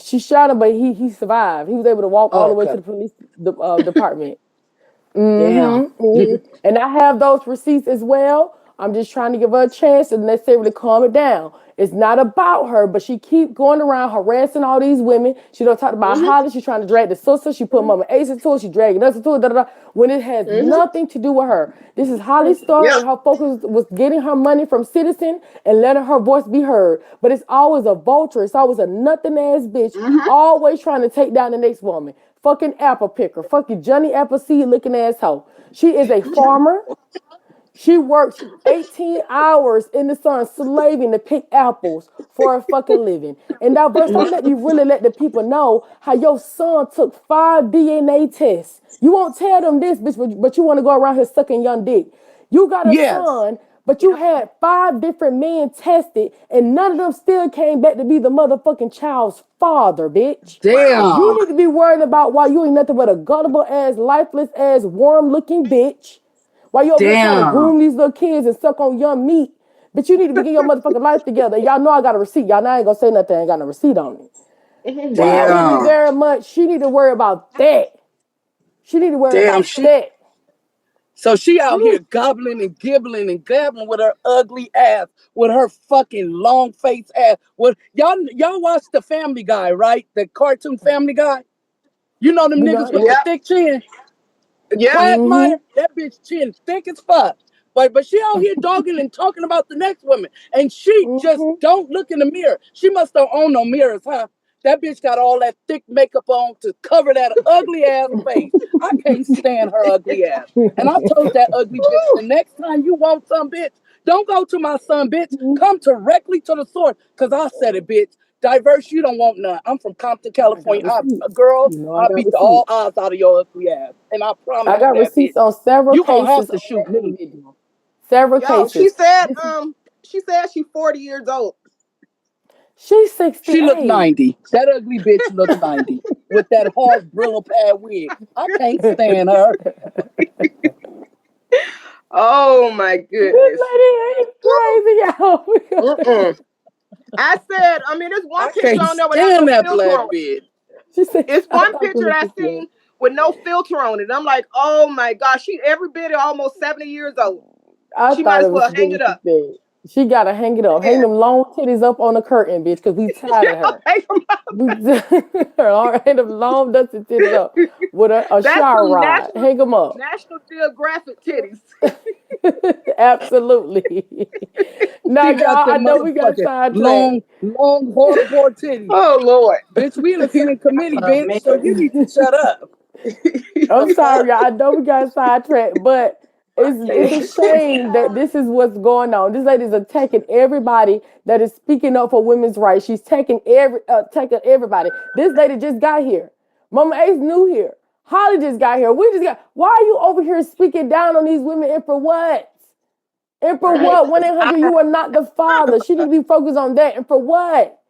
[SPEAKER 1] She shot him, but he survived. He was able to walk all
[SPEAKER 4] Oh,
[SPEAKER 1] the way to
[SPEAKER 4] okay.
[SPEAKER 1] the police department.
[SPEAKER 4] Damn.
[SPEAKER 1] And I have those receipts as well. I'm just trying to give her a chance to necessarily calm it down. It's not about her, but she keep going around harassing all these women. She don't talk about
[SPEAKER 3] Mm-hmm.
[SPEAKER 1] Holly. She's trying to drag the sister. She put Mama Ace into it. She dragging us into it. Da, da, da, when it has
[SPEAKER 3] Mm-hmm.
[SPEAKER 1] nothing to do with her. This is Holly's story,
[SPEAKER 3] Yep.
[SPEAKER 1] and her focus was getting her money from Citizen and letting her voice be heard. But it's always a vulture. It's always a nothing ass bitch,
[SPEAKER 3] Mm-hmm.
[SPEAKER 1] always trying to take down the next woman. Fucking apple picker. Fucking Johnny Appleseed looking asshole. She is a farmer. She works 18 hours in the sun slaving to pick apples for a fucking living. And now, verse, don't let me really let the people know how your son took 5 DNA tests. You won't tell them this, bitch, but you want to go around here sucking young dick. You got a
[SPEAKER 4] Yes.
[SPEAKER 1] son, but you had 5 different men tested, and none of them still came back to be the motherfucking child's father, bitch.
[SPEAKER 3] Wow.
[SPEAKER 1] You
[SPEAKER 4] Damn.
[SPEAKER 1] need to be worried about why you ain't nothing but a gullible ass, lifeless ass, worm looking bitch. Why you over here trying to
[SPEAKER 4] Damn.
[SPEAKER 1] groom these little kids and suck on young meat? But you need to be getting your motherfucking life together. Y'all know I got a receipt. Y'all know I ain't gonna say nothing. I ain't got no receipt on it. She
[SPEAKER 3] Wow.
[SPEAKER 1] is
[SPEAKER 4] Damn.
[SPEAKER 1] very much, she need to worry about that. She need to worry
[SPEAKER 4] Damn.
[SPEAKER 1] about that.
[SPEAKER 4] So she out
[SPEAKER 3] Woo.
[SPEAKER 4] here gobbling and gibbling and gabbling with her ugly ass, with her fucking long face ass. With y'all watch the Family Guy, right? The cartoon Family Guy. You know them
[SPEAKER 1] You
[SPEAKER 4] niggas
[SPEAKER 1] know?
[SPEAKER 4] with the
[SPEAKER 3] Yep.
[SPEAKER 4] thick chin.
[SPEAKER 3] Yep.
[SPEAKER 1] Mm-hmm.
[SPEAKER 4] Quagmire, that bitch chin thick as fuck. But she out here dogging and talking about the next woman. And she just
[SPEAKER 1] Mm-hmm.
[SPEAKER 4] don't look in the mirror. She must don't own no mirrors, huh? That bitch got all that thick makeup on to cover that ugly ass face. I can't stand her ugly ass. And I told that ugly bitch, the next time you want some bitch, don't go to my son, bitch. Come directly to the source. Cause I said it, bitch. Diverse, you don't want none. I'm from Compton,
[SPEAKER 1] I got
[SPEAKER 4] California. A
[SPEAKER 1] receipts.
[SPEAKER 4] girl,
[SPEAKER 1] You know I
[SPEAKER 4] I'll
[SPEAKER 1] got
[SPEAKER 4] beat the all
[SPEAKER 1] receipts.
[SPEAKER 4] odds out of your ugly ass. And I
[SPEAKER 1] I
[SPEAKER 4] promise you
[SPEAKER 1] got
[SPEAKER 4] that, bitch.
[SPEAKER 1] receipts on several
[SPEAKER 4] You gonna have
[SPEAKER 1] cases
[SPEAKER 4] to
[SPEAKER 1] of
[SPEAKER 4] shoot
[SPEAKER 1] that
[SPEAKER 4] me.
[SPEAKER 1] individual. Several
[SPEAKER 3] Yo, she
[SPEAKER 1] cases.
[SPEAKER 3] said,
[SPEAKER 1] This is
[SPEAKER 3] she said she's 40 years old.
[SPEAKER 1] she's
[SPEAKER 4] She look
[SPEAKER 1] 68.
[SPEAKER 4] 90. That ugly bitch look 90 with that hard Brillo pad wig. I can't stand her.
[SPEAKER 3] Oh my
[SPEAKER 1] This
[SPEAKER 3] goodness.
[SPEAKER 1] lady ain't crazy, y'all.
[SPEAKER 3] Mm-mm. I said, I mean, there's one
[SPEAKER 4] I
[SPEAKER 3] picture
[SPEAKER 4] can't
[SPEAKER 3] on there without
[SPEAKER 4] stand
[SPEAKER 3] no
[SPEAKER 4] that
[SPEAKER 3] filter
[SPEAKER 4] black
[SPEAKER 3] on it.
[SPEAKER 4] bitch.
[SPEAKER 1] She said,
[SPEAKER 3] It's
[SPEAKER 1] I
[SPEAKER 3] one
[SPEAKER 1] thought you
[SPEAKER 3] picture
[SPEAKER 1] were
[SPEAKER 3] that I
[SPEAKER 1] picture.
[SPEAKER 3] seen with no filter on it. I'm like, oh my gosh, she every bit of almost 70 years old.
[SPEAKER 1] I
[SPEAKER 3] She might
[SPEAKER 1] thought
[SPEAKER 3] as
[SPEAKER 1] it was
[SPEAKER 3] well hang
[SPEAKER 1] good
[SPEAKER 3] it
[SPEAKER 1] what you
[SPEAKER 3] up.
[SPEAKER 1] said. She gotta hang it up. Hang
[SPEAKER 3] Man.
[SPEAKER 1] them long titties up on the curtain, bitch, because we tired of her.
[SPEAKER 3] Okay, come
[SPEAKER 1] We hang them long dusty titties up with a
[SPEAKER 3] that's
[SPEAKER 1] shower
[SPEAKER 3] some
[SPEAKER 1] rod. Hang them up.
[SPEAKER 3] National Geographic titties.
[SPEAKER 1] Absolutely. Now,
[SPEAKER 4] She got
[SPEAKER 1] y'all, I
[SPEAKER 4] them
[SPEAKER 1] know we got
[SPEAKER 4] motherfucking
[SPEAKER 1] sidetracked.
[SPEAKER 4] long, hardcore titties.
[SPEAKER 3] Oh Lord.
[SPEAKER 4] Bitch, we in the same committee, bitch,
[SPEAKER 2] Man.
[SPEAKER 4] so you need to shut up.
[SPEAKER 1] I'm
[SPEAKER 4] The
[SPEAKER 1] sorry,
[SPEAKER 4] fuck?
[SPEAKER 1] y'all. I know we got sidetracked, but it's a shame that this is what's going on. This lady's attacking everybody that is speaking up for women's rights. She's attacking everybody. This lady just got here. Mama Ace new here. Holly just got here. We just got. Why are you over here speaking down on these women and for what? And for
[SPEAKER 2] Right.
[SPEAKER 1] what? 1-800, you are not the father. She need to be focused on that. And for what?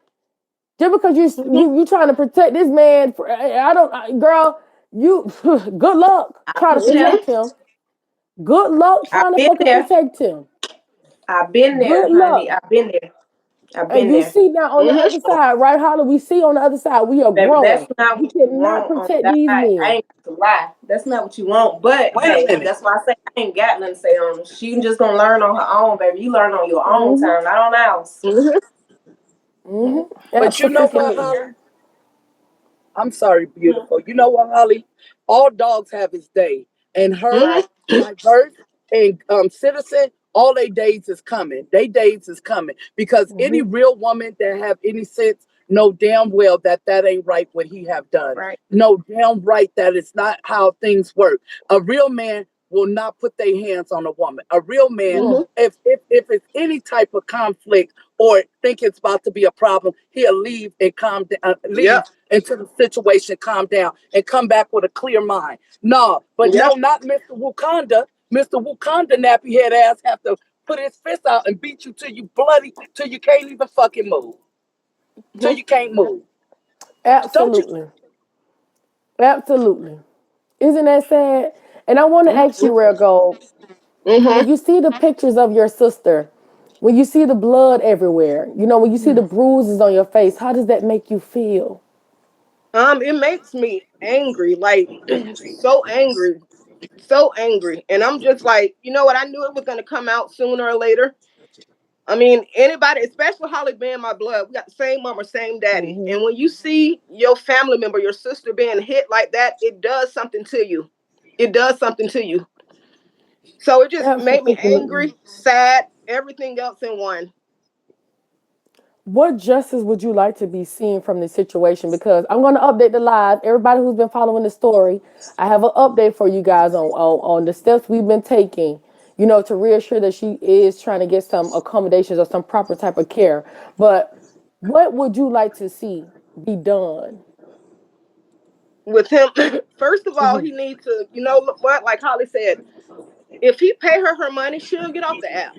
[SPEAKER 1] Just because you trying to protect this man, I don't, girl. You good luck
[SPEAKER 2] I've
[SPEAKER 1] trying to
[SPEAKER 2] been there.
[SPEAKER 1] protect him. Good luck
[SPEAKER 2] I've
[SPEAKER 1] trying to
[SPEAKER 2] been
[SPEAKER 1] fucking
[SPEAKER 2] there.
[SPEAKER 1] protect him.
[SPEAKER 2] I've been there,
[SPEAKER 1] Good
[SPEAKER 2] honey.
[SPEAKER 1] luck.
[SPEAKER 2] I've been there. I've
[SPEAKER 1] And
[SPEAKER 2] been
[SPEAKER 1] you
[SPEAKER 2] there.
[SPEAKER 1] see now on the
[SPEAKER 3] Hmm.
[SPEAKER 1] other side, right, Holly? We see on the other side we are
[SPEAKER 2] Baby, that's
[SPEAKER 1] growing.
[SPEAKER 2] not
[SPEAKER 1] We
[SPEAKER 2] what you
[SPEAKER 1] cannot
[SPEAKER 2] want on
[SPEAKER 1] protect
[SPEAKER 2] God.
[SPEAKER 1] these
[SPEAKER 2] I
[SPEAKER 1] men.
[SPEAKER 2] ain't gonna lie. That's not what you want. But
[SPEAKER 4] Wait a
[SPEAKER 2] hey,
[SPEAKER 4] minute.
[SPEAKER 2] that's why I say I ain't got nothing to say on her. She just gonna learn on her own, baby. You learn on your own
[SPEAKER 1] Mm-hmm.
[SPEAKER 2] time, not on ours.
[SPEAKER 3] Hmm.
[SPEAKER 1] Mm-hmm.
[SPEAKER 4] But you know what,
[SPEAKER 1] Absolutely.
[SPEAKER 4] Holly? I'm sorry, beautiful. You know what, Holly? All dogs have his day, and her
[SPEAKER 2] Right.
[SPEAKER 4] diverse and citizen, all their days is coming. They days is coming because any
[SPEAKER 1] Mm-hmm.
[SPEAKER 4] real woman that have any sense know damn well that that ain't right what he have done.
[SPEAKER 2] Right.
[SPEAKER 4] Know damn right that it's not how things work. A real man will not put their hands on a woman. A real man,
[SPEAKER 1] Mm.
[SPEAKER 4] if it's any type of conflict or think it's about to be a problem, he'll leave and calm down, leave
[SPEAKER 3] Yep.
[SPEAKER 4] until the situation calm down and come back with a clear mind. No, but no,
[SPEAKER 3] Yep.
[SPEAKER 4] not Mr. Wakanda. Mr. Wakanda nappy head ass have to put his fist out and beat you till you bloody, till you can't even fucking move, till
[SPEAKER 3] Hmm.
[SPEAKER 4] you can't move. Don't you?
[SPEAKER 1] Absolutely. Absolutely. Isn't that sad? And I want to ask you, Rare Gold,
[SPEAKER 3] Hmm.
[SPEAKER 1] when you see the pictures of your sister, when you see the blood everywhere, when you see the bruises on your face, how does that make you feel?
[SPEAKER 3] It makes me angry, like so angry, so angry, and I'm just like, you know what? I knew it was gonna come out sooner or later. I mean, anybody, especially Holly being my blood, we got the same mama, same daddy.
[SPEAKER 1] Mm-hmm.
[SPEAKER 3] And when you see your family member, your sister being hit like that, it does something to you. It does something to you. So it just made me
[SPEAKER 1] Absolutely.
[SPEAKER 3] angry, sad, everything else in one.
[SPEAKER 1] What justice would you like to be seen from this situation? Because I'm going to update the live. Everybody who's been following the story, I have an update for you guys on the steps we've been taking, to reassure that she is trying to get some accommodations or some proper type of care. But what would you like to see be done?
[SPEAKER 3] With him, first of all,
[SPEAKER 1] Mm-hmm.
[SPEAKER 3] he needs to, you know what, like Holly said, if he pay her money, she'll get off the app.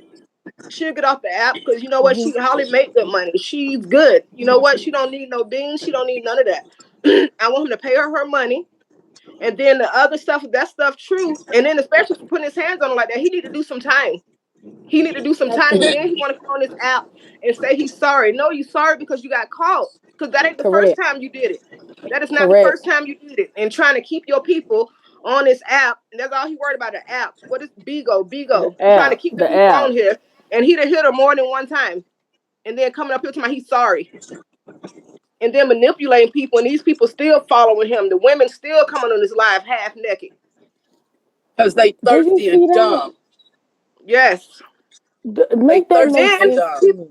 [SPEAKER 3] She'll get off the app because you know what,
[SPEAKER 1] Mm-hmm.
[SPEAKER 3] she Holly make good money. She's good. You know what? She don't need no beans. She don't need none of that. I want him to pay her money. And then the other stuff, if that stuff true, and then especially for putting his hands on her like that, he need to do some time. He need to do some time, and then
[SPEAKER 1] Absolutely.
[SPEAKER 3] he want to come on this app and say he's sorry. No, you sorry because you got caught. Because that ain't the first
[SPEAKER 1] Correct.
[SPEAKER 3] time you did it. That is not the
[SPEAKER 1] Correct.
[SPEAKER 3] first time you did it. And trying to keep your people on this app, and that's all he worried about, the app. What is Bigo?
[SPEAKER 1] The
[SPEAKER 3] Bigo. Trying to
[SPEAKER 1] app.
[SPEAKER 3] keep the
[SPEAKER 1] The
[SPEAKER 3] people on
[SPEAKER 1] app.
[SPEAKER 3] here. And he'd have hit her more than one time. And then coming up here to my he's sorry. And then manipulating people, and these people still following him. The women still coming on this live half naked.
[SPEAKER 4] Because they
[SPEAKER 1] Did you
[SPEAKER 4] thirsty
[SPEAKER 1] see
[SPEAKER 4] and
[SPEAKER 1] that?
[SPEAKER 4] dumb.
[SPEAKER 3] Yes.
[SPEAKER 4] They
[SPEAKER 1] Make that
[SPEAKER 3] And
[SPEAKER 1] make
[SPEAKER 4] thirsty and
[SPEAKER 3] then
[SPEAKER 1] sense
[SPEAKER 4] dumb.
[SPEAKER 1] to me.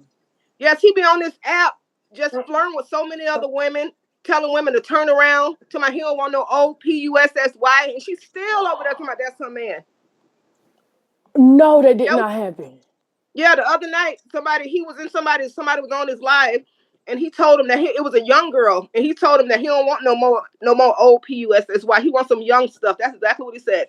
[SPEAKER 3] yes, he be on this app just flirting with so many other women, telling women to turn around. To my he don't want no old pussy, and she's still over there talking about that's her man.
[SPEAKER 1] No, that did
[SPEAKER 3] Yo,
[SPEAKER 1] not happen.
[SPEAKER 3] yeah, the other night somebody was on his live, and he told him that it was a young girl, and he told him that he don't want no more old pussy. He wants some young stuff. That's exactly what he said.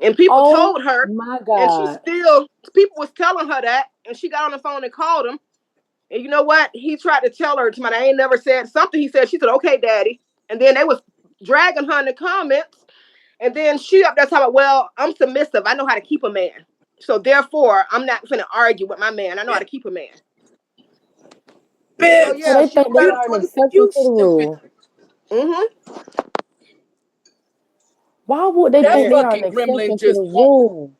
[SPEAKER 3] And people
[SPEAKER 1] Oh
[SPEAKER 3] told her,
[SPEAKER 1] my
[SPEAKER 3] and she
[SPEAKER 1] God.
[SPEAKER 3] still people was telling her that, and she got on the phone and called him. And you know what? He tried to tell her, I ain't never said something. He said, she said, okay, daddy. And then they was dragging her in the comments. And then she up there talking about, well, I'm submissive. I know how to keep a man. So therefore, I'm not going to argue with my man. I know how to keep a man. So
[SPEAKER 1] So
[SPEAKER 4] Bitch,
[SPEAKER 3] yeah,
[SPEAKER 1] they
[SPEAKER 3] she
[SPEAKER 1] think they
[SPEAKER 3] got,
[SPEAKER 1] are an
[SPEAKER 4] beautiful,
[SPEAKER 1] exception
[SPEAKER 4] you
[SPEAKER 1] to the
[SPEAKER 4] stupid.
[SPEAKER 1] rule.
[SPEAKER 3] mm-hmm.
[SPEAKER 1] Why would they
[SPEAKER 4] That
[SPEAKER 1] think
[SPEAKER 3] Yeah.
[SPEAKER 1] they are an
[SPEAKER 4] fucking gremlin
[SPEAKER 1] exception to the
[SPEAKER 4] just walked.
[SPEAKER 1] rule?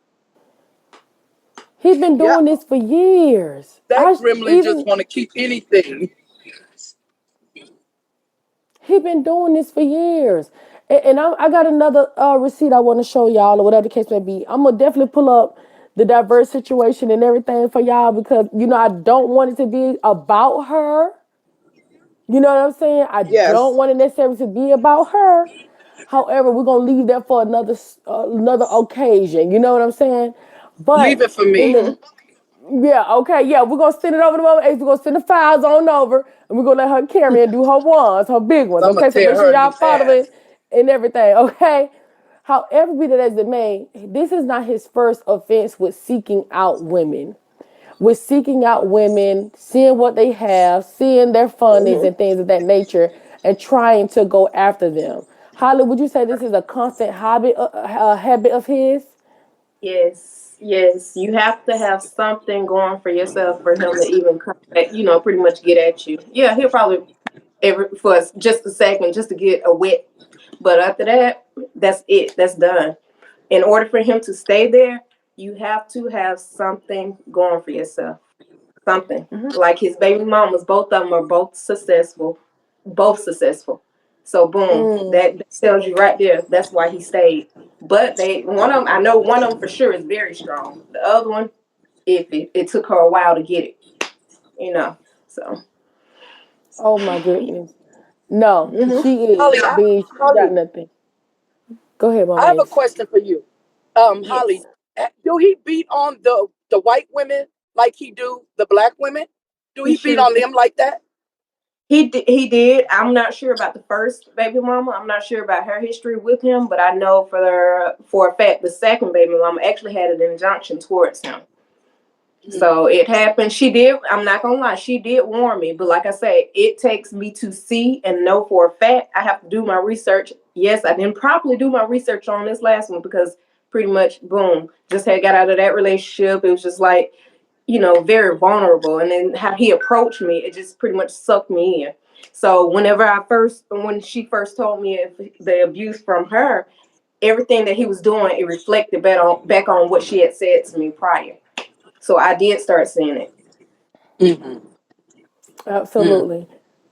[SPEAKER 1] He been
[SPEAKER 4] Yep.
[SPEAKER 1] doing this for years.
[SPEAKER 4] That gremlin just
[SPEAKER 1] Even
[SPEAKER 4] want to keep anything.
[SPEAKER 1] he been doing this for years. And I got another receipt I want to show y'all, or whatever the case may be. I'm gonna definitely pull up the diverse situation and everything for y'all because I don't want it to be about her. You know what I'm saying? I don't
[SPEAKER 3] Yes.
[SPEAKER 1] want it necessarily to be about her. However, we're gonna leave that for another occasion. You know what I'm saying?
[SPEAKER 4] Leave
[SPEAKER 1] But
[SPEAKER 4] it for
[SPEAKER 1] in
[SPEAKER 4] me.
[SPEAKER 1] the yeah, okay, yeah, we're gonna send it over to Mama Ace. We're gonna send the files on over, and we're gonna let her carry and do her ones, her big ones.
[SPEAKER 4] I'm gonna
[SPEAKER 1] Okay, so
[SPEAKER 4] tear
[SPEAKER 1] make sure
[SPEAKER 4] her a new
[SPEAKER 1] y'all follow
[SPEAKER 4] ass.
[SPEAKER 1] it and everything. Okay. However, be that as it may, this is not his first offense with seeking out women. With seeking out women, seeing what they have, seeing their fundings
[SPEAKER 3] Hmm.
[SPEAKER 1] and things of that nature, and trying to go after them. Holly, would you say this is a constant habit of his?
[SPEAKER 2] Yes, yes. You have to have something going for yourself for him to even come back, pretty much get at you. Yeah, he'll probably for just a second just to get a wet. But after that, that's it. That's done. In order for him to stay there, you have to have something going for yourself. Something. Like his baby mamas, both of them are both successful. Both successful. So boom,
[SPEAKER 1] Mm.
[SPEAKER 2] that tells you right there. That's why he stayed. But one of them, I know one of them for sure is very strong. The other one, if it took her a while to get it, you know. So
[SPEAKER 1] Oh my goodness. No,
[SPEAKER 2] hmm
[SPEAKER 1] she is
[SPEAKER 4] Holly,
[SPEAKER 1] being. She got
[SPEAKER 4] Holly,
[SPEAKER 1] nothing. Go ahead,
[SPEAKER 4] I
[SPEAKER 1] Mama
[SPEAKER 4] have a
[SPEAKER 1] Ace.
[SPEAKER 4] question for you. Holly,
[SPEAKER 2] yes,
[SPEAKER 4] do he beat on the white women like he do the black women? Do
[SPEAKER 2] he
[SPEAKER 4] he beat
[SPEAKER 2] sure
[SPEAKER 4] on them like that?
[SPEAKER 2] he did. I'm not sure about the first baby mama. I'm not sure about her history with him, but I know for a fact the second baby mama actually had an injunction towards him. So it happened. She did. I'm not gonna lie. She did warn me, but like I say, it takes me to see and know for a fact. I have to do my research. Yes, I didn't properly do my research on this last one because pretty much boom, just had got out of that relationship. It was just like very vulnerable, and then how he approached me, it just pretty much sucked me in. So when she first told me the abuse from her, everything that he was doing, it reflected back on what she had said to me prior. So I did start seeing it.
[SPEAKER 4] Mm-hmm. Mm.
[SPEAKER 1] Absolutely.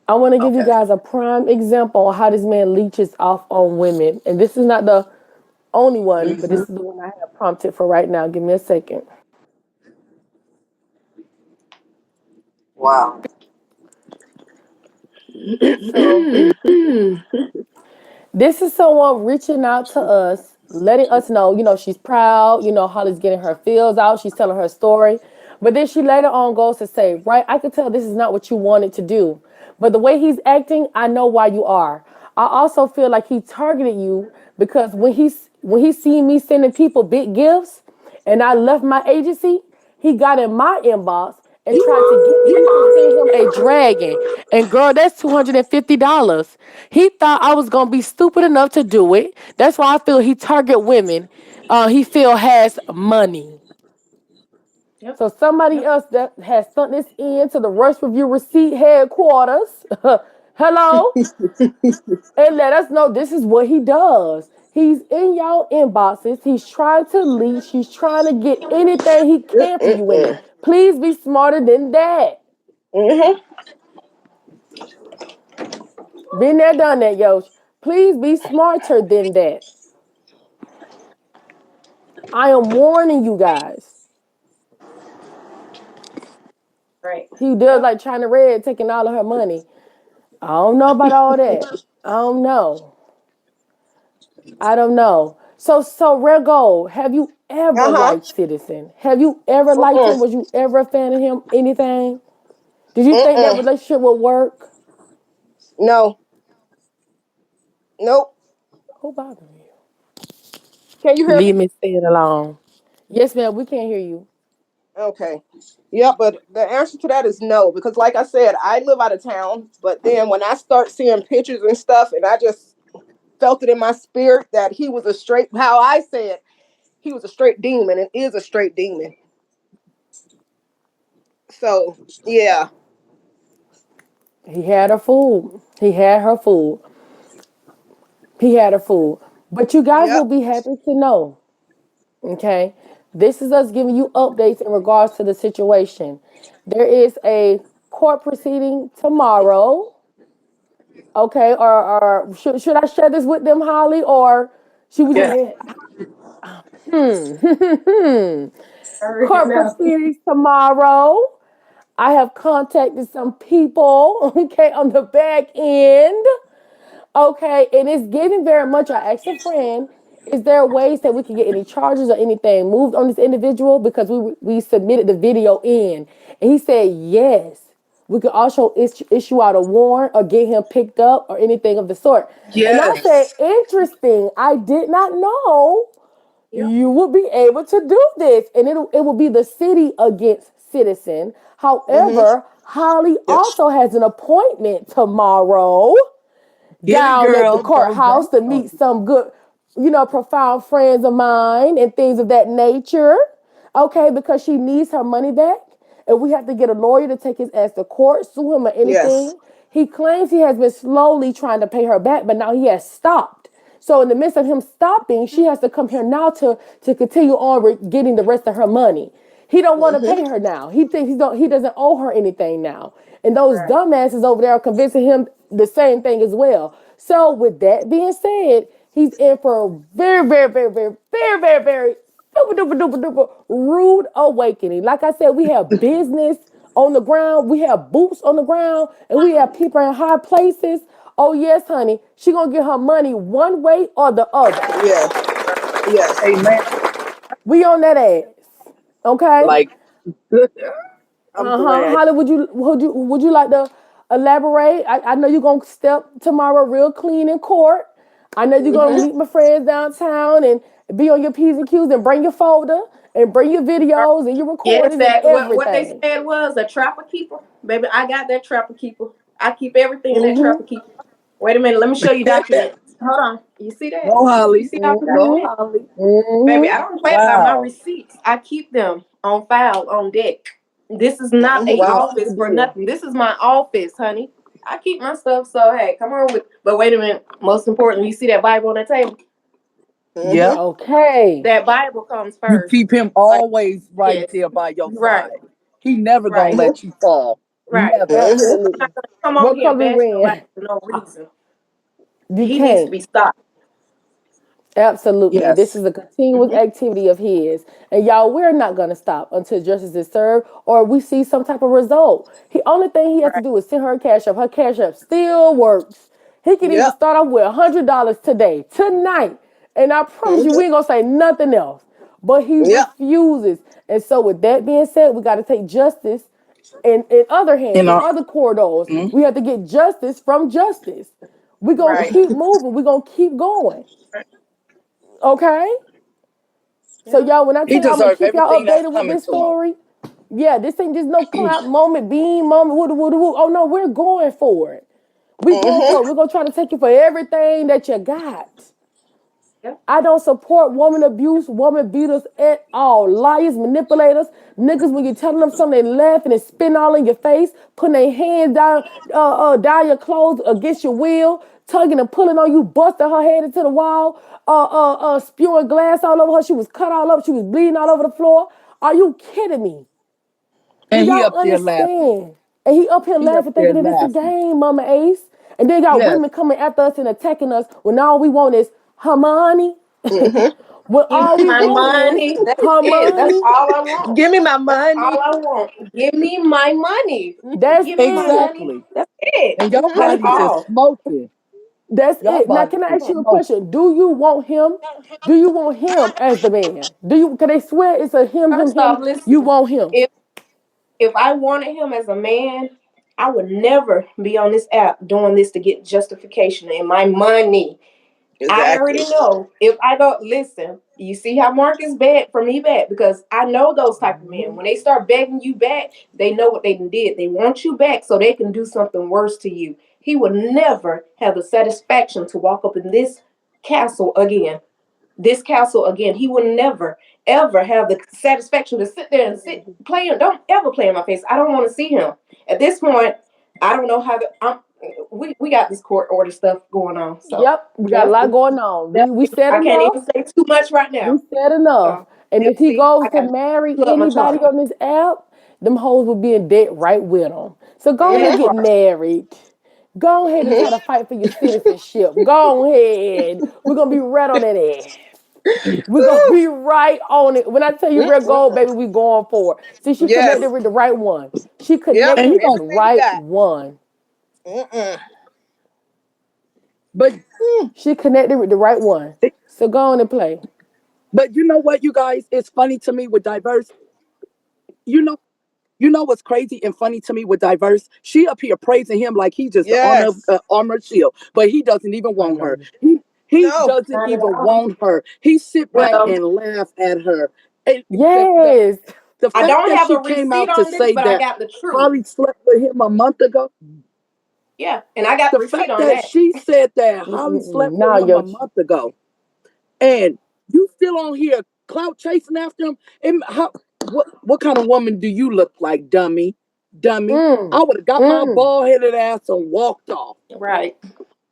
[SPEAKER 1] I want to give you
[SPEAKER 4] Okay.
[SPEAKER 1] guys a prime example of how this man leeches off on women. And this is not the only one, but
[SPEAKER 4] Mm-hmm.
[SPEAKER 1] this is the one I have prompted for right now. Give me a second.
[SPEAKER 4] Wow.
[SPEAKER 1] So, this is someone reaching out to us, letting us know, she's proud, Holly's getting her feels out, she's telling her story. But then she later on goes to say, right, I could tell this is not what you wanted to do. But the way he's acting, I know why you are. I also feel like he targeted you because when he seen me sending people big gifts and I left my agency, he got in my inbox and tried to get me to send him a dragon. And girl, that's $250. He thought I was gonna be stupid enough to do it. That's why I feel he target women. He feel has money.
[SPEAKER 2] Yep.
[SPEAKER 1] So somebody
[SPEAKER 2] Yep.
[SPEAKER 1] else that has sent this in to the Rush Review Receipt headquarters, hello, and let us know this is what he does. He's in y'all inboxes. He's trying to leash. He's trying to get anything he can for you women.
[SPEAKER 3] Mm-mm-mm.
[SPEAKER 1] Please be smarter than that.
[SPEAKER 3] Hmm.
[SPEAKER 1] Been there, done that, yo. Please be smarter than that. I am warning you guys.
[SPEAKER 2] Right.
[SPEAKER 1] He does
[SPEAKER 2] Yep.
[SPEAKER 1] like China Red taking all of her money. I don't know about all that. I don't know. I don't know. So Rare Gold, have you ever
[SPEAKER 3] Uh-huh.
[SPEAKER 1] liked Citizen? Have you ever liked him?
[SPEAKER 3] Mm-mm.
[SPEAKER 1] Was you ever a fan of him? Anything? Did you think that
[SPEAKER 3] Mm-mm.
[SPEAKER 1] relationship would work?
[SPEAKER 3] No. Nope.
[SPEAKER 1] Who bothering you?
[SPEAKER 3] Can you hear
[SPEAKER 1] Leave
[SPEAKER 3] me?
[SPEAKER 1] me stay it alone. Yes, ma'am. We can't hear you.
[SPEAKER 3] Okay. Yeah, but the answer to that is no, because like I said, I live out of town, but then when I start seeing pictures and stuff, and I just felt it in my spirit that he was a straight, how I said, he was a straight demon and is a straight demon. So, yeah.
[SPEAKER 1] He had her fooled. He had her fooled. He had her fooled. But you guys will
[SPEAKER 3] Yep.
[SPEAKER 1] be happy to know, okay, This is us giving you updates in regards to the situation. There is a court proceeding tomorrow. Okay, or should I share this with them, Holly, or should we just
[SPEAKER 4] Yeah.
[SPEAKER 1] get court
[SPEAKER 2] No.
[SPEAKER 1] proceedings tomorrow? I have contacted some people, okay, on the back end. Okay, and it's giving very much. I asked a friend, is there ways that we can get any charges or anything moved on this individual because we submitted the video in, and he said yes. We could also issue out a warrant or get him picked up or anything of the sort. And I said,
[SPEAKER 4] Yes.
[SPEAKER 1] interesting. I did not know
[SPEAKER 2] Yep.
[SPEAKER 1] you will be able to do this, and it will be the city against citizen.
[SPEAKER 3] Mm-hmm.
[SPEAKER 1] However, Holly
[SPEAKER 3] Yep.
[SPEAKER 1] also has an appointment tomorrow
[SPEAKER 4] Get it,
[SPEAKER 1] down at the
[SPEAKER 4] girl. Go
[SPEAKER 1] courthouse to
[SPEAKER 4] down.
[SPEAKER 1] meet some good, profound friends of mine and things of that nature. Okay, because she needs her money back. And we have to get a lawyer to take his ass to court, sue him or
[SPEAKER 3] Yes.
[SPEAKER 1] anything. He claims he has been slowly trying to pay her back, but now he has stopped. So in the midst of him stopping, she has to come here now to continue on getting the rest of her money. He don't want to
[SPEAKER 3] Mm-hmm.
[SPEAKER 1] pay her now. He thinks he doesn't owe her anything now. And those
[SPEAKER 2] Right.
[SPEAKER 1] dumbasses over there are convincing him the same thing as well. So with that being said, he's in for a very, very, very, very, very, very, very super duper duper duper rude awakening. Like I said, we have business on the ground, we have boots on the ground, and we have people in high places. Oh yes, honey, she gonna get her money one way or the other.
[SPEAKER 3] Yes. Yes.
[SPEAKER 4] Amen.
[SPEAKER 1] We on that ass, okay?
[SPEAKER 4] Like, I'm glad.
[SPEAKER 1] Holly, would you like to elaborate? I know you're gonna step tomorrow real clean in court. I know you're gonna
[SPEAKER 3] Mm-hmm.
[SPEAKER 1] meet my friends downtown and be on your P's and Q's and bring your folder and bring your videos and your
[SPEAKER 2] Yes,
[SPEAKER 1] recordings and
[SPEAKER 2] that what they
[SPEAKER 1] everything.
[SPEAKER 2] said was a trapper keeper. Baby, I got that trapper keeper. I keep everything in that
[SPEAKER 1] Mm-hmm.
[SPEAKER 2] trapper keeper. Wait a minute, let me show you documents. Hold on. You see that?
[SPEAKER 4] Go,
[SPEAKER 2] You
[SPEAKER 4] Holly.
[SPEAKER 2] see
[SPEAKER 4] Go,
[SPEAKER 2] document?
[SPEAKER 1] Mm-hmm.
[SPEAKER 4] Holly.
[SPEAKER 2] Baby,
[SPEAKER 1] Mm-hmm.
[SPEAKER 2] I don't play about my
[SPEAKER 4] Wow.
[SPEAKER 2] receipts. I keep them on file, on deck. This is not
[SPEAKER 3] Mm-hmm.
[SPEAKER 2] a
[SPEAKER 1] You
[SPEAKER 4] Wow.
[SPEAKER 2] office
[SPEAKER 1] sure
[SPEAKER 2] for
[SPEAKER 1] do.
[SPEAKER 2] nothing. This is my office, honey. I keep my stuff, so hey, come on with. But wait a minute. Most importantly, you see that Bible on that table?
[SPEAKER 4] Yep.
[SPEAKER 3] Mm-hmm.
[SPEAKER 1] Okay.
[SPEAKER 2] That Bible comes
[SPEAKER 4] You
[SPEAKER 2] first.
[SPEAKER 4] keep him
[SPEAKER 2] Like,
[SPEAKER 4] always right
[SPEAKER 2] yes,
[SPEAKER 4] there by your
[SPEAKER 2] right,
[SPEAKER 4] side. He never gonna
[SPEAKER 2] right,
[SPEAKER 4] let you fall.
[SPEAKER 2] right.
[SPEAKER 4] Never.
[SPEAKER 3] Mm-hmm.
[SPEAKER 1] Absolutely.
[SPEAKER 2] Come over
[SPEAKER 1] What
[SPEAKER 2] here and
[SPEAKER 1] color you
[SPEAKER 2] bash nobody
[SPEAKER 1] wearing?
[SPEAKER 2] for no reason.
[SPEAKER 1] You
[SPEAKER 2] He needs to
[SPEAKER 1] can't.
[SPEAKER 2] be stopped.
[SPEAKER 1] Absolutely. This
[SPEAKER 4] Yes.
[SPEAKER 1] is a continuous
[SPEAKER 2] Hmm.
[SPEAKER 1] activity of his. And y'all, we're not going to stop until justice is served or we see some type of result. The only thing he has to
[SPEAKER 2] Right.
[SPEAKER 1] do is send her a cash up. Her cash up still works. He can even
[SPEAKER 3] Yep.
[SPEAKER 1] start off with $100 today, tonight. And I promise you,
[SPEAKER 3] Mm-hmm.
[SPEAKER 1] we ain't going to say nothing else. But he
[SPEAKER 3] Yep.
[SPEAKER 1] refuses. And so, with that being said, we got to take justice in other hands,
[SPEAKER 4] In
[SPEAKER 1] in
[SPEAKER 4] our
[SPEAKER 1] other corridors.
[SPEAKER 4] mm,
[SPEAKER 1] We have to get justice from justice. We're going to
[SPEAKER 2] Right.
[SPEAKER 1] keep moving. We're going to keep going. Okay? So
[SPEAKER 2] Yeah.
[SPEAKER 1] y'all, when I
[SPEAKER 4] he
[SPEAKER 1] tell y'all I'm gonna
[SPEAKER 4] deserves
[SPEAKER 1] keep y'all
[SPEAKER 4] everything that's
[SPEAKER 1] updated with
[SPEAKER 4] coming
[SPEAKER 1] this
[SPEAKER 4] to him.
[SPEAKER 1] story, yeah, this ain't just no clap moment, beam moment, woo woo woo. Oh no, we're going for it. We going
[SPEAKER 3] Mm-hmm.
[SPEAKER 1] for it. We're gonna try to take you for everything that you got.
[SPEAKER 2] Yeah.
[SPEAKER 1] I don't support woman abuse, woman beaters at all. Liars, manipulators, niggas. When you're telling them something, they laughing and spitting all in your face, putting their hands down your clothes against your will, tugging and pulling on you, busting her head into the wall, spewing glass all over her. She was cut all up. She was bleeding all over the floor. Are you kidding me? Do
[SPEAKER 4] And he
[SPEAKER 1] y'all
[SPEAKER 4] up there laughing.
[SPEAKER 1] understand? And he up here
[SPEAKER 4] He up
[SPEAKER 1] laughing,
[SPEAKER 4] there
[SPEAKER 1] thinking that it's a
[SPEAKER 4] laughing.
[SPEAKER 1] game, Mama Ace. And then got
[SPEAKER 4] Yes.
[SPEAKER 1] women coming after us and attacking us when all we want is her money.
[SPEAKER 3] Mm-hmm.
[SPEAKER 1] When
[SPEAKER 2] Give
[SPEAKER 1] all
[SPEAKER 2] me
[SPEAKER 1] we
[SPEAKER 2] my
[SPEAKER 1] want is
[SPEAKER 2] money. That's
[SPEAKER 1] her
[SPEAKER 2] it. That's
[SPEAKER 1] money.
[SPEAKER 2] all I want.
[SPEAKER 3] Give me my
[SPEAKER 2] That's all
[SPEAKER 3] money.
[SPEAKER 2] I want. Give me my money.
[SPEAKER 1] That's
[SPEAKER 2] Give me my
[SPEAKER 1] it.
[SPEAKER 2] money.
[SPEAKER 4] Exactly.
[SPEAKER 2] That's it.
[SPEAKER 4] And your
[SPEAKER 2] That's
[SPEAKER 4] bodies
[SPEAKER 3] Mm-hmm.
[SPEAKER 4] is
[SPEAKER 2] all.
[SPEAKER 4] smoking.
[SPEAKER 1] That's
[SPEAKER 4] Your
[SPEAKER 1] it. Now,
[SPEAKER 4] bodies
[SPEAKER 1] can I
[SPEAKER 4] is
[SPEAKER 1] ask you a
[SPEAKER 4] smoking.
[SPEAKER 1] question? Do you want him? Do you want him as the man? Do you? Can they swear it's a him, him,
[SPEAKER 2] First
[SPEAKER 1] him?
[SPEAKER 2] off,
[SPEAKER 1] You
[SPEAKER 2] listen.
[SPEAKER 1] want him?
[SPEAKER 2] If I wanted him as a man, I would never be on this app doing this to get justification and my money. I
[SPEAKER 3] Exactly.
[SPEAKER 2] already know if I don't listen. You see how Marcus begged for me back because I know those type of men. When they start begging you back, they know what they did. They want you back so they can do something worse to you. He would never have the satisfaction to walk up in castle again. This castle again. He will never, ever have the satisfaction to sit there and sit play. Don't ever play in my face. I don't want to see him. At this point, I don't know how to. We got this court order stuff going on, so
[SPEAKER 1] Yep. We got a
[SPEAKER 2] that's
[SPEAKER 1] lot going on. We said
[SPEAKER 2] I can't
[SPEAKER 1] enough.
[SPEAKER 2] even say too much right
[SPEAKER 1] We
[SPEAKER 2] now.
[SPEAKER 1] said enough.
[SPEAKER 2] So
[SPEAKER 1] And
[SPEAKER 2] Yeah,
[SPEAKER 1] if he
[SPEAKER 2] see,
[SPEAKER 1] goes
[SPEAKER 2] I
[SPEAKER 1] to
[SPEAKER 2] got to
[SPEAKER 1] marry
[SPEAKER 2] pull up my
[SPEAKER 1] anybody
[SPEAKER 2] chart.
[SPEAKER 1] on this app, them hoes will be in debt right with him. So go ahead and
[SPEAKER 2] That's
[SPEAKER 1] get
[SPEAKER 2] right.
[SPEAKER 1] married. Go ahead and try to fight for your citizenship. Go ahead. We're gonna be right on that ass. We're gonna be right on it. When I tell you red gold, baby, we going for it. See, she connected
[SPEAKER 3] Yes.
[SPEAKER 1] with the right one. She
[SPEAKER 3] Yep.
[SPEAKER 1] connected
[SPEAKER 4] And he
[SPEAKER 1] with
[SPEAKER 4] gonna
[SPEAKER 1] the
[SPEAKER 3] Everything you
[SPEAKER 1] right
[SPEAKER 3] got.
[SPEAKER 1] one.
[SPEAKER 3] Mm-mm.
[SPEAKER 4] but
[SPEAKER 1] She connected with the right one. So go on and play.
[SPEAKER 4] but you know what, you guys? It's funny to me with diverse. You know, you know what's crazy and funny to me with diverse? She up here praising him like he just the honor
[SPEAKER 3] Yes.
[SPEAKER 4] armor shield, but he doesn't even
[SPEAKER 1] I
[SPEAKER 4] want her.
[SPEAKER 1] know.
[SPEAKER 4] He
[SPEAKER 3] No.
[SPEAKER 4] doesn't
[SPEAKER 2] Not at
[SPEAKER 4] even
[SPEAKER 2] all.
[SPEAKER 4] want her. He sit back
[SPEAKER 2] Well,
[SPEAKER 4] and laugh at her. And
[SPEAKER 1] Yes.
[SPEAKER 4] the
[SPEAKER 2] I
[SPEAKER 4] fact
[SPEAKER 2] don't
[SPEAKER 4] that
[SPEAKER 2] have a
[SPEAKER 4] she came
[SPEAKER 2] receipt
[SPEAKER 4] out to
[SPEAKER 2] on this,
[SPEAKER 4] say
[SPEAKER 2] but I
[SPEAKER 4] that
[SPEAKER 2] got the truth.
[SPEAKER 4] Holly slept with him a month ago,
[SPEAKER 2] Yeah, and I got the
[SPEAKER 4] the
[SPEAKER 2] receipt
[SPEAKER 4] fact
[SPEAKER 2] on
[SPEAKER 4] that
[SPEAKER 2] that.
[SPEAKER 4] she said that Holly slept
[SPEAKER 1] Mm-mm-mm.
[SPEAKER 4] with
[SPEAKER 1] Now
[SPEAKER 4] him a
[SPEAKER 1] yo,
[SPEAKER 4] month ago, and you still on here clout chasing after him. And what kind of woman do you look like, dummy? Dummy.
[SPEAKER 1] mm,
[SPEAKER 4] I would have got my
[SPEAKER 1] mm.
[SPEAKER 4] bald headed ass and walked off.
[SPEAKER 2] Right.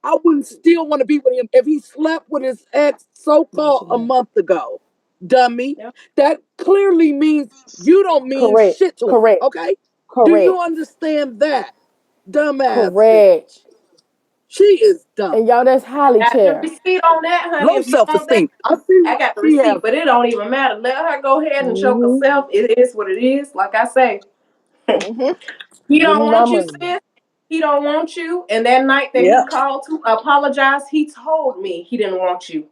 [SPEAKER 4] I wouldn't still want to be with him if he slept with his ex so
[SPEAKER 1] Watch
[SPEAKER 4] called
[SPEAKER 1] it
[SPEAKER 4] a
[SPEAKER 1] now.
[SPEAKER 4] month ago. Dummy.
[SPEAKER 2] Yep.
[SPEAKER 4] That clearly means you don't mean
[SPEAKER 1] Correct.
[SPEAKER 4] shit to him.
[SPEAKER 1] Correct.
[SPEAKER 4] Okay? Do you
[SPEAKER 1] Correct.
[SPEAKER 4] understand that? Dumbass
[SPEAKER 1] Correct.
[SPEAKER 4] bitch. She is dumb.
[SPEAKER 1] And y'all, that's
[SPEAKER 2] I
[SPEAKER 1] Holly
[SPEAKER 2] got the
[SPEAKER 1] chair.
[SPEAKER 2] receipt on that, honey.
[SPEAKER 4] Low
[SPEAKER 2] If you
[SPEAKER 4] self
[SPEAKER 2] want that,
[SPEAKER 4] esteem. I see
[SPEAKER 2] I
[SPEAKER 4] why
[SPEAKER 2] got the
[SPEAKER 4] she
[SPEAKER 2] receipt,
[SPEAKER 4] has.
[SPEAKER 2] but it don't even matter. Let her go ahead and choke
[SPEAKER 1] Mm-hmm.
[SPEAKER 2] herself. It is what it is. Like I say,
[SPEAKER 3] Mm-hmm.
[SPEAKER 2] he
[SPEAKER 1] Give
[SPEAKER 2] don't
[SPEAKER 1] me my
[SPEAKER 2] want you,
[SPEAKER 1] money.
[SPEAKER 2] sis. He don't want you. And that night that he
[SPEAKER 4] Yep.
[SPEAKER 2] called to apologize, he told me he didn't want you.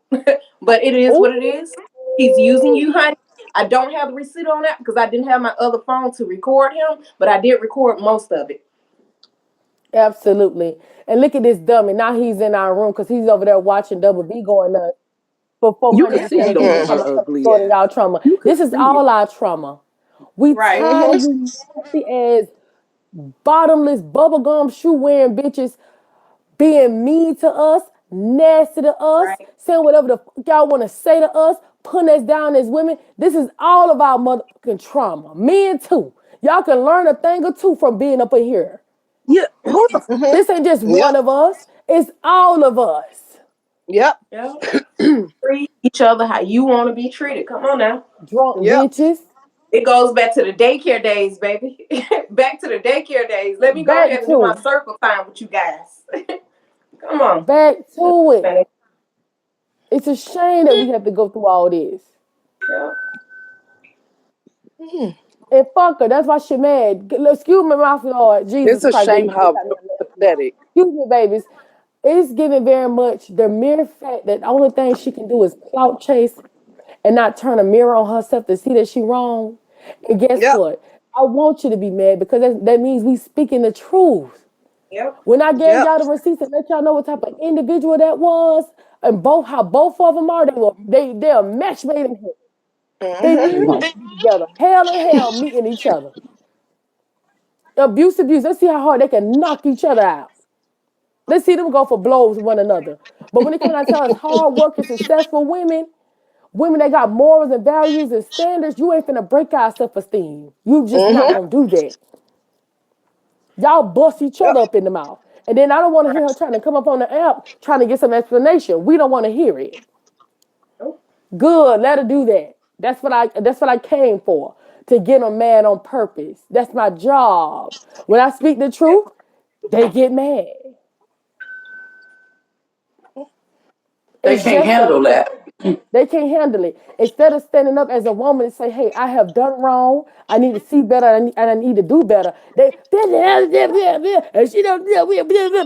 [SPEAKER 2] But it is what it
[SPEAKER 1] Ooh.
[SPEAKER 2] is. He's using you, honey. I don't have the receipt on that because I didn't have my other phone to record him, but I did record most of it.
[SPEAKER 1] Absolutely. And look at this dummy. Now he's in our room because he's over there watching Double B going nuts for
[SPEAKER 4] You could
[SPEAKER 1] 400 to
[SPEAKER 4] see he
[SPEAKER 1] tell
[SPEAKER 4] don't
[SPEAKER 1] people
[SPEAKER 4] want
[SPEAKER 1] how
[SPEAKER 4] her
[SPEAKER 1] much
[SPEAKER 3] Mm-hmm.
[SPEAKER 1] stuff is
[SPEAKER 4] ugly
[SPEAKER 1] going in
[SPEAKER 4] ass.
[SPEAKER 1] y'all trauma.
[SPEAKER 4] You could
[SPEAKER 1] This is
[SPEAKER 4] see it.
[SPEAKER 1] all our trauma. We
[SPEAKER 2] Right.
[SPEAKER 1] tired
[SPEAKER 3] Mm-hmm.
[SPEAKER 1] of you nasty ass, bottomless, bubblegum shoe wearing bitches being mean to us, nasty to us,
[SPEAKER 2] Right.
[SPEAKER 1] saying whatever the fuck y'all want to say to us, putting us down as women. This is all of our motherfucking trauma. Men too. Y'all can learn a thing or two from being up in here.
[SPEAKER 4] Yeah. Who the
[SPEAKER 1] This ain't just
[SPEAKER 3] Mm-hmm.
[SPEAKER 1] one
[SPEAKER 3] Yep.
[SPEAKER 1] of us. It's all of us.
[SPEAKER 3] Yep.
[SPEAKER 2] Yeah. Treat each other how you want to be treated. Come on now.
[SPEAKER 1] Drunk
[SPEAKER 3] Yep.
[SPEAKER 1] bitches.
[SPEAKER 2] It goes back to the daycare days, baby. Back to the daycare days. Let me go
[SPEAKER 1] Back
[SPEAKER 2] ahead and do
[SPEAKER 1] to
[SPEAKER 2] my
[SPEAKER 1] it.
[SPEAKER 2] circle time with you guys. Come on.
[SPEAKER 1] Back to it.
[SPEAKER 2] Man.
[SPEAKER 1] It's a shame that we have to go through all this.
[SPEAKER 2] Yeah.
[SPEAKER 3] Mm-hmm.
[SPEAKER 1] And fuck her. That's why she mad. Excuse me, my Lord.
[SPEAKER 4] It's
[SPEAKER 1] Jesus
[SPEAKER 4] a
[SPEAKER 1] Christ. They
[SPEAKER 4] shame
[SPEAKER 1] got
[SPEAKER 4] how
[SPEAKER 1] me on that.
[SPEAKER 4] pathetic.
[SPEAKER 1] Excuse me, babies. It's giving very much the mere fact that the only thing she can do is clout chase and not turn a mirror on herself to see that she wrong. And guess
[SPEAKER 3] Yep.
[SPEAKER 1] what? I want you to be mad because that means we speaking the truth.
[SPEAKER 2] Yep.
[SPEAKER 1] When I gave
[SPEAKER 3] Yep.
[SPEAKER 1] y'all the receipts and let y'all know what type of individual that was, and both how both of them are, they're a match made in heaven. They
[SPEAKER 3] Mm-hmm.
[SPEAKER 1] meant to be together. Hell and hell meeting each other. Abuse, abuse. Let's see how hard they can knock each other out. Let's see them go for blows with one another. But when it comes to us hard working, successful women, women that got morals and values and standards, you ain't finna break our self-esteem. You just not
[SPEAKER 3] Mm-hmm.
[SPEAKER 1] gonna do that. Y'all bust each
[SPEAKER 3] Yep.
[SPEAKER 1] other up in the mouth. And then I don't want to
[SPEAKER 2] Right.
[SPEAKER 1] hear her trying to come up on the app trying to get some explanation. We don't want to hear it.
[SPEAKER 2] Nope.
[SPEAKER 1] Good, let her do that. That's what I came for. To get them mad on purpose. That's my job. When I speak the
[SPEAKER 2] Yep.
[SPEAKER 1] truth, they get mad.
[SPEAKER 4] They
[SPEAKER 1] It's
[SPEAKER 4] can't
[SPEAKER 1] just that
[SPEAKER 4] handle that.
[SPEAKER 1] they can't handle it. Instead of standing up as a woman and say, "Hey, I have done wrong. I need to see better, and I need to do better." And she don't,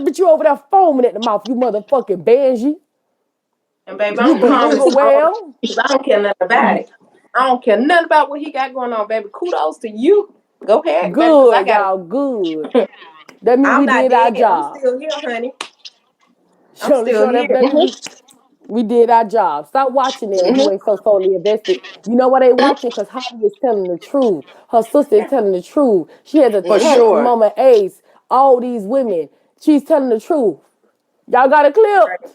[SPEAKER 1] but you over there foaming at the mouth, you motherfucking banshee.
[SPEAKER 2] And baby,
[SPEAKER 1] You
[SPEAKER 2] I'm calm
[SPEAKER 1] beluga
[SPEAKER 2] as all
[SPEAKER 1] whale.
[SPEAKER 2] because I don't care nothing about it. I don't care nothing about what he got going on, baby. Kudos to you. Go ahead, baby, because I
[SPEAKER 1] Good,
[SPEAKER 2] got
[SPEAKER 1] y'all, good. That means
[SPEAKER 2] I'm
[SPEAKER 1] we
[SPEAKER 2] not
[SPEAKER 1] did our
[SPEAKER 2] dead. I'm
[SPEAKER 1] job.
[SPEAKER 2] still here, honey. I'm
[SPEAKER 1] Show,
[SPEAKER 2] still
[SPEAKER 1] show that,
[SPEAKER 2] here.
[SPEAKER 1] that means we did our job. Stop watching it if you
[SPEAKER 3] Mm-hmm.
[SPEAKER 1] ain't so solely invested. You know why they watching? Because Holly is telling the truth. Her sister is
[SPEAKER 2] Yeah.
[SPEAKER 1] telling the truth. She has
[SPEAKER 4] For
[SPEAKER 3] Mm-hmm.
[SPEAKER 1] attacked
[SPEAKER 4] sure.
[SPEAKER 1] Mama Ace, all these women. She's telling the truth. Y'all got a
[SPEAKER 2] Right.
[SPEAKER 1] clip?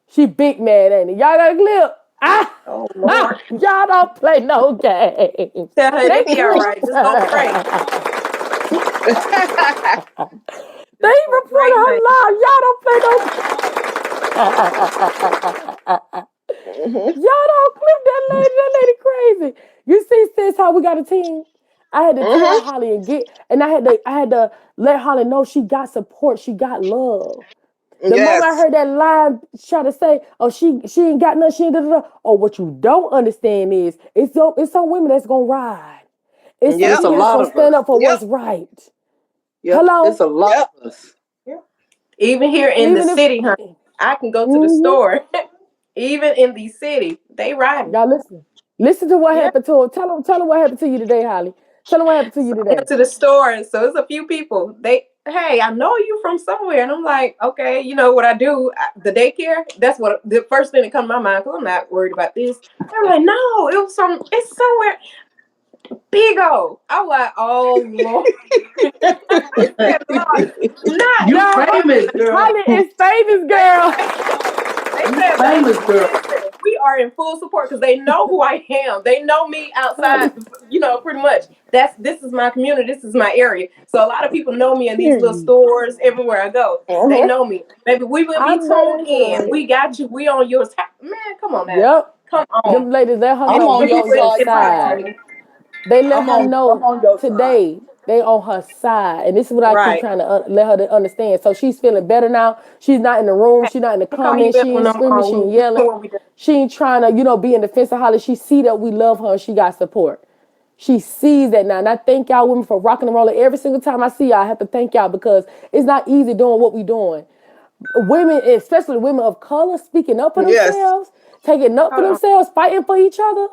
[SPEAKER 1] She big mad, ain't it? Y'all got a clip? Ah!
[SPEAKER 2] Oh
[SPEAKER 1] Ah!
[SPEAKER 2] Lord.
[SPEAKER 1] Y'all don't play no games.
[SPEAKER 2] Tell her
[SPEAKER 1] They
[SPEAKER 2] it'll be all
[SPEAKER 1] clip.
[SPEAKER 2] right. Just go pray.
[SPEAKER 1] They
[SPEAKER 2] Just go
[SPEAKER 1] even put
[SPEAKER 2] pray,
[SPEAKER 1] her
[SPEAKER 2] honey.
[SPEAKER 1] live. Y'all don't play no
[SPEAKER 3] Mm-hmm.
[SPEAKER 1] Y'all don't clip that lady. That lady crazy. You see, sis, how we got a team. I had to tell
[SPEAKER 3] Mhm.
[SPEAKER 1] Holly and I had to let Holly know she got support, she got love. The moment I
[SPEAKER 3] Yes.
[SPEAKER 1] heard that line try to say, "Oh, she ain't got nothing," she ain't da da da. Oh, what you don't understand is it's some women that's gonna ride. It's some
[SPEAKER 4] It's
[SPEAKER 3] Yep.
[SPEAKER 4] a
[SPEAKER 1] people that's
[SPEAKER 4] lot
[SPEAKER 1] gonna
[SPEAKER 4] of
[SPEAKER 1] stand
[SPEAKER 4] us.
[SPEAKER 1] up for
[SPEAKER 3] Yep.
[SPEAKER 1] what's right.
[SPEAKER 4] Yep, it's
[SPEAKER 1] Hello,
[SPEAKER 4] a lot
[SPEAKER 3] Yep.
[SPEAKER 4] of us.
[SPEAKER 2] Yeah. Even here in the
[SPEAKER 1] even if
[SPEAKER 2] city, honey, I can go to the
[SPEAKER 1] mhm.
[SPEAKER 2] store. Even in the city, they riding.
[SPEAKER 1] Y'all listen, listen to what
[SPEAKER 2] Yeah.
[SPEAKER 1] happened to her. Tell them what happened to you today, Holly. Tell them what happened to you
[SPEAKER 2] So I
[SPEAKER 1] today.
[SPEAKER 2] went to the store, and so it's a few people. Hey, I know you from somewhere, and I'm like, okay, you know what I do? The daycare. That's what the first thing that come to my mind because I'm not worried about this. I'm like, no, it's somewhere big old. I'm like, oh Lord, I said, Lord, not.
[SPEAKER 4] You
[SPEAKER 1] No,
[SPEAKER 4] famous, girl.
[SPEAKER 1] Holly is famous,
[SPEAKER 2] They
[SPEAKER 1] girl.
[SPEAKER 2] say They
[SPEAKER 4] You
[SPEAKER 2] said, "Baby,
[SPEAKER 4] famous, girl.
[SPEAKER 2] listen, we are in full support because they know who I am. They know me outside,
[SPEAKER 1] Holly,
[SPEAKER 2] pretty much. This is my community. This is my area. So a lot of people know me in these little
[SPEAKER 1] period.
[SPEAKER 2] stores everywhere I go. They
[SPEAKER 3] Mhm.
[SPEAKER 2] know me. Baby, we will
[SPEAKER 1] I
[SPEAKER 2] be
[SPEAKER 1] know
[SPEAKER 2] tuned
[SPEAKER 1] that's
[SPEAKER 2] in.
[SPEAKER 1] right.
[SPEAKER 2] We got you. We on yours. Man, come on now.
[SPEAKER 1] Yep.
[SPEAKER 2] Come on.
[SPEAKER 1] Them ladies let her
[SPEAKER 4] I'm
[SPEAKER 1] know
[SPEAKER 2] It's
[SPEAKER 4] on
[SPEAKER 1] we
[SPEAKER 2] really,
[SPEAKER 4] your
[SPEAKER 1] on your
[SPEAKER 2] really
[SPEAKER 4] side too,
[SPEAKER 1] side.
[SPEAKER 2] important.
[SPEAKER 4] honey.
[SPEAKER 1] They let her
[SPEAKER 4] I'm
[SPEAKER 1] know
[SPEAKER 4] on your side.
[SPEAKER 1] today they on her side, and this is what I keep
[SPEAKER 2] Right.
[SPEAKER 1] trying to let her to understand. So she's feeling better now. She's not in the room.
[SPEAKER 2] Hey,
[SPEAKER 1] She's not in the
[SPEAKER 2] look how he
[SPEAKER 1] comments.
[SPEAKER 2] been
[SPEAKER 1] She
[SPEAKER 2] when
[SPEAKER 1] ain't
[SPEAKER 2] I'm
[SPEAKER 1] screaming. She ain't yelling.
[SPEAKER 2] when we done.
[SPEAKER 1] She ain't trying to be in defense of Holly. She see that we love her and she got support. She sees that now, and I thank y'all women for rocking and rolling. Every single time I see y'all, I have to thank y'all because it's not easy doing what we doing. Women, especially women of color, speaking up for
[SPEAKER 3] Yes.
[SPEAKER 1] themselves, taking up for
[SPEAKER 2] Hold on.
[SPEAKER 1] themselves, fighting for each other,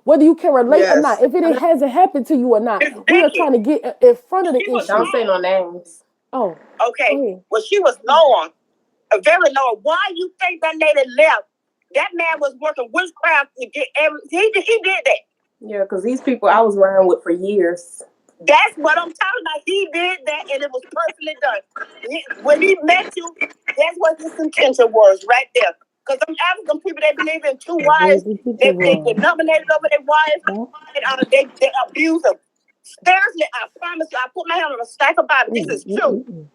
[SPEAKER 1] whether you can relate or not.
[SPEAKER 3] Yes.
[SPEAKER 1] If it hasn't happened to you or not,
[SPEAKER 6] Miss
[SPEAKER 1] we are
[SPEAKER 6] Vicky,
[SPEAKER 1] trying to get in front of the
[SPEAKER 6] she was
[SPEAKER 1] issue.
[SPEAKER 2] Don't say no
[SPEAKER 6] long.
[SPEAKER 2] names.
[SPEAKER 1] Oh, go
[SPEAKER 6] Okay.
[SPEAKER 1] ahead.
[SPEAKER 6] Well, she was long, very long. Why you think that lady left? That man was working witchcraft to get he did that.
[SPEAKER 2] Yeah, because these people I was around with for years.
[SPEAKER 6] That's what I'm talking about. He did that, and it was perfectly done. When he met you, that's what his intention was right there. Because them African people, they believe in two wives.
[SPEAKER 1] Where's the picture
[SPEAKER 6] They
[SPEAKER 1] was?
[SPEAKER 6] nominated over their wives,
[SPEAKER 1] Huh?
[SPEAKER 6] and they abuse them. Seriously, I promise you, I put my hand on a stack of Bible. This is true.
[SPEAKER 1] Mm.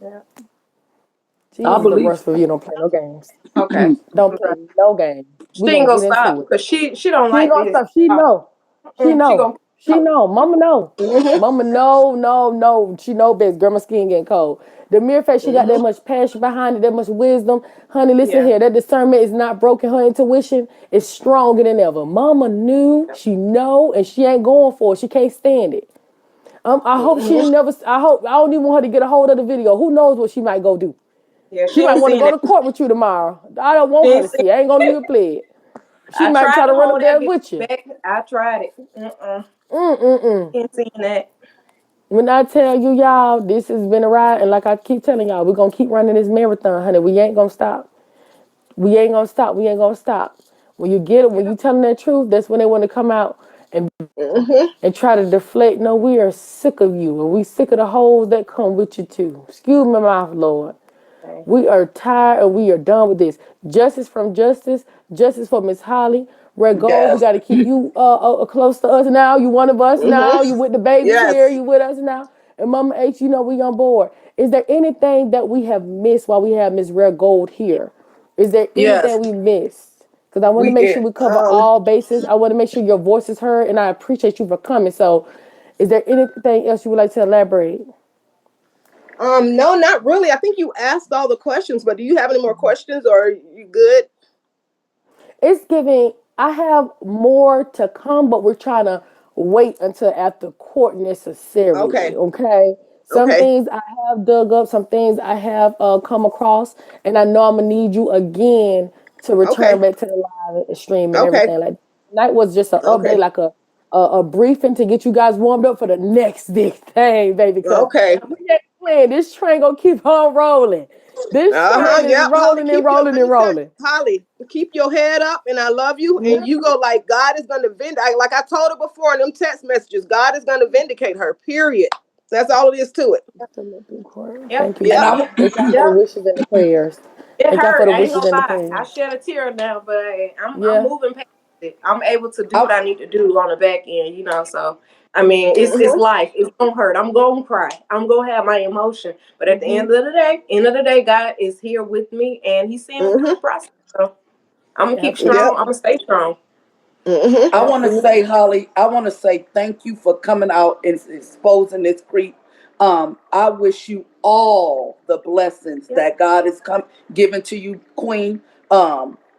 [SPEAKER 2] Yeah.
[SPEAKER 4] I
[SPEAKER 1] Jesus, the
[SPEAKER 4] believe
[SPEAKER 1] rest of you don't play no games.
[SPEAKER 2] Okay.
[SPEAKER 1] Don't play no games.
[SPEAKER 2] She
[SPEAKER 1] We're
[SPEAKER 2] ain't
[SPEAKER 1] gonna
[SPEAKER 2] gonna
[SPEAKER 1] get
[SPEAKER 2] stop
[SPEAKER 1] into it.
[SPEAKER 2] because she don't
[SPEAKER 1] She ain't
[SPEAKER 2] like
[SPEAKER 1] gonna
[SPEAKER 2] this.
[SPEAKER 1] stop. She know. She
[SPEAKER 2] She
[SPEAKER 1] know.
[SPEAKER 2] gonna keep
[SPEAKER 1] She
[SPEAKER 2] coming.
[SPEAKER 1] know. Mama know.
[SPEAKER 3] Mhm.
[SPEAKER 1] Mama know, no, no. She know best. Grandma skin getting cold. The mere fact she got that
[SPEAKER 3] Mhm.
[SPEAKER 1] much passion behind it, that much wisdom. Honey, listen
[SPEAKER 2] Yeah.
[SPEAKER 1] here. That discernment is not broken. Her intuition is stronger than ever. Mama knew, she know, and she ain't going for it. She can't stand it. I hope she
[SPEAKER 3] Mhm.
[SPEAKER 1] ain't never. I don't even want her to get a hold of the video. Who knows what she might go do?
[SPEAKER 2] Yeah.
[SPEAKER 1] She
[SPEAKER 2] She
[SPEAKER 1] might
[SPEAKER 2] ain't
[SPEAKER 1] want to
[SPEAKER 2] seen
[SPEAKER 1] go
[SPEAKER 2] it.
[SPEAKER 1] to court with you tomorrow. I don't
[SPEAKER 2] She
[SPEAKER 1] want her
[SPEAKER 2] ain't
[SPEAKER 1] to
[SPEAKER 2] seen
[SPEAKER 1] see. I ain't gonna
[SPEAKER 2] it.
[SPEAKER 1] even play it. She
[SPEAKER 2] I
[SPEAKER 1] might
[SPEAKER 2] tried
[SPEAKER 1] try to
[SPEAKER 2] to
[SPEAKER 1] run
[SPEAKER 2] hold
[SPEAKER 1] up
[SPEAKER 2] that
[SPEAKER 1] there
[SPEAKER 2] video
[SPEAKER 1] with you.
[SPEAKER 2] back. I tried it.
[SPEAKER 1] Mm-mm.
[SPEAKER 2] Ain't seen that.
[SPEAKER 1] When I tell you, y'all, this has been a ride, and like I keep telling y'all, we're gonna keep running this marathon, honey. We ain't gonna stop. We ain't gonna stop. We ain't gonna stop. When you get it, when
[SPEAKER 2] Yeah.
[SPEAKER 1] you tell them that truth, that's when they want to come out
[SPEAKER 3] Mhm.
[SPEAKER 1] and try to deflect. No, we are sick of you, and we sick of the hoes that come with you too. Excuse my mouth, Lord.
[SPEAKER 2] Okay.
[SPEAKER 1] We are tired and we are done with this. Justice from justice, justice for Miss Holly. Red Gold, we
[SPEAKER 4] yes.
[SPEAKER 1] got to keep you close to us now. You one of us now. You
[SPEAKER 3] Mhm.
[SPEAKER 1] with the babies here.
[SPEAKER 3] Yes.
[SPEAKER 1] You with us now. And Mama H, we on board. Is there anything that we have missed while we have Miss Red Gold here? Is there
[SPEAKER 4] Yes.
[SPEAKER 1] anything we missed? Because I want to
[SPEAKER 4] We
[SPEAKER 1] make sure we cover
[SPEAKER 3] Um.
[SPEAKER 1] all bases. I want to make sure your voice is heard, and I appreciate you for coming. So, is there anything else you would like to elaborate?
[SPEAKER 3] No, not really. I think you asked all the questions, but do you have any more questions, or are you good?
[SPEAKER 1] It's giving. I have more to come, but we're trying to wait until after court necessarily.
[SPEAKER 3] Okay.
[SPEAKER 1] Okay. Some
[SPEAKER 3] Okay.
[SPEAKER 1] things I have dug up, some things I have come across, and I know I'm gonna need you again to return
[SPEAKER 3] Okay.
[SPEAKER 1] back to the live stream and
[SPEAKER 3] Okay.
[SPEAKER 1] everything. Like tonight was just an update,
[SPEAKER 3] Okay.
[SPEAKER 1] like a briefing to get you guys warmed up for the next big thing, baby. Because
[SPEAKER 3] Okay.
[SPEAKER 1] we ain't playing. This train gonna keep on rolling. This
[SPEAKER 3] Uh-huh.
[SPEAKER 1] train is
[SPEAKER 3] Yep. Holly,
[SPEAKER 1] rolling and rolling
[SPEAKER 3] let
[SPEAKER 1] and
[SPEAKER 3] me tell
[SPEAKER 1] rolling.
[SPEAKER 3] Holly, keep your head up, and I love you. And you go like God is gonna vindicate. Like I told her before in them text messages, God is gonna vindicate her. Period. That's all it is to it.
[SPEAKER 2] Yep.
[SPEAKER 1] Thank you,
[SPEAKER 4] And
[SPEAKER 3] Yep.
[SPEAKER 1] God.
[SPEAKER 4] I
[SPEAKER 1] Thank y'all for the
[SPEAKER 2] Yep.
[SPEAKER 1] wishes and the prayers.
[SPEAKER 2] It
[SPEAKER 1] Thank y'all for
[SPEAKER 2] hurt.
[SPEAKER 1] the
[SPEAKER 2] I ain't
[SPEAKER 1] wishes
[SPEAKER 2] gonna
[SPEAKER 1] and the
[SPEAKER 2] lie. I
[SPEAKER 1] prayers.
[SPEAKER 2] shed a tear now, but I'm
[SPEAKER 1] Yeah,
[SPEAKER 2] moving past it. I'm able to do
[SPEAKER 4] I
[SPEAKER 2] what I need to do on the back end. So I mean, it's
[SPEAKER 3] Mm-hmm.
[SPEAKER 2] life. It's gonna hurt. I'm gonna cry. I'm gonna have my emotion. But at the end of the day, God is here with me, and He's seeing me through
[SPEAKER 3] Mm-hmm.
[SPEAKER 2] the process. So I'm gonna keep
[SPEAKER 1] absolutely.
[SPEAKER 2] strong.
[SPEAKER 3] Yep.
[SPEAKER 2] I'm gonna stay strong.
[SPEAKER 4] I want to
[SPEAKER 2] Absolutely.
[SPEAKER 4] say, Holly, I want to say thank you for coming out and exposing this creep. I wish you all the blessings
[SPEAKER 2] Yep.
[SPEAKER 4] that God has come given to you, Queen.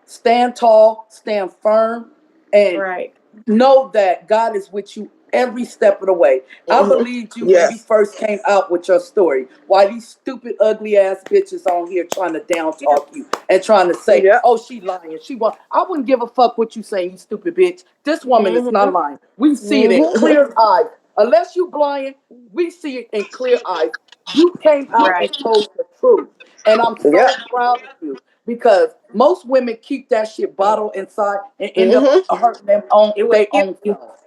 [SPEAKER 4] Stand tall, stand firm, and
[SPEAKER 2] Right.
[SPEAKER 4] know that God is with you every step of the way. I believed you when you
[SPEAKER 3] Yes.
[SPEAKER 4] first came out with your story. Why these stupid, ugly ass bitches on here trying to down
[SPEAKER 2] Yeah.
[SPEAKER 4] talk you and trying to say,
[SPEAKER 3] Yep.
[SPEAKER 4] "Oh, she lying. She want." I wouldn't give a fuck what you say, you stupid bitch. This woman is
[SPEAKER 2] Mm-hmm.
[SPEAKER 4] not lying. We see it in
[SPEAKER 1] Mm-hmm.
[SPEAKER 4] clear eyes. Unless you blind, we see it in clear eyes. You came out
[SPEAKER 2] Right.
[SPEAKER 4] and told the truth, and I'm
[SPEAKER 3] Yep.
[SPEAKER 4] so proud of you because most women keep that shit bottled inside and end up
[SPEAKER 3] Mm-hmm.
[SPEAKER 4] hurting them on
[SPEAKER 2] It will
[SPEAKER 4] their
[SPEAKER 2] kill
[SPEAKER 4] own
[SPEAKER 2] you.
[SPEAKER 4] self.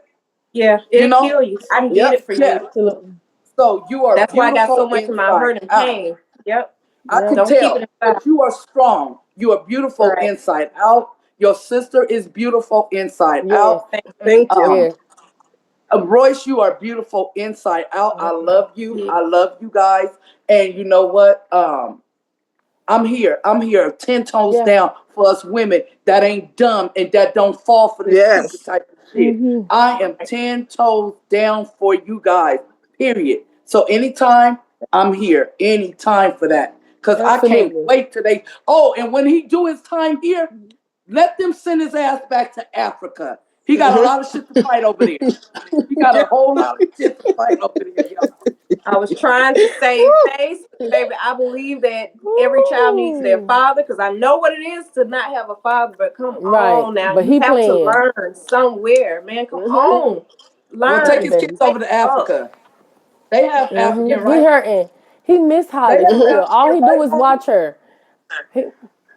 [SPEAKER 2] Yeah,
[SPEAKER 4] You
[SPEAKER 2] it'll
[SPEAKER 4] know?
[SPEAKER 2] kill you. I can get
[SPEAKER 3] Yep.
[SPEAKER 2] it for
[SPEAKER 4] Yeah.
[SPEAKER 2] you.
[SPEAKER 1] Absolutely.
[SPEAKER 4] So you are
[SPEAKER 2] That's why I got so
[SPEAKER 4] beautiful
[SPEAKER 2] much of my
[SPEAKER 4] inside
[SPEAKER 2] hurt and
[SPEAKER 4] out.
[SPEAKER 2] pain. Yep.
[SPEAKER 4] I
[SPEAKER 1] Yeah.
[SPEAKER 4] can
[SPEAKER 2] Don't keep
[SPEAKER 4] tell,
[SPEAKER 2] it inside.
[SPEAKER 4] but you are strong. You are beautiful
[SPEAKER 2] Right.
[SPEAKER 4] inside out. Your sister is beautiful inside
[SPEAKER 1] Yes.
[SPEAKER 4] out.
[SPEAKER 2] Thank you.
[SPEAKER 3] Thank you.
[SPEAKER 4] Um,
[SPEAKER 1] Yeah.
[SPEAKER 4] Royce, you are beautiful inside out. I
[SPEAKER 2] Mm-hmm.
[SPEAKER 4] love you.
[SPEAKER 2] Yeah.
[SPEAKER 4] I love you guys. And you know what? I'm here. I'm here 10 toes
[SPEAKER 1] Yeah.
[SPEAKER 4] down for us women that ain't dumb and that don't fall for this stupid
[SPEAKER 3] Yes.
[SPEAKER 4] type of shit.
[SPEAKER 1] Mm-hmm.
[SPEAKER 4] I am 10 toes down for you guys, period. So anytime, I'm here. Anytime for that. Because I can't
[SPEAKER 1] Absolutely.
[SPEAKER 4] wait today. Oh, and when he do his time here, let them send his ass back to Africa. He got a
[SPEAKER 3] Mm-hmm.
[SPEAKER 4] lot of shit to fight over there. He got a whole lot of shit to fight over there, y'all.
[SPEAKER 2] I was trying to save face, baby. I believe that every child needs their
[SPEAKER 1] Ooh.
[SPEAKER 2] father because I know what it is to not have a father. But come
[SPEAKER 1] Right.
[SPEAKER 2] on now,
[SPEAKER 1] But
[SPEAKER 2] you
[SPEAKER 1] he
[SPEAKER 2] have to
[SPEAKER 1] playing.
[SPEAKER 2] learn somewhere, man. Come
[SPEAKER 3] Mm-hmm.
[SPEAKER 2] on,
[SPEAKER 4] Well,
[SPEAKER 1] He
[SPEAKER 4] take
[SPEAKER 2] learn,
[SPEAKER 4] his kids
[SPEAKER 1] baby.
[SPEAKER 2] wake
[SPEAKER 4] over to
[SPEAKER 2] up.
[SPEAKER 4] Africa. They have African
[SPEAKER 1] Mm-hmm. He
[SPEAKER 4] rights.
[SPEAKER 1] hurting. He miss
[SPEAKER 4] They
[SPEAKER 1] Holly
[SPEAKER 4] have
[SPEAKER 1] for real. All
[SPEAKER 4] African
[SPEAKER 1] he do
[SPEAKER 4] rights,
[SPEAKER 1] is
[SPEAKER 4] Holly.
[SPEAKER 1] watch her. He,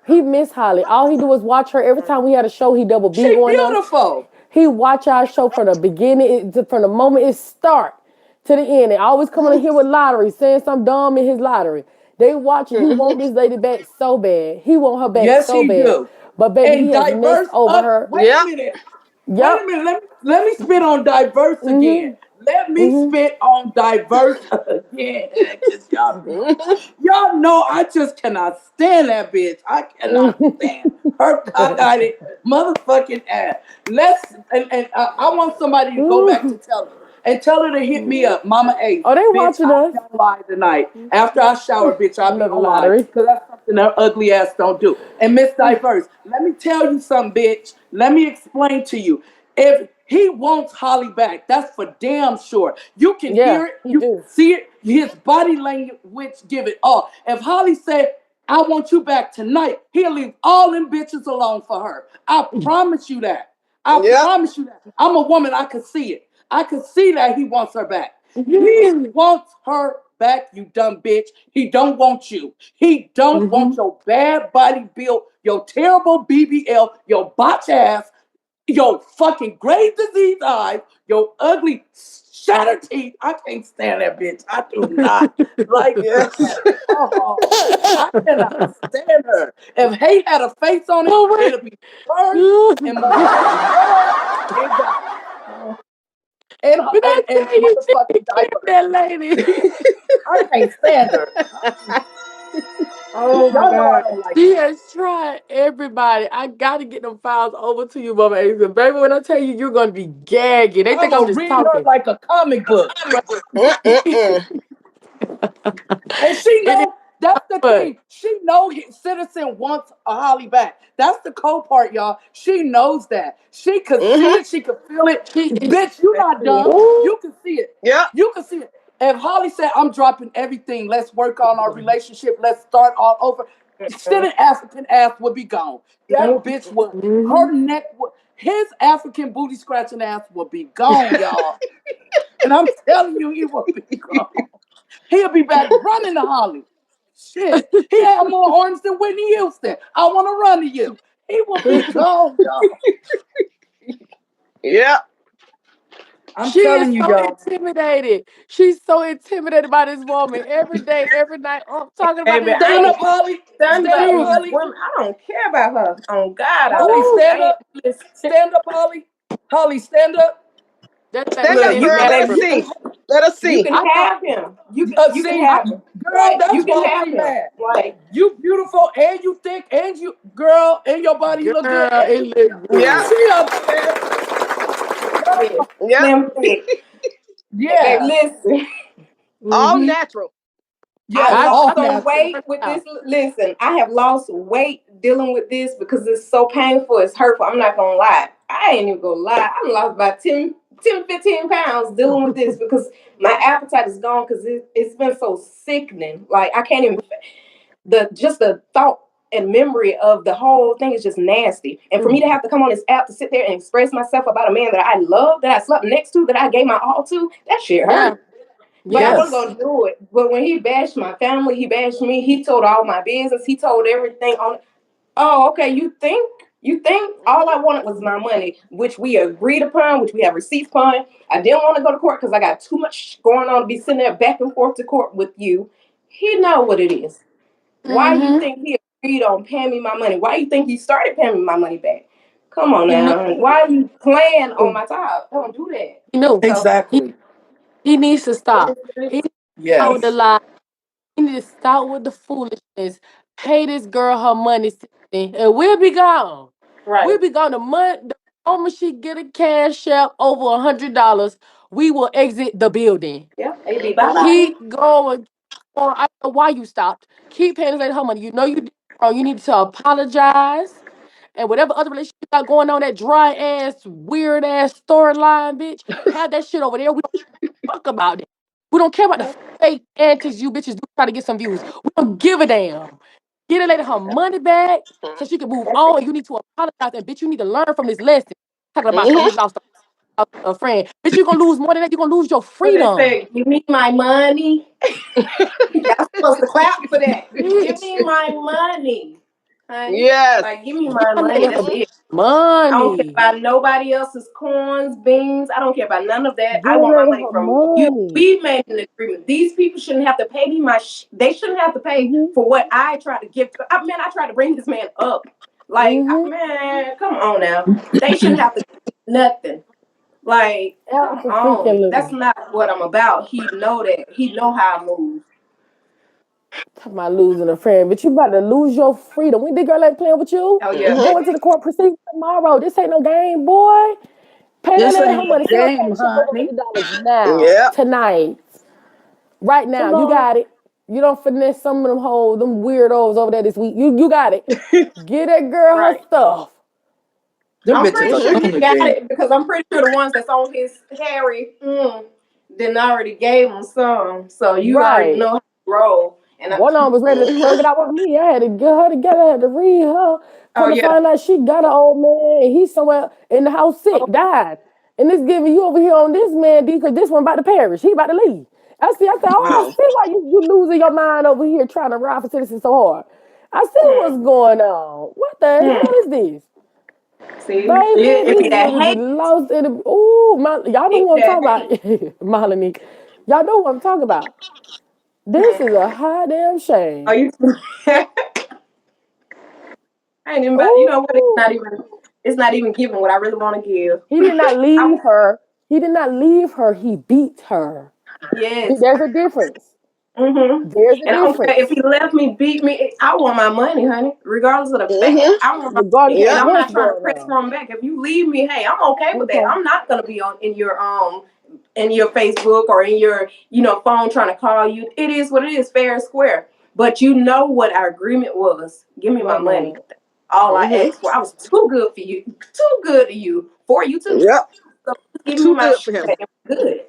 [SPEAKER 1] he miss Holly. All he do is watch her. Every time we had a show, he double B
[SPEAKER 4] She
[SPEAKER 1] on us.
[SPEAKER 4] beautiful.
[SPEAKER 1] He watch our show from the beginning, from the moment it start to the end. They always coming in here with lottery, saying something dumb in his lottery. They watch it. He want this lady back so bad. He want her back
[SPEAKER 4] Yes,
[SPEAKER 1] so
[SPEAKER 4] he
[SPEAKER 1] bad.
[SPEAKER 4] do.
[SPEAKER 1] But baby, he
[SPEAKER 4] And
[SPEAKER 1] has messed
[SPEAKER 4] diverse
[SPEAKER 1] over
[SPEAKER 4] up.
[SPEAKER 1] her.
[SPEAKER 4] Wait a
[SPEAKER 3] Yep.
[SPEAKER 4] minute. Wait a
[SPEAKER 1] Yup.
[SPEAKER 4] minute. Let me spit on diverse again.
[SPEAKER 1] Mm-hmm.
[SPEAKER 4] Let me
[SPEAKER 1] Mm-hmm.
[SPEAKER 4] spit on diverse again. 'Cause
[SPEAKER 3] Mm-hmm.
[SPEAKER 4] y'all know I just cannot stand that bitch. I cannot stand her cockeyed motherfucking ass. Let's and I want somebody to go back to tell her and tell her to hit me up, Mama Ace.
[SPEAKER 1] Oh, they
[SPEAKER 4] Bitch,
[SPEAKER 1] watching
[SPEAKER 4] I'll
[SPEAKER 1] us.
[SPEAKER 4] be on live tonight. After I shower, bitch, I'll be
[SPEAKER 1] Another
[SPEAKER 4] on live.
[SPEAKER 1] lottery.
[SPEAKER 4] Because that's something her ugly ass don't do. And Miss Diverse, let me tell you something, bitch. Let me explain to you. If he wants Holly back, that's for damn sure. You can
[SPEAKER 1] Yeah,
[SPEAKER 4] hear it,
[SPEAKER 1] he
[SPEAKER 4] you can
[SPEAKER 1] do.
[SPEAKER 4] see it, his body language give it all. If Holly said, I want you back tonight, he'll leave all them bitches alone for her. I promise you that. I
[SPEAKER 3] Yep.
[SPEAKER 4] promise you that. I'm a woman, I can see it. I can see that he wants her back. He
[SPEAKER 1] Yeah.
[SPEAKER 4] wants her back, you dumb bitch. He don't want you. He don't
[SPEAKER 1] Mm-hmm.
[SPEAKER 4] want your bad body built, your terrible BBL, your botch ass, your fucking grave disease eyes, your ugly shattered teeth. I can't stand that bitch. I do not like her
[SPEAKER 3] Yes.
[SPEAKER 4] at all. I cannot stand her. If hate had a face on it,
[SPEAKER 1] Oh
[SPEAKER 4] it'll be burned
[SPEAKER 1] my.
[SPEAKER 4] and motherfucking red and gone. And,
[SPEAKER 1] But I
[SPEAKER 4] and
[SPEAKER 1] tell you, she
[SPEAKER 4] motherfucking
[SPEAKER 1] killed
[SPEAKER 4] diapers.
[SPEAKER 1] that lady.
[SPEAKER 4] I can't stand her.
[SPEAKER 2] Oh my
[SPEAKER 4] Y'all know I
[SPEAKER 2] God.
[SPEAKER 4] don't like
[SPEAKER 1] She
[SPEAKER 4] her.
[SPEAKER 1] has tried everybody. I gotta get them files over to you, Mama Ace. Baby, when I tell you, you're gonna be gagging. They think
[SPEAKER 4] I'm
[SPEAKER 1] I'm
[SPEAKER 4] gonna
[SPEAKER 1] just
[SPEAKER 4] read her
[SPEAKER 1] talking.
[SPEAKER 4] like a comic book.
[SPEAKER 3] Mm-mm-mm.
[SPEAKER 4] And she
[SPEAKER 1] It is
[SPEAKER 4] know that's the
[SPEAKER 1] fun.
[SPEAKER 4] thing. She know Citizen wants a Holly back. That's the cold part, y'all. She knows that. She could see
[SPEAKER 3] Mm-hmm.
[SPEAKER 4] it. She could feel it.
[SPEAKER 1] She is.
[SPEAKER 4] Bitch, you not dumb.
[SPEAKER 1] Ooh.
[SPEAKER 4] You can see it.
[SPEAKER 3] Yep.
[SPEAKER 4] You can see it. If Holly said, I'm dropping everything, let's work on our relationship, let's start all over, still an African ass would be gone. That
[SPEAKER 2] Nope.
[SPEAKER 4] bitch would,
[SPEAKER 1] Mhm.
[SPEAKER 4] her neck would, his African booty scratching ass would be gone, y'all. And I'm telling you, he would be gone. He'll be back running to Holly. Shit. He had more arms than Whitney Houston. I want to run to you. He will be gone, y'all.
[SPEAKER 3] Yep.
[SPEAKER 4] I'm
[SPEAKER 1] She is
[SPEAKER 4] telling you,
[SPEAKER 1] so
[SPEAKER 4] y'all.
[SPEAKER 1] intimidated. She's so intimidated by this woman every day, every night. Oh, I'm talking about
[SPEAKER 2] Baby,
[SPEAKER 1] this
[SPEAKER 2] I
[SPEAKER 4] Stand
[SPEAKER 1] lady.
[SPEAKER 4] up,
[SPEAKER 2] ain't
[SPEAKER 4] Holly.
[SPEAKER 2] stunned
[SPEAKER 4] Stand
[SPEAKER 2] by
[SPEAKER 4] up,
[SPEAKER 1] Dude.
[SPEAKER 2] these
[SPEAKER 4] Holly.
[SPEAKER 2] women. I don't care about her. On God, I
[SPEAKER 4] Holly,
[SPEAKER 2] don't.
[SPEAKER 1] Ooh.
[SPEAKER 2] I
[SPEAKER 4] stand
[SPEAKER 2] ain't
[SPEAKER 4] up.
[SPEAKER 2] listen.
[SPEAKER 4] Stand up, Holly. Holly, stand up.
[SPEAKER 1] That
[SPEAKER 3] Stand
[SPEAKER 1] baby
[SPEAKER 3] up,
[SPEAKER 4] Look,
[SPEAKER 1] is
[SPEAKER 4] you
[SPEAKER 3] girl.
[SPEAKER 4] can,
[SPEAKER 3] Let us
[SPEAKER 1] natural.
[SPEAKER 4] you can,
[SPEAKER 3] see. Let us
[SPEAKER 2] You
[SPEAKER 3] see.
[SPEAKER 2] can
[SPEAKER 4] I thought,
[SPEAKER 2] have him. You can
[SPEAKER 4] see,
[SPEAKER 2] have him.
[SPEAKER 4] girl,
[SPEAKER 2] Like
[SPEAKER 4] that's
[SPEAKER 2] you can
[SPEAKER 4] why
[SPEAKER 2] have
[SPEAKER 4] she
[SPEAKER 2] him.
[SPEAKER 4] mad.
[SPEAKER 2] Like
[SPEAKER 4] You beautiful and you thick and you, girl, and your body look good.
[SPEAKER 1] Girl, it look
[SPEAKER 3] Yep.
[SPEAKER 1] good.
[SPEAKER 4] She upset.
[SPEAKER 2] yeah,
[SPEAKER 3] Yep.
[SPEAKER 2] slim thick. And baby,
[SPEAKER 4] Yeah.
[SPEAKER 2] listen.
[SPEAKER 3] All
[SPEAKER 1] Mm-hmm.
[SPEAKER 3] natural.
[SPEAKER 2] I've
[SPEAKER 4] Yes,
[SPEAKER 1] I
[SPEAKER 2] lost
[SPEAKER 4] all
[SPEAKER 1] think
[SPEAKER 2] some
[SPEAKER 4] natural.
[SPEAKER 2] weight with this. Listen, I have lost weight dealing with this because it's so painful. It's hurtful. I'm not gonna lie. I ain't even gonna lie. I lost about 15 pounds dealing with this because my appetite is gone because it's been so sickening. Like I can't even just the thought and memory of the whole thing is just nasty. And for me to have to come on this app to sit there and express myself about a man that I love, that I slept next to, that I gave my all to, that shit
[SPEAKER 1] yeah,
[SPEAKER 2] hurt. But I
[SPEAKER 1] yeah.
[SPEAKER 2] wasn't
[SPEAKER 4] Yes.
[SPEAKER 2] gonna do it. But when he bashed my family, he bashed me. He told all my business. He told everything on. Oh, okay. You think all I wanted was my money, which we agreed upon, which we have receipts upon. I didn't want to go to court because I got too much going on to be sitting there back and forth to court with you. He know what it is. Why you
[SPEAKER 1] Mm-hmm.
[SPEAKER 2] think he agreed on paying me my money? Why you think he started paying me my money back? Come on
[SPEAKER 1] He knew.
[SPEAKER 2] now. Why are you playing on my top? Don't do that.
[SPEAKER 1] He knew.
[SPEAKER 2] So
[SPEAKER 1] He
[SPEAKER 4] Exactly.
[SPEAKER 1] he needs to stop. He needs to stop with the
[SPEAKER 4] Yes.
[SPEAKER 1] lie. He needs to stop with the foolishness. Pay this girl her money, Sissy, and we'll be gone. We'll
[SPEAKER 2] right.
[SPEAKER 1] be gone the moment she get a cash out over $100. We will exit the building.
[SPEAKER 2] Yeah, AB, bye bye.
[SPEAKER 1] Keep going. I don't know why you stopped. Keep paying this lady her money. You know you did wrong. You need to apologize. And whatever other relationship you got going on, that dry ass, weird ass storyline, bitch, have that shit over there. We don't fuck about it. We don't care about the fake antics you bitches do to try to get some views. We don't give a damn. Get a lady her money back so she can move
[SPEAKER 2] That's
[SPEAKER 1] on.
[SPEAKER 2] it.
[SPEAKER 1] And you need to apologize. And bitch, you need to learn from this lesson. Talking about some
[SPEAKER 3] Mm-hmm.
[SPEAKER 1] he lost a friend. Bitch, you're gonna lose more than that. You're gonna lose your
[SPEAKER 2] What they
[SPEAKER 1] freedom.
[SPEAKER 2] say? Give me my money. Y'all supposed to clap for that. Give
[SPEAKER 1] Bitch.
[SPEAKER 2] me my money, honey.
[SPEAKER 3] Yes.
[SPEAKER 2] Like, give me
[SPEAKER 1] Get
[SPEAKER 2] my
[SPEAKER 1] that lady
[SPEAKER 2] money.
[SPEAKER 1] her
[SPEAKER 2] That's
[SPEAKER 3] Mm-hmm.
[SPEAKER 2] it. I don't care
[SPEAKER 1] money.
[SPEAKER 2] about nobody else's corns, beans. I don't care about none of that.
[SPEAKER 1] Get
[SPEAKER 2] I
[SPEAKER 1] that
[SPEAKER 2] want my
[SPEAKER 1] lady
[SPEAKER 2] money
[SPEAKER 1] her
[SPEAKER 2] from you.
[SPEAKER 1] money.
[SPEAKER 2] We made an agreement. These people shouldn't have to pay me they shouldn't have to pay
[SPEAKER 1] Mm-hmm.
[SPEAKER 2] for what I tried to give. Man, I tried to bring this man up. Like,
[SPEAKER 1] Mm-hmm.
[SPEAKER 2] man, come on now. They shouldn't have to do nothing. Like, come on. That's
[SPEAKER 1] Absolutely.
[SPEAKER 2] not what I'm about. He know that. He know how I move.
[SPEAKER 1] Talking about losing a friend, but you about to lose your freedom. When the girl ain't playing with you,
[SPEAKER 2] Oh yeah.
[SPEAKER 3] Mm-hmm.
[SPEAKER 1] going to the court proceedings tomorrow. This ain't no game, boy. Pay that
[SPEAKER 4] This
[SPEAKER 1] lady
[SPEAKER 4] ain't
[SPEAKER 1] her
[SPEAKER 4] no
[SPEAKER 1] money. Send her
[SPEAKER 4] game,
[SPEAKER 1] cash up over
[SPEAKER 4] honey.
[SPEAKER 1] $100 now,
[SPEAKER 3] Yep.
[SPEAKER 1] tonight, right now.
[SPEAKER 4] Come
[SPEAKER 1] You
[SPEAKER 4] on.
[SPEAKER 1] got it. You don't finesse some of them hoes, them weirdos over there this week. You got it. Get that girl her
[SPEAKER 2] Right.
[SPEAKER 1] stuff.
[SPEAKER 4] Them
[SPEAKER 2] I'm
[SPEAKER 4] bitches
[SPEAKER 2] pretty
[SPEAKER 4] are
[SPEAKER 2] sure he
[SPEAKER 4] gonna
[SPEAKER 2] got
[SPEAKER 4] jail.
[SPEAKER 2] it because I'm pretty sure the ones that's on his Harry then already gave him some. So you already
[SPEAKER 1] Right.
[SPEAKER 2] know how to roll. And
[SPEAKER 1] One of them was ready to
[SPEAKER 3] Mm-hmm.
[SPEAKER 1] slug it out with me. I had to get her together. I had to read her.
[SPEAKER 2] oh
[SPEAKER 1] Come to
[SPEAKER 2] yeah.
[SPEAKER 1] find out she got an old man. And he's somewhere in the house sick,
[SPEAKER 2] Oh,
[SPEAKER 1] died. And this giving you over here on this man, D, because this one about to perish. He about to leave. I said, oh, I
[SPEAKER 3] Wow.
[SPEAKER 1] see why you losing your mind over here trying to ride for citizens so hard. I see what's
[SPEAKER 2] hmm,
[SPEAKER 1] going on. What the
[SPEAKER 2] hmm.
[SPEAKER 1] hell is this?
[SPEAKER 2] See,
[SPEAKER 1] Baby,
[SPEAKER 2] it be
[SPEAKER 1] these
[SPEAKER 2] that
[SPEAKER 1] niggas be
[SPEAKER 2] hate.
[SPEAKER 1] lost in the. Ooh, y'all know
[SPEAKER 2] It
[SPEAKER 1] who
[SPEAKER 2] be
[SPEAKER 1] I'm
[SPEAKER 2] that
[SPEAKER 1] talking about.
[SPEAKER 2] hate.
[SPEAKER 1] Melanie. Y'all know who I'm talking about. This is
[SPEAKER 2] Hmm.
[SPEAKER 1] a high damn
[SPEAKER 2] Are
[SPEAKER 1] shame.
[SPEAKER 2] you? I ain't even about. You know what? It's not
[SPEAKER 1] Ooh.
[SPEAKER 2] even. It's not even giving what I really want to give.
[SPEAKER 1] He did not
[SPEAKER 2] I,
[SPEAKER 1] leave her. He did not leave her. He beat her.
[SPEAKER 2] yes.
[SPEAKER 1] There's a difference.
[SPEAKER 2] Mm-hmm.
[SPEAKER 1] There's a
[SPEAKER 2] And I don't care if
[SPEAKER 1] difference.
[SPEAKER 2] he left me, beat me. I want my money, honey, regardless of the fact.
[SPEAKER 3] Mm-hmm.
[SPEAKER 2] I want my money,
[SPEAKER 1] Regardless of
[SPEAKER 2] and
[SPEAKER 3] Yep.
[SPEAKER 2] I'm not
[SPEAKER 1] what's
[SPEAKER 2] trying to
[SPEAKER 1] going
[SPEAKER 2] press
[SPEAKER 1] on.
[SPEAKER 2] from back. If you leave me, hey, I'm okay with that.
[SPEAKER 1] Okay.
[SPEAKER 2] I'm not gonna be on in your Facebook or in your phone trying to call you. It is what it is, fair and square. But you know what our agreement was. Give me my
[SPEAKER 1] What
[SPEAKER 2] money.
[SPEAKER 1] now?
[SPEAKER 2] All I
[SPEAKER 3] Mm-hmm.
[SPEAKER 2] asked for. I was too good for you, too good to you, for you too.
[SPEAKER 3] Yep.
[SPEAKER 2] So give me
[SPEAKER 3] Too
[SPEAKER 2] my
[SPEAKER 3] good for
[SPEAKER 2] shit
[SPEAKER 3] him.
[SPEAKER 2] back. Good.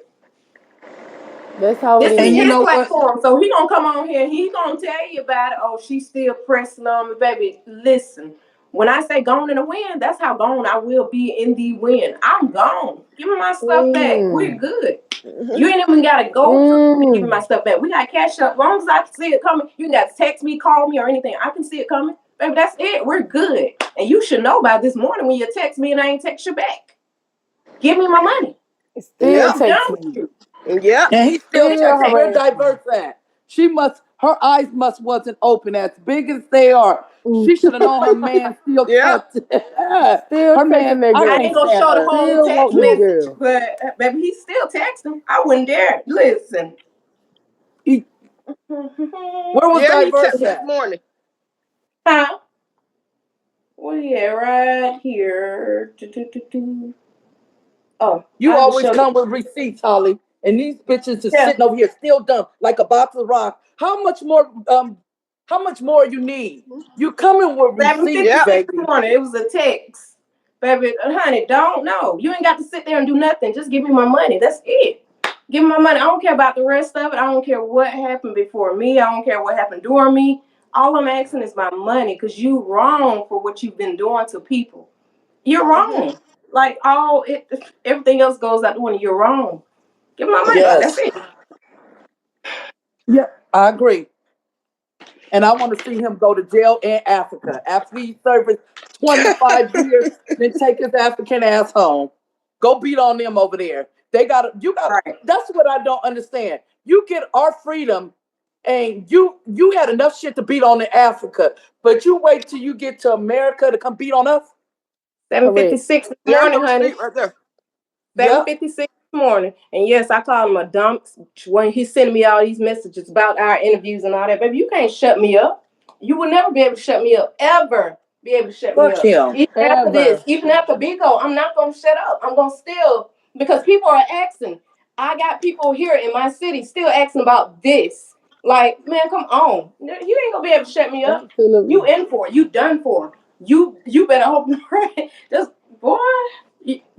[SPEAKER 1] That's how it
[SPEAKER 2] This is
[SPEAKER 4] And you
[SPEAKER 1] is.
[SPEAKER 2] his
[SPEAKER 4] know what?
[SPEAKER 2] platform, so he gonna come on here. He gonna tell you about it. Oh, she's still pressing on me, baby. Listen, when I say gone in the wind, that's how gone I will be in the wind. I'm gone. Give me my stuff back. We're
[SPEAKER 1] Mm.
[SPEAKER 2] good.
[SPEAKER 3] Mm-hmm.
[SPEAKER 2] You ain't even gotta go through to give me my
[SPEAKER 1] Mm.
[SPEAKER 2] stuff back. We got cash up. As long as I can see it coming, you got to text me, call me, or anything. I can see it coming, baby. That's it. We're good. And you should know about this morning when you text me and I ain't text you back. Give me my money.
[SPEAKER 1] It still
[SPEAKER 2] I'm
[SPEAKER 3] Yep.
[SPEAKER 2] done
[SPEAKER 1] takes
[SPEAKER 2] with
[SPEAKER 1] me.
[SPEAKER 2] you.
[SPEAKER 3] Yep.
[SPEAKER 4] And he still
[SPEAKER 2] Still
[SPEAKER 1] Still
[SPEAKER 4] texting.
[SPEAKER 2] text.
[SPEAKER 4] Where
[SPEAKER 1] harass me.
[SPEAKER 4] diverse at? She must. Her eyes must wasn't open as big as they are.
[SPEAKER 1] Mm.
[SPEAKER 4] She should have known her man still
[SPEAKER 3] Yeah.
[SPEAKER 4] kept
[SPEAKER 1] Still
[SPEAKER 4] her
[SPEAKER 1] taking
[SPEAKER 4] man.
[SPEAKER 1] that
[SPEAKER 4] I
[SPEAKER 2] I
[SPEAKER 1] girl.
[SPEAKER 2] ain't
[SPEAKER 4] can't
[SPEAKER 2] gonna
[SPEAKER 4] stand
[SPEAKER 2] show the
[SPEAKER 4] her.
[SPEAKER 2] whole
[SPEAKER 1] Still
[SPEAKER 2] text
[SPEAKER 1] want that
[SPEAKER 2] message,
[SPEAKER 1] girl.
[SPEAKER 2] but baby, he still texting. I wouldn't dare listen.
[SPEAKER 4] He, where was
[SPEAKER 3] Yeah, he
[SPEAKER 4] Diverse
[SPEAKER 3] texted this
[SPEAKER 4] at?
[SPEAKER 3] morning.
[SPEAKER 2] Huh? What he at right here? Oh,
[SPEAKER 4] You
[SPEAKER 2] I just
[SPEAKER 4] always
[SPEAKER 2] showed
[SPEAKER 4] come with receipts, Holly, and these bitches are
[SPEAKER 2] yeah.
[SPEAKER 4] sitting over here still dumb like a box of rocks. How much more you need? You coming with receipts,
[SPEAKER 3] Yeah.
[SPEAKER 2] 7:56 in the
[SPEAKER 4] baby.
[SPEAKER 2] morning. It was a text. Baby, honey, don't know. You ain't got to sit there and do nothing. Just give me my money. That's it. Give me my money. I don't care about the rest of it. I don't care what happened before me. I don't care what happened during me. All I'm asking is my money because you wrong for what you've been doing to people. You're
[SPEAKER 3] Mm-hmm.
[SPEAKER 2] wrong. Like all it, everything else goes out the window. You're wrong. Give me my
[SPEAKER 3] It
[SPEAKER 2] money. That's
[SPEAKER 3] does.
[SPEAKER 2] it.
[SPEAKER 4] Yeah, I agree. And I want to see him go to jail in Africa after he served 25 years. Then take his African ass home. Go beat on them over there. They got you got.
[SPEAKER 2] Right.
[SPEAKER 4] That's what I don't understand. You get our freedom, and you had enough shit to beat on in Africa, but you wait till you get to America to come beat on us.
[SPEAKER 2] Seven fifty
[SPEAKER 1] Correct.
[SPEAKER 2] six in the
[SPEAKER 3] There's
[SPEAKER 2] morning,
[SPEAKER 3] a
[SPEAKER 2] honey.
[SPEAKER 3] receipt right there.
[SPEAKER 2] Seven
[SPEAKER 4] Yep.
[SPEAKER 2] fifty six this morning. And yes, I called him a dump when he's sending me all these messages about our interviews and all that. Baby, you can't shut me up. You will never be able to shut me up. Ever be able to shut me
[SPEAKER 4] Fuck
[SPEAKER 2] up.
[SPEAKER 4] him.
[SPEAKER 2] Even after this,
[SPEAKER 1] Ever.
[SPEAKER 2] even after Bigo, I'm not gonna shut up. I'm gonna still because people are asking. I got people here in my city still asking about this. Like, man, come on. You ain't gonna be able to shut me up. You
[SPEAKER 1] Absolutely.
[SPEAKER 2] in for it. You done for. You better hope you pray. Just boy.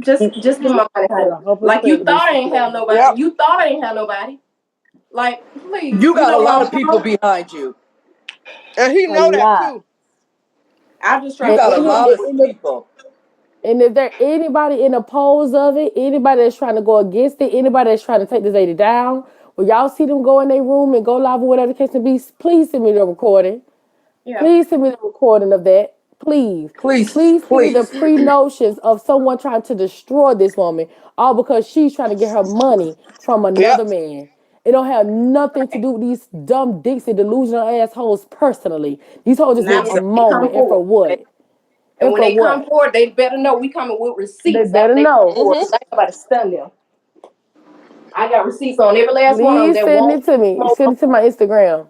[SPEAKER 2] Just give my money, honey.
[SPEAKER 1] Better hope and
[SPEAKER 2] Like
[SPEAKER 1] pray
[SPEAKER 2] you
[SPEAKER 1] for this
[SPEAKER 2] thought I ain't have
[SPEAKER 1] situation.
[SPEAKER 2] nobody.
[SPEAKER 3] Yep.
[SPEAKER 2] You thought I ain't have nobody. Like, please,
[SPEAKER 4] You
[SPEAKER 2] you
[SPEAKER 4] got a
[SPEAKER 2] know
[SPEAKER 4] lot
[SPEAKER 2] where
[SPEAKER 4] of
[SPEAKER 2] I'm
[SPEAKER 4] people
[SPEAKER 2] from.
[SPEAKER 4] behind you.
[SPEAKER 3] And he
[SPEAKER 1] A
[SPEAKER 3] know that
[SPEAKER 1] lot.
[SPEAKER 3] too.
[SPEAKER 2] I just try
[SPEAKER 4] You
[SPEAKER 2] to
[SPEAKER 1] And
[SPEAKER 4] got a
[SPEAKER 2] put
[SPEAKER 1] any
[SPEAKER 2] my
[SPEAKER 4] lot of
[SPEAKER 2] foot.
[SPEAKER 4] people.
[SPEAKER 1] and if there anybody in oppose of it, anybody that's trying to go against it, anybody that's trying to take this lady down, when y'all see them go in their room and go live or whatever the case may be, please send me the recording.
[SPEAKER 2] Yeah,
[SPEAKER 1] Please send me the recording of that. Please.
[SPEAKER 4] Please,
[SPEAKER 1] Please send me the
[SPEAKER 4] please.
[SPEAKER 1] pre notions of someone trying to destroy this woman, all because she's trying to get her money from
[SPEAKER 3] Yep.
[SPEAKER 1] another man. It don't have nothing to
[SPEAKER 2] right.
[SPEAKER 1] do with these dumb Dixie delusional assholes personally. These hoes just
[SPEAKER 2] Now
[SPEAKER 1] want
[SPEAKER 2] when
[SPEAKER 1] a
[SPEAKER 2] they come
[SPEAKER 1] moment. And for
[SPEAKER 2] forward,
[SPEAKER 1] what?
[SPEAKER 2] and
[SPEAKER 1] And
[SPEAKER 2] when
[SPEAKER 1] for
[SPEAKER 2] they come
[SPEAKER 1] what?
[SPEAKER 2] forward, they better know we coming with
[SPEAKER 1] They
[SPEAKER 2] receipts after
[SPEAKER 1] better
[SPEAKER 2] they come
[SPEAKER 1] know.
[SPEAKER 2] forward.
[SPEAKER 3] Mm-hmm.
[SPEAKER 2] Cause I ain't about to stun them. I got receipts on every last one of them
[SPEAKER 1] Please
[SPEAKER 2] that
[SPEAKER 1] send
[SPEAKER 2] won't
[SPEAKER 1] it to me.
[SPEAKER 2] smoke.
[SPEAKER 1] Send it to my Instagram.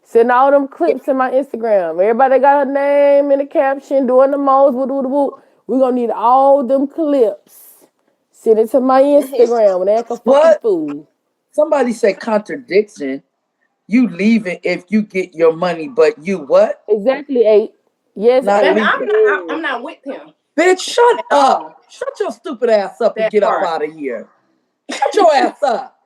[SPEAKER 1] Send all them clips to my Instagram. Everybody got her name in the caption, doing the most, woo woo woo. We gonna need all them clips. Send it to my
[SPEAKER 3] Mm-hmm.
[SPEAKER 1] Instagram when they act a fucking
[SPEAKER 4] What?
[SPEAKER 1] fool.
[SPEAKER 4] Somebody said contradiction. You leaving if you get your money, but you what?
[SPEAKER 1] Exactly, eight. Yes,
[SPEAKER 4] Not
[SPEAKER 2] Baby,
[SPEAKER 1] eight.
[SPEAKER 2] I'm
[SPEAKER 4] leaving.
[SPEAKER 2] not. I'm not with him
[SPEAKER 4] Bitch, shut
[SPEAKER 2] at
[SPEAKER 4] up.
[SPEAKER 2] all.
[SPEAKER 4] Shut your stupid ass up and
[SPEAKER 2] That
[SPEAKER 4] get up
[SPEAKER 2] part.
[SPEAKER 4] out of here. Shut your ass up.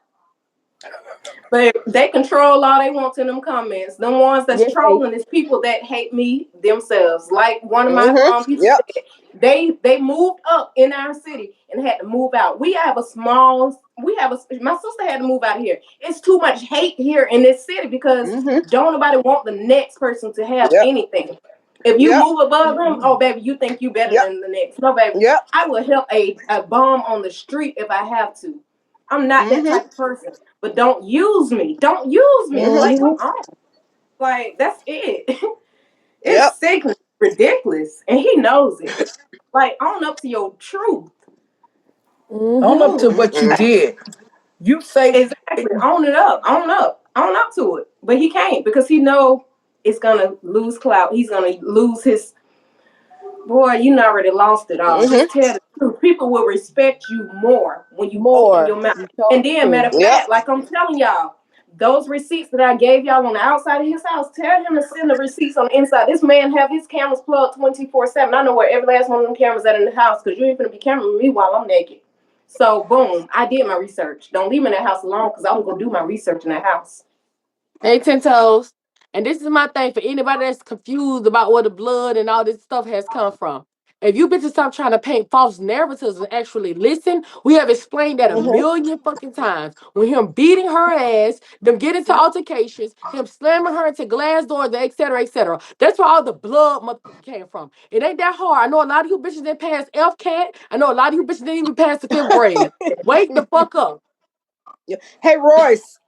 [SPEAKER 2] But they control all they want in them comments. Them ones that's
[SPEAKER 1] Yes, eight.
[SPEAKER 2] trolling is people that hate me themselves. Like one of my
[SPEAKER 3] Mm-hmm.
[SPEAKER 2] people
[SPEAKER 3] Yep.
[SPEAKER 2] said, they moved up in our city and had to move out. We have a small. We have a. My sister had to move out of here. It's too much hate here in this city because
[SPEAKER 3] Mm-hmm.
[SPEAKER 2] don't nobody want the next person to have
[SPEAKER 3] Yep.
[SPEAKER 2] anything. If you
[SPEAKER 3] Yep.
[SPEAKER 2] move above them, oh baby, you think you better
[SPEAKER 3] Yep.
[SPEAKER 2] than the next. No, baby,
[SPEAKER 3] Yep.
[SPEAKER 2] I will help a bomb on the street if I have to. I'm not that
[SPEAKER 3] Mm-hmm.
[SPEAKER 2] type of person. But don't use me. Don't use me.
[SPEAKER 3] Mm-hmm.
[SPEAKER 2] Like, come
[SPEAKER 1] Mm-hmm.
[SPEAKER 2] on. Like, that's it. It's
[SPEAKER 3] Yep.
[SPEAKER 2] sick and ridiculous. And he knows it. Like, own up to your truth.
[SPEAKER 4] Own up
[SPEAKER 1] Mm-hmm.
[SPEAKER 4] to what you
[SPEAKER 3] Mm-mm.
[SPEAKER 4] did. You say,
[SPEAKER 2] Exactly. Own it up. Own up. Own up to it. But he can't because he know it's gonna lose clout. He's gonna lose his boy, you already lost it all.
[SPEAKER 3] Mm-hmm.
[SPEAKER 2] Just tell the truth. People will respect you more when you open your
[SPEAKER 1] More.
[SPEAKER 2] mouth.
[SPEAKER 1] You
[SPEAKER 2] And
[SPEAKER 1] told the
[SPEAKER 2] then, matter
[SPEAKER 1] truth.
[SPEAKER 2] of
[SPEAKER 3] Yep.
[SPEAKER 2] fact, like I'm telling y'all, those receipts that I gave y'all on the outside of his house, tell him to send the receipts on the inside. This man have his cameras plugged 24/7. I know where every last one of them cameras at in the house because you ain't gonna be cameraing me while I'm naked. So boom, I did my research. Don't leave me in that house alone because I'm gonna do my research in that house.
[SPEAKER 1] Hey, ten toes. And this is my thing for anybody that's confused about where the blood and all this stuff has come from. If you bitches stop trying to paint false narratives and actually listen, we have explained that a
[SPEAKER 3] Mm-hmm.
[SPEAKER 1] million fucking times. When him beating her ass, them getting into
[SPEAKER 2] Yep.
[SPEAKER 1] altercations, him slamming her into glass doors, et cetera, et cetera. That's where all the blood motherfucking came from. It ain't that hard. I know a lot of you bitches didn't pass FCAT. I know a lot of you bitches didn't even pass the fifth grade. Wake the fuck up.
[SPEAKER 3] Yeah. Hey Royce.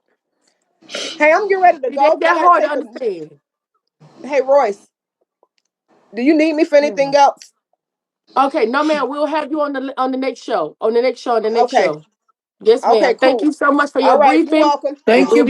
[SPEAKER 3] Hey, I'm getting ready to
[SPEAKER 1] It
[SPEAKER 3] go
[SPEAKER 1] ain't
[SPEAKER 3] because I
[SPEAKER 1] that
[SPEAKER 3] gotta
[SPEAKER 1] hard to
[SPEAKER 3] take a.
[SPEAKER 1] understand.
[SPEAKER 3] Hey Royce. Do you need me for anything else?
[SPEAKER 1] Okay, no, ma'am. We'll have you on the next show. On the next show. On the next
[SPEAKER 3] Okay.
[SPEAKER 1] show. Yes,
[SPEAKER 3] Okay,
[SPEAKER 1] ma'am. Thank
[SPEAKER 3] cool.
[SPEAKER 1] you so much for
[SPEAKER 3] All
[SPEAKER 1] your
[SPEAKER 3] right, you're
[SPEAKER 1] briefing.
[SPEAKER 3] welcome.
[SPEAKER 4] Thank you.